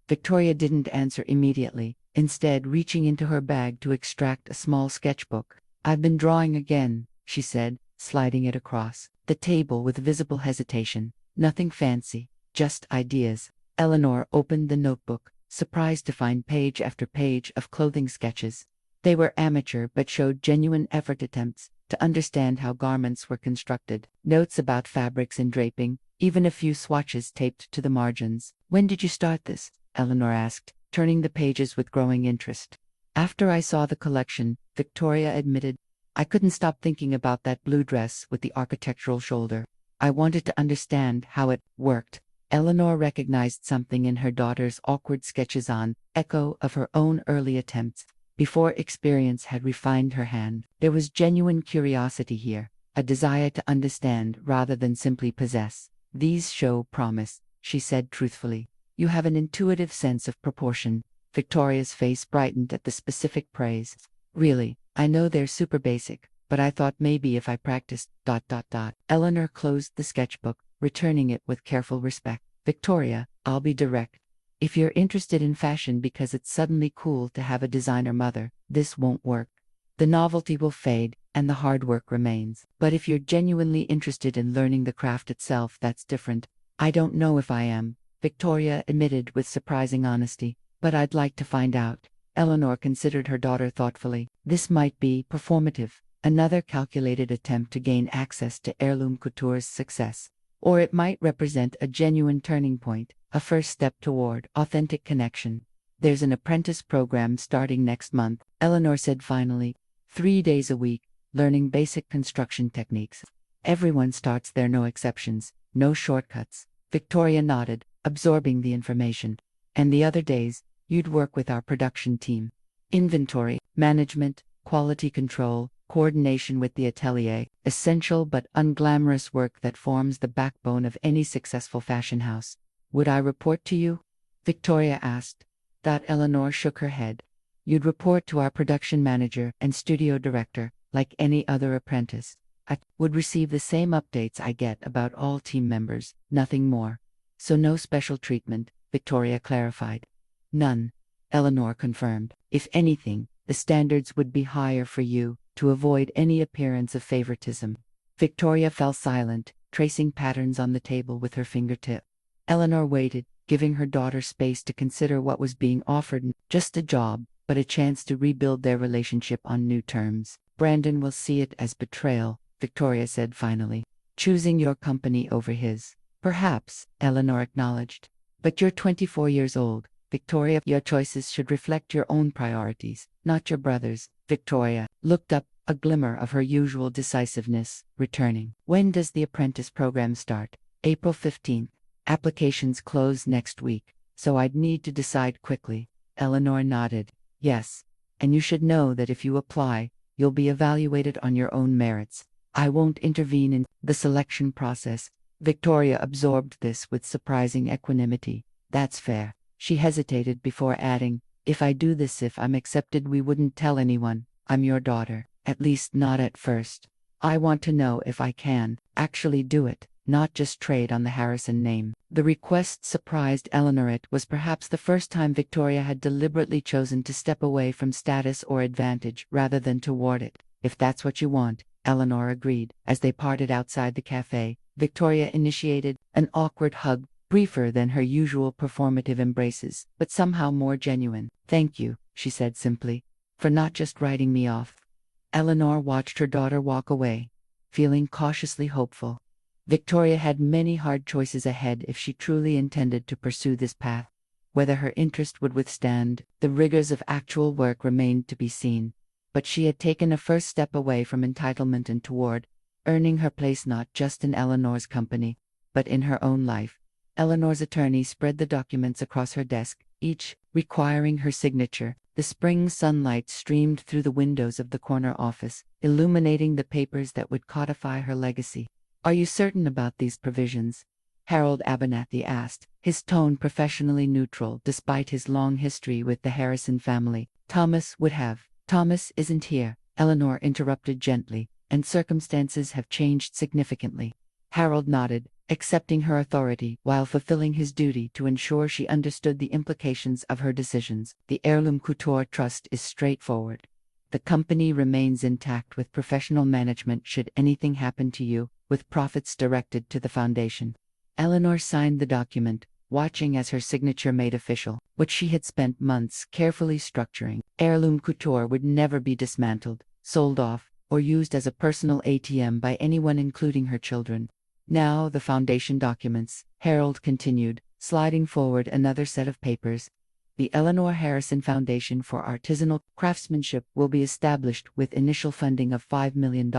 Victoria didn't answer immediately, instead reaching into her bag to extract a small sketchbook. I've been drawing again, she said, sliding it across the table with visible hesitation. Nothing fancy, just ideas. Eleanor opened the notebook, surprised to find page after page of clothing sketches. They were amateur but showed genuine effort, attempts to understand how garments were constructed, notes about fabrics and draping, even a few swatches taped to the margins. When did you start this? Eleanor asked, turning the pages with growing interest. After I saw the collection, Victoria admitted. I couldn't stop thinking about that blue dress with the architectural shoulder. I wanted to understand how it worked. Eleanor recognized something in her daughter's awkward sketches, on echo of her own early attempts. Before experience had refined her hand, there was genuine curiosity here, a desire to understand rather than simply possess. These show promise, she said truthfully. You have an intuitive sense of proportion. Victoria's face brightened at the specific praise. Really, I know they're super basic, but I thought maybe if I practiced. Eleanor closed the sketchbook, returning it with careful respect. Victoria, I'll be direct. If you're interested in fashion because it's suddenly cool to have a designer mother, this won't work. The novelty will fade, and the hard work remains. But if you're genuinely interested in learning the craft itself, that's different. I don't know if I am, Victoria admitted with surprising honesty, but I'd like to find out. Eleanor considered her daughter thoughtfully. This might be performative, another calculated attempt to gain access to Heirloom Couture's success. Or it might represent a genuine turning point, a first step toward authentic connection. There's an apprentice program starting next month, Eleanor said finally. 3 days a week, learning basic construction techniques. Everyone starts there, no exceptions, no shortcuts. Victoria nodded, absorbing the information. And the other days, you'd work with our production team. Inventory, management, quality control, coordination with the atelier, essential but unglamorous work that forms the backbone of any successful fashion house. Would I report to you? Victoria asked. Eleanor shook her head. You'd report to our production manager and studio director, like any other apprentice. I would receive the same updates I get about all team members, nothing more. So no special treatment, Victoria clarified. None, Eleanor confirmed. If anything, the standards would be higher for you, to avoid any appearance of favoritism. Victoria fell silent, tracing patterns on the table with her fingertip. Eleanor waited, giving her daughter space to consider what was being offered. Just a job, but a chance to rebuild their relationship on new terms. Brandon will see it as betrayal, Victoria said finally. Choosing your company over his. Perhaps, Eleanor acknowledged. But you're 24 years old, Victoria. Your choices should reflect your own priorities, not your brother's. Victoria looked up, a glimmer of her usual decisiveness returning. When does the apprentice program start? April 15th. Applications close next week, so I'd need to decide quickly. Eleanor nodded. Yes. And you should know that if you apply, you'll be evaluated on your own merits. I won't intervene in the selection process. Victoria absorbed this with surprising equanimity. That's fair. She hesitated before adding, if I do this, if I'm accepted, we wouldn't tell anyone. I'm your daughter, at least not at first. I want to know if I can actually do it, not just trade on the Harrison name. The request surprised Eleanor. It was perhaps the first time Victoria had deliberately chosen to step away from status or advantage rather than toward it. If that's what you want, Eleanor agreed. As they parted outside the cafe, Victoria initiated an awkward hug, briefer than her usual performative embraces, but somehow more genuine. Thank you, she said simply, for not just writing me off. Eleanor watched her daughter walk away, feeling cautiously hopeful. Victoria had many hard choices ahead if she truly intended to pursue this path. Whether her interest would withstand the rigors of actual work remained to be seen, but she had taken a first step away from entitlement and toward earning her place not just in Eleanor's company, but in her own life. Eleanor's attorney spread the documents across her desk, each requiring her signature. The spring sunlight streamed through the windows of the corner office, illuminating the papers that would codify her legacy. Are you certain about these provisions? Harold Abernathy asked, his tone professionally neutral despite his long history with the Harrison family. Thomas would have. Thomas isn't here, Eleanor interrupted gently, and circumstances have changed significantly. Harold nodded, accepting her authority while fulfilling his duty to ensure she understood the implications of her decisions. The Heirloom Couture Trust is straightforward. The company remains intact with professional management should anything happen to you, with profits directed to the foundation. Eleanor signed the document, watching as her signature made official what she had spent months carefully structuring. Heirloom Couture would never be dismantled, sold off, or used as a personal ATM by anyone including her children. Now the foundation documents, Harold continued, sliding forward another set of papers. The Eleanor Harrison Foundation for Artisanal Craftsmanship will be established with initial funding of $5 million,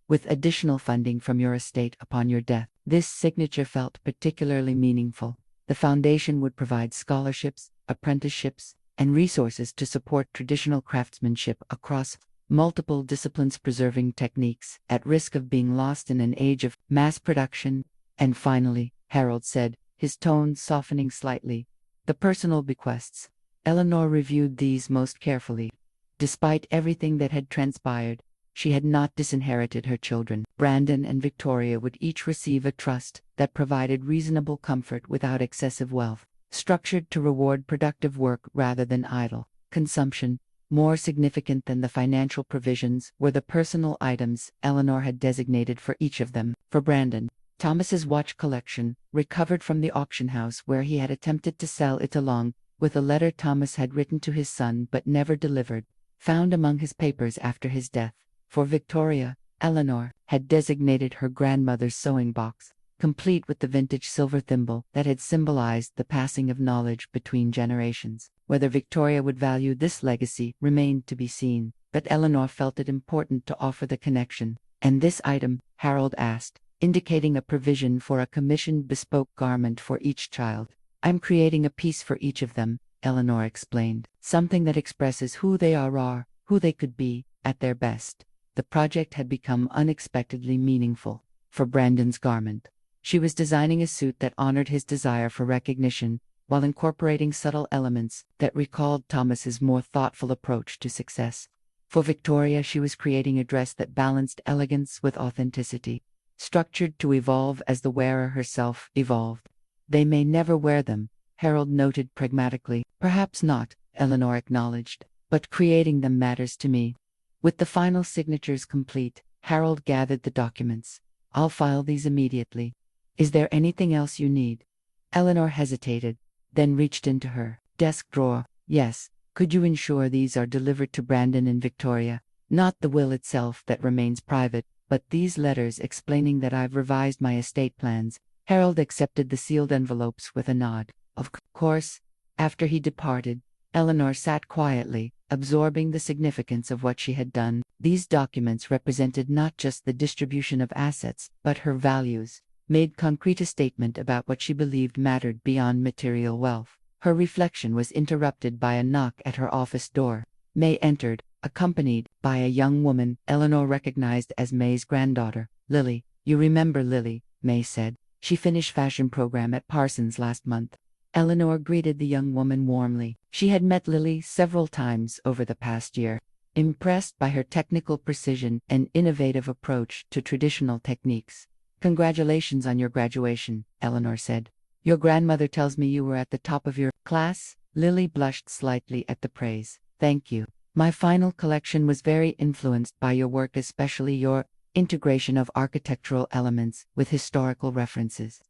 with additional funding from your estate upon your death. This signature felt particularly meaningful. The foundation would provide scholarships, apprenticeships, and resources to support traditional craftsmanship across multiple disciplines, preserving techniques at risk of being lost in an age of mass production. And finally, Harold said, his tone softening slightly, the personal bequests. Eleanor reviewed these most carefully. Despite everything that had transpired, she had not disinherited her children. Brandon and Victoria would each receive a trust that provided reasonable comfort without excessive wealth, structured to reward productive work rather than idle consumption. More significant than the financial provisions were the personal items Eleanor had designated for each of them. For Brandon, Thomas's watch collection, recovered from the auction house where he had attempted to sell it along with a letter Thomas had written to his son but never delivered, found among his papers after his death. For Victoria, Eleanor had designated her grandmother's sewing box, complete with the vintage silver thimble that had symbolized the passing of knowledge between generations. Whether Victoria would value this legacy remained to be seen, but Eleanor felt it important to offer the connection. And this item, Harold asked, indicating a provision for a commissioned bespoke garment for each child. I'm creating a piece for each of them, Eleanor explained, something that expresses who they are, who they could be, at their best. The project had become unexpectedly meaningful. For Brandon's garment, she was designing a suit that honored his desire for recognition, while incorporating subtle elements that recalled Thomas's more thoughtful approach to success. For Victoria, she was creating a dress that balanced elegance with authenticity, structured to evolve as the wearer herself evolved. They may never wear them, Harold noted pragmatically. Perhaps not, Eleanor acknowledged, but creating them matters to me. With the final signatures complete, Harold gathered the documents. I'll file these immediately. Is there anything else you need? Eleanor hesitated, then reached into her desk drawer. Yes, could you ensure these are delivered to Brandon and Victoria? Not the will itself that remains private, but these letters explaining that I've revised my estate plans. Harold accepted the sealed envelopes with a nod. Of course. After he departed, Eleanor sat quietly, absorbing the significance of what she had done. These documents represented not just the distribution of assets, but her values, made concrete a statement about what she believed mattered beyond material wealth. Her reflection was interrupted by a knock at her office door. May entered, accompanied by a young woman Eleanor recognized as May's granddaughter, Lily. "You remember Lily," May said. "She finished fashion program at Parsons last month." Eleanor greeted the young woman warmly. She had met Lily several times over the past year, impressed by her technical precision and innovative approach to traditional techniques. "Congratulations on your graduation," Eleanor said. "Your grandmother tells me you were at the top of your class." Lily blushed slightly at the praise. "Thank you. My final collection was very influenced by your work, especially your integration of architectural elements with historical references."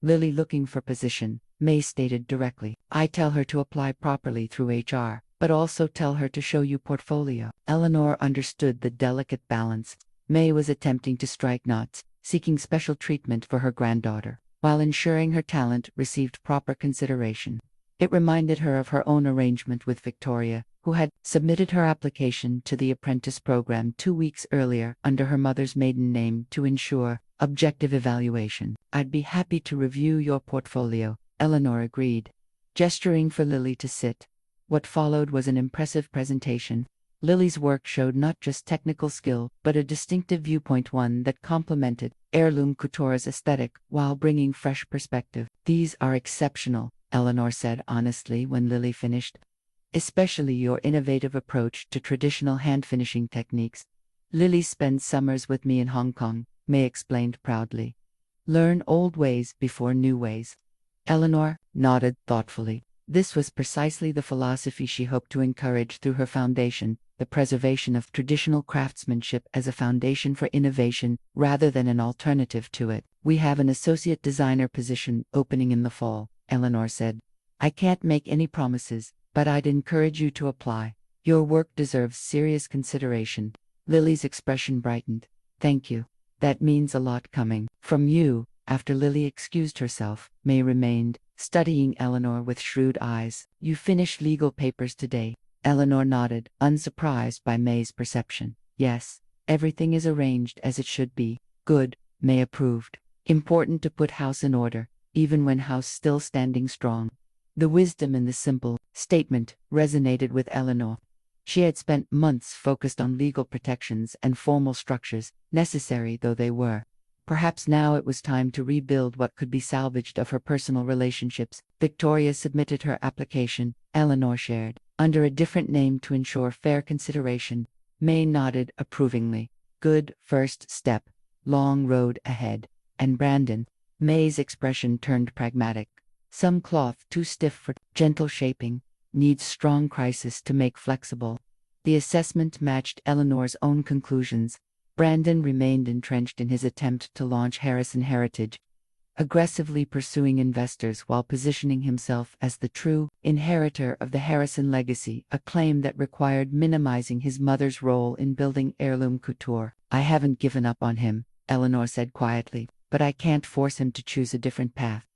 Lily looking for position, May stated directly. "I tell her to apply properly through HR, but also tell her to show you portfolio." Eleanor understood the delicate balance. May was attempting to strike knots, seeking special treatment for her granddaughter, while ensuring her talent received proper consideration. It reminded her of her own arrangement with Victoria, who had submitted her application to the apprentice program 2 weeks earlier under her mother's maiden name to ensure objective evaluation. "I'd be happy to review your portfolio," Eleanor agreed, gesturing for Lily to sit. What followed was an impressive presentation. Lily's work showed not just technical skill, but a distinctive viewpoint, one that complemented Heirloom Couture's aesthetic while bringing fresh perspective. "These are exceptional," Eleanor said honestly when Lily finished. "Especially your innovative approach to traditional hand-finishing techniques." "Lily spends summers with me in Hong Kong," May explained proudly. "Learn old ways before new ways." Eleanor nodded thoughtfully. This was precisely the philosophy she hoped to encourage through her foundation, the preservation of traditional craftsmanship as a foundation for innovation rather than an alternative to it. "We have an associate designer position opening in the fall," Eleanor said. "I can't make any promises, but I'd encourage you to apply. Your work deserves serious consideration." Lily's expression brightened. "Thank you. That means a lot coming from you." After Lily excused herself, May remained, studying Eleanor with shrewd eyes. "You finished legal papers today?" Eleanor nodded, unsurprised by May's perception. "Yes, everything is arranged as it should be." "Good," May approved. "Important to put house in order, even when house still standing strong." The wisdom in the simple statement resonated with Eleanor. She had spent months focused on legal protections and formal structures, necessary though they were. Perhaps now it was time to rebuild what could be salvaged of her personal relationships. Victoria submitted her application, Eleanor shared, under a different name to ensure fair consideration. May nodded approvingly. "Good first step. Long road ahead." "And Brandon?" May's expression turned pragmatic. "Some cloth too stiff for gentle shaping. Needs strong crisis to make flexible." The assessment matched Eleanor's own conclusions. Brandon remained entrenched in his attempt to launch Harrison Heritage, aggressively pursuing investors while positioning himself as the true inheritor of the Harrison legacy, a claim that required minimizing his mother's role in building Heirloom Couture. "I haven't given up on him," Eleanor said quietly, "but I can't force him to choose a different path."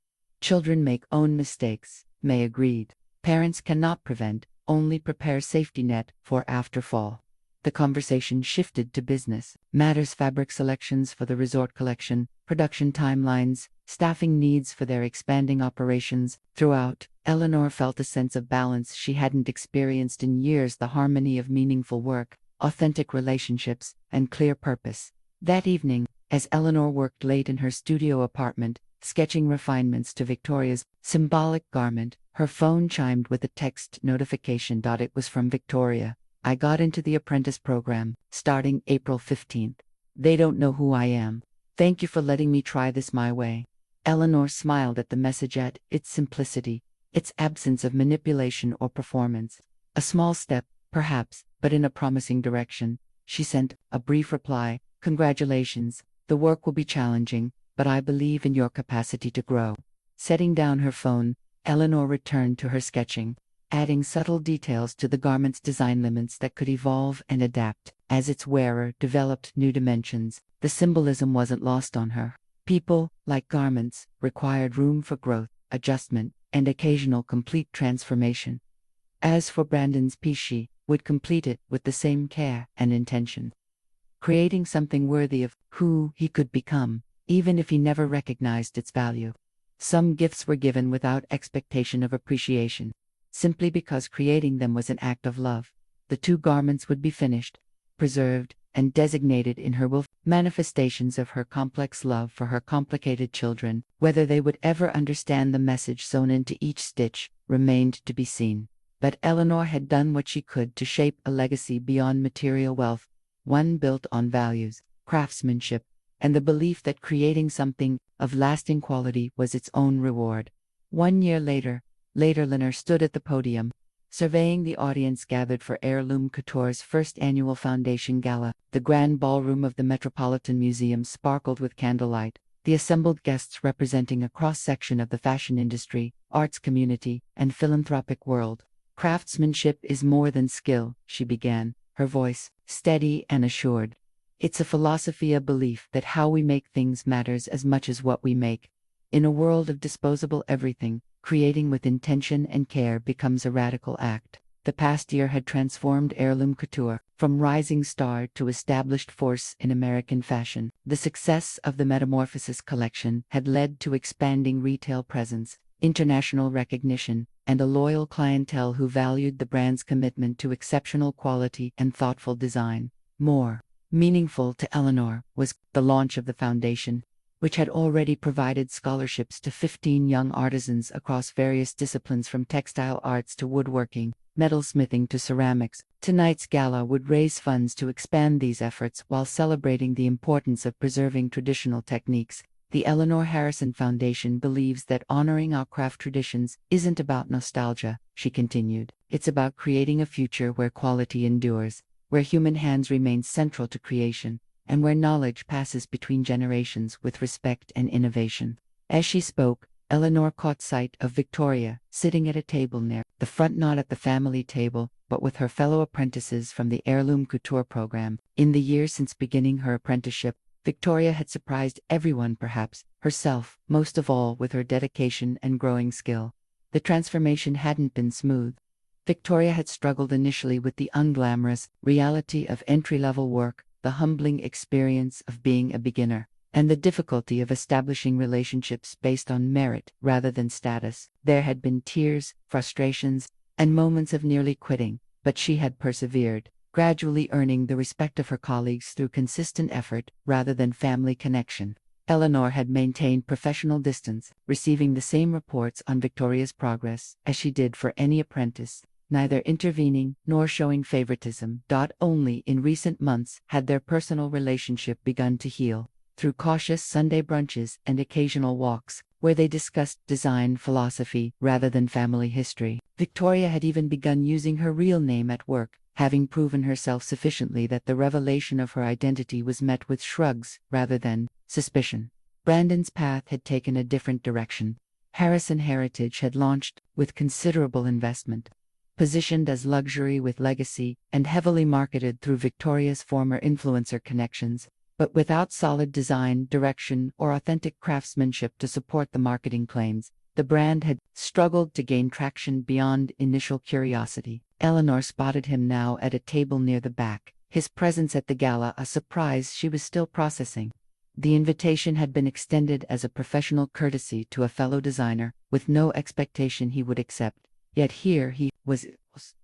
"Children make own mistakes," May agreed. "Parents cannot prevent, only prepare safety net for after fall." The conversation shifted to business matters: fabric selections for the resort collection, production timelines, staffing needs for their expanding operations. Throughout, Eleanor felt a sense of balance she hadn't experienced in years, the harmony of meaningful work, authentic relationships, and clear purpose. That evening, as Eleanor worked late in her studio apartment, sketching refinements to Victoria's symbolic garment, her phone chimed with a text notification. It was from Victoria. "I got into the apprentice program, starting April 15th. They don't know who I am. Thank you for letting me try this my way." Eleanor smiled at the message, at its simplicity, its absence of manipulation or performance. A small step, perhaps, but in a promising direction. She sent a brief reply: "Congratulations. The work will be challenging, but I believe in your capacity to grow." Setting down her phone, Eleanor returned to her sketching, adding subtle details to the garment's design limits that could evolve and adapt. as its wearer developed new dimensions, the symbolism wasn't lost on her. People, like garments, required room for growth, adjustment, and occasional complete transformation. As for Brandon's piece, she would complete it with the same care and intention, creating something worthy of who he could become, even if he never recognized its value. Some gifts were given without expectation of appreciation, simply because creating them was an act of love. The 2 garments would be finished, preserved, and designated in her will, manifestations of her complex love for her complicated children. Whether they would ever understand the message sewn into each stitch remained to be seen. But Eleanor had done what she could to shape a legacy beyond material wealth, one built on values, craftsmanship, and the belief that creating something of lasting quality was its own reward. 1 year later, Eleanor stood at the podium, surveying the audience gathered for Heirloom Couture's first annual foundation gala. The grand ballroom of the Metropolitan Museum sparkled with candlelight, the assembled guests representing a cross-section of the fashion industry, arts community, and philanthropic world. Craftsmanship is more than skill, she began, her voice steady and assured. It's a philosophy, a belief that how we make things matters as much as what we make. In a world of disposable everything, creating with intention and care becomes a radical act. The past year had transformed Heirloom Couture from rising star to established force in American fashion. The success of the Metamorphosis collection had led to expanding retail presence, international recognition, and a loyal clientele who valued the brand's commitment to exceptional quality and thoughtful design. More meaningful to Eleanor was the launch of the foundation, which had already provided scholarships to 15 young artisans across various disciplines from textile arts to woodworking, metalsmithing to ceramics. Tonight's gala would raise funds to expand these efforts while celebrating the importance of preserving traditional techniques. The Eleanor Harrison Foundation believes that honoring our craft traditions isn't about nostalgia, she continued. It's about creating a future where quality endures, where human hands remain central to creation, and where knowledge passes between generations with respect and innovation. As she spoke, Eleanor caught sight of Victoria, sitting at a table near the front, not at the family table, but with her fellow apprentices from the Heirloom Couture program. In the years since beginning her apprenticeship, Victoria had surprised everyone, perhaps herself, most of all with her dedication and growing skill. The transformation hadn't been smooth. Victoria had struggled initially with the unglamorous reality of entry-level work, the humbling experience of being a beginner, and the difficulty of establishing relationships based on merit rather than status. There had been tears, frustrations, and moments of nearly quitting, but she had persevered, gradually earning the respect of her colleagues through consistent effort rather than family connection. Eleanor had maintained professional distance, receiving the same reports on Victoria's progress as she did for any apprentice, neither intervening nor showing favoritism. Only in recent months had their personal relationship begun to heal, through cautious Sunday brunches and occasional walks, where they discussed design philosophy rather than family history. Victoria had even begun using her real name at work, having proven herself sufficiently that the revelation of her identity was met with shrugs rather than suspicion. Brandon's path had taken a different direction. Harrison Heritage had launched with considerable investment, positioned as luxury with legacy, and heavily marketed through Victoria's former influencer connections, but without solid design, direction, or authentic craftsmanship to support the marketing claims. The brand had struggled to gain traction beyond initial curiosity. Eleanor spotted him now at a table near the back, his presence at the gala a surprise she was still processing. The invitation had been extended as a professional courtesy to a fellow designer, with no expectation he would accept. Yet here he was,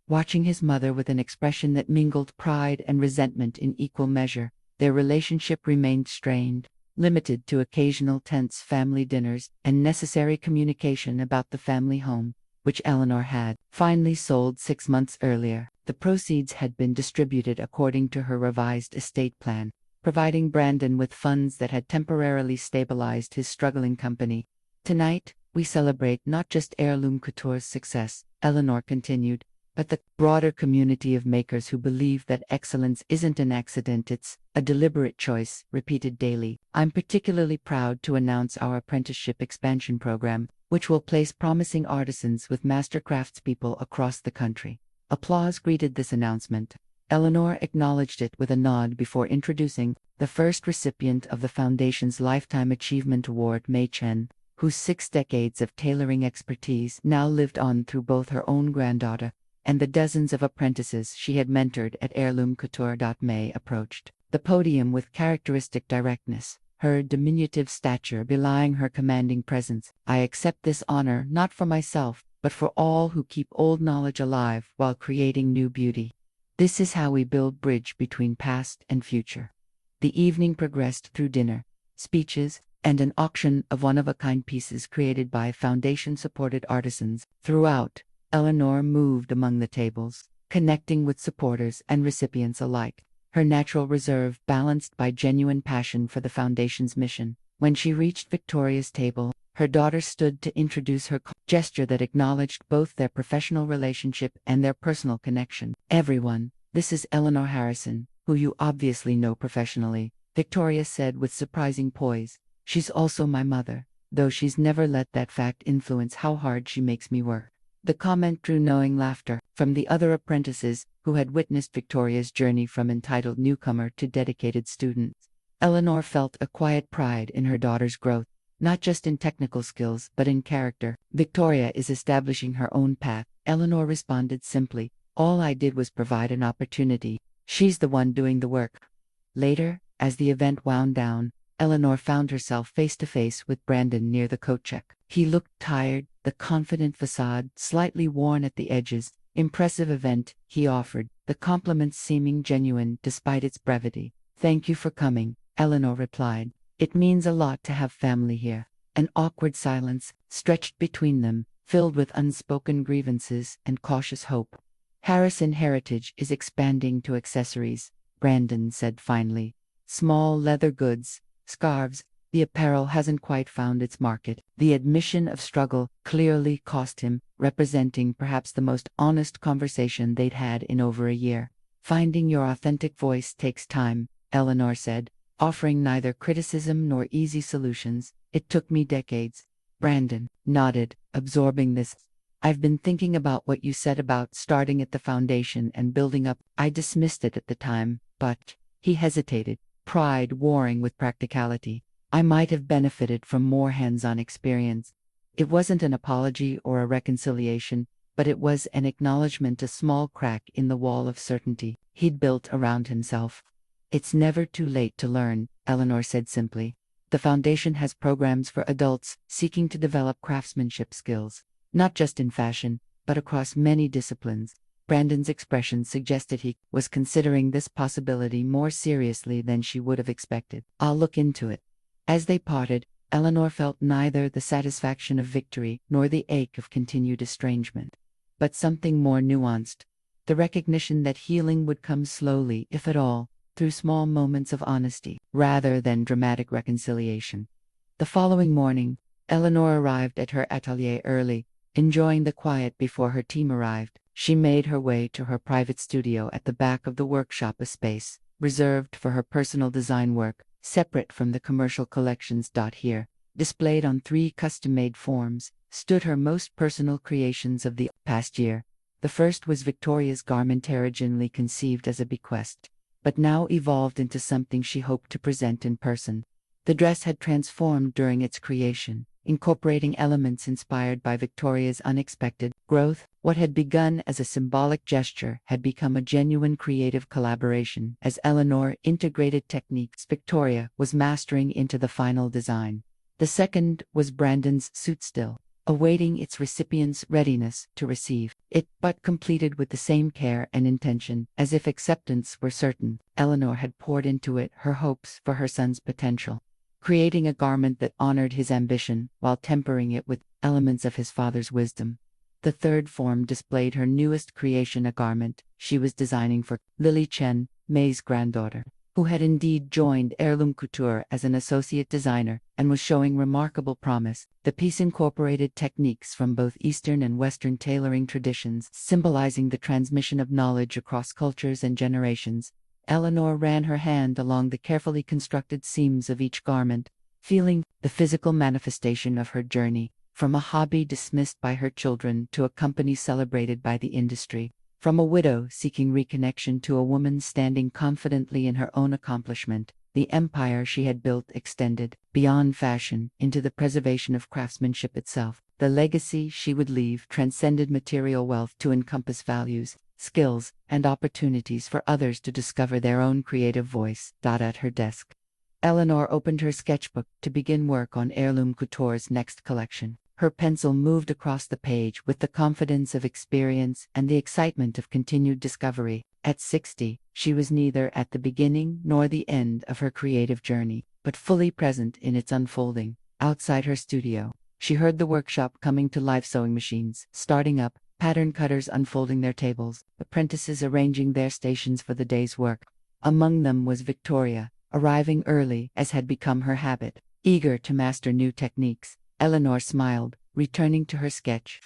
watching his mother with an expression that mingled pride and resentment in equal measure. Their relationship remained strained, limited to occasional tense family dinners and necessary communication about the family home, which Eleanor had finally sold 6 months earlier. The proceeds had been distributed according to her revised estate plan, providing Brandon with funds that had temporarily stabilized his struggling company. Tonight, we celebrate not just Heirloom Couture's success, Eleanor continued, but the broader community of makers who believe that excellence isn't an accident, it's a deliberate choice, repeated daily. I'm particularly proud to announce our apprenticeship expansion program, which will place promising artisans with master craftspeople across the country. Applause greeted this announcement, Eleanor acknowledged it with a nod before introducing the first recipient of the Foundation's Lifetime Achievement Award, Mei Chen, whose 6 decades of tailoring expertise now lived on through both her own granddaughter and the dozens of apprentices she had mentored at Heirloom Couture. Mei approached the podium with characteristic directness, her diminutive stature belying her commanding presence. "I accept this honor not for myself, but for all who keep old knowledge alive while creating new beauty. This is how we build bridge between past and future." The evening progressed through dinner, speeches, and an auction of one-of-a-kind pieces created by Foundation-supported artisans. Throughout, Eleanor moved among the tables, connecting with supporters and recipients alike, her natural reserve balanced by genuine passion for the Foundation's mission. When she reached Victoria's table, her daughter stood to introduce her, gesture that acknowledged both their professional relationship and their personal connection. "Everyone, this is Eleanor Harrison, who you obviously know professionally," Victoria said with surprising poise. "She's also my mother, though she's never let that fact influence how hard she makes me work." The comment drew knowing laughter from the other apprentices who had witnessed Victoria's journey from entitled newcomer to dedicated student. Eleanor felt a quiet pride in her daughter's growth, not just in technical skills but in character. "Victoria is establishing her own path," Eleanor responded simply. "All I did was provide an opportunity. She's the one doing the work." Later, as the event wound down, Eleanor found herself face to face with Brandon near the coat check. He looked tired, the confident facade slightly worn at the edges. "Impressive event," he offered, the compliments seeming genuine despite its brevity. "Thank you for coming," Eleanor replied. "It means a lot to have family here." An awkward silence stretched between them, filled with unspoken grievances and cautious hope. "Harrison Heritage is expanding to accessories," Brandon said finally. "Small leather goods, scarves. The apparel hasn't quite found its market." The admission of struggle clearly cost him, representing perhaps the most honest conversation they'd had in over a year. "Finding your authentic voice takes time," Eleanor said, offering neither criticism nor easy solutions. "It took me decades." Brandon nodded, absorbing this. "I've been thinking about what you said about starting at the Foundation and building up. I dismissed it at the time, but—" he hesitated, pride warring with practicality. "I might have benefited from more hands-on experience." It wasn't an apology or a reconciliation, but it was an acknowledgement, a small crack in the wall of certainty he'd built around himself. "It's never too late to learn," Eleanor said simply. "The Foundation has programs for adults seeking to develop craftsmanship skills, not just in fashion, but across many disciplines." Brandon's expression suggested he was considering this possibility more seriously than she would have expected. "I'll look into it." As they parted, Eleanor felt neither the satisfaction of victory nor the ache of continued estrangement, but something more nuanced, the recognition that healing would come slowly, if at all, through small moments of honesty, rather than dramatic reconciliation. The following morning, Eleanor arrived at her atelier early, enjoying the quiet before her team arrived. She made her way to her private studio at the back of the workshop, a space reserved for her personal design work, separate from the commercial collections. Here, displayed on 3 custom-made forms, stood her most personal creations of the past year. The first was Victoria's garment, originally conceived as a bequest, but now evolved into something she hoped to present in person. The dress had transformed during its creation, incorporating elements inspired by Victoria's unexpected growth. What had begun as a symbolic gesture had become a genuine creative collaboration as Eleanor integrated techniques Victoria was mastering into the final design. The second was Brandon's suit, still awaiting its recipient's readiness to receive it, but completed with the same care and intention, as if acceptance were certain. Eleanor had poured into it her hopes for her son's potential, creating a garment that honored his ambition while tempering it with elements of his father's wisdom. The third form displayed her newest creation, a garment she was designing for Lily Chen, Mei's granddaughter, who had indeed joined Heirloom Couture as an associate designer and was showing remarkable promise. The piece incorporated techniques from both Eastern and Western tailoring traditions, symbolizing the transmission of knowledge across cultures and generations. Eleanor ran her hand along the carefully constructed seams of each garment, feeling the physical manifestation of her journey, from a hobby dismissed by her children to a company celebrated by the industry. From a widow seeking reconnection to a woman standing confidently in her own accomplishment, the empire she had built extended, beyond fashion, into the preservation of craftsmanship itself. The legacy she would leave transcended material wealth to encompass values, skills, and opportunities for others to discover their own creative voice. At her desk, Eleanor opened her sketchbook to begin work on Heirloom Couture's next collection. Her pencil moved across the page with the confidence of experience and the excitement of continued discovery. At 60, she was neither at the beginning nor the end of her creative journey, but fully present in its unfolding. Outside her studio, she heard the workshop coming to life, sewing machines starting up, pattern cutters unfolding their tables, apprentices arranging their stations for the day's work. Among them was Victoria, arriving early as had become her habit. Eager to master new techniques, Eleanor smiled, returning to her sketch.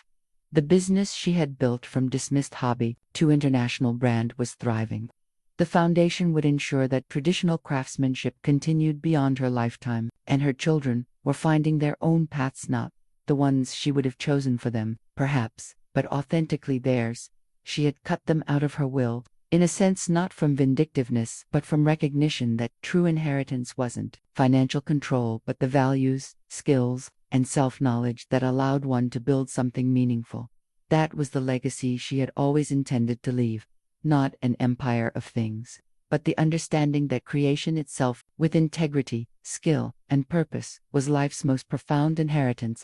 The business she had built from dismissed hobby to international brand was thriving. The foundation would ensure that traditional craftsmanship continued beyond her lifetime, and her children were finding their own paths, not the ones she would have chosen for them, perhaps, but authentically theirs. She had cut them out of her will, in a sense not from vindictiveness but from recognition that true inheritance wasn't financial control but the values, skills, and self-knowledge that allowed one to build something meaningful. That was the legacy she had always intended to leave, not an empire of things, but the understanding that creation itself, with integrity, skill, and purpose, was life's most profound inheritance.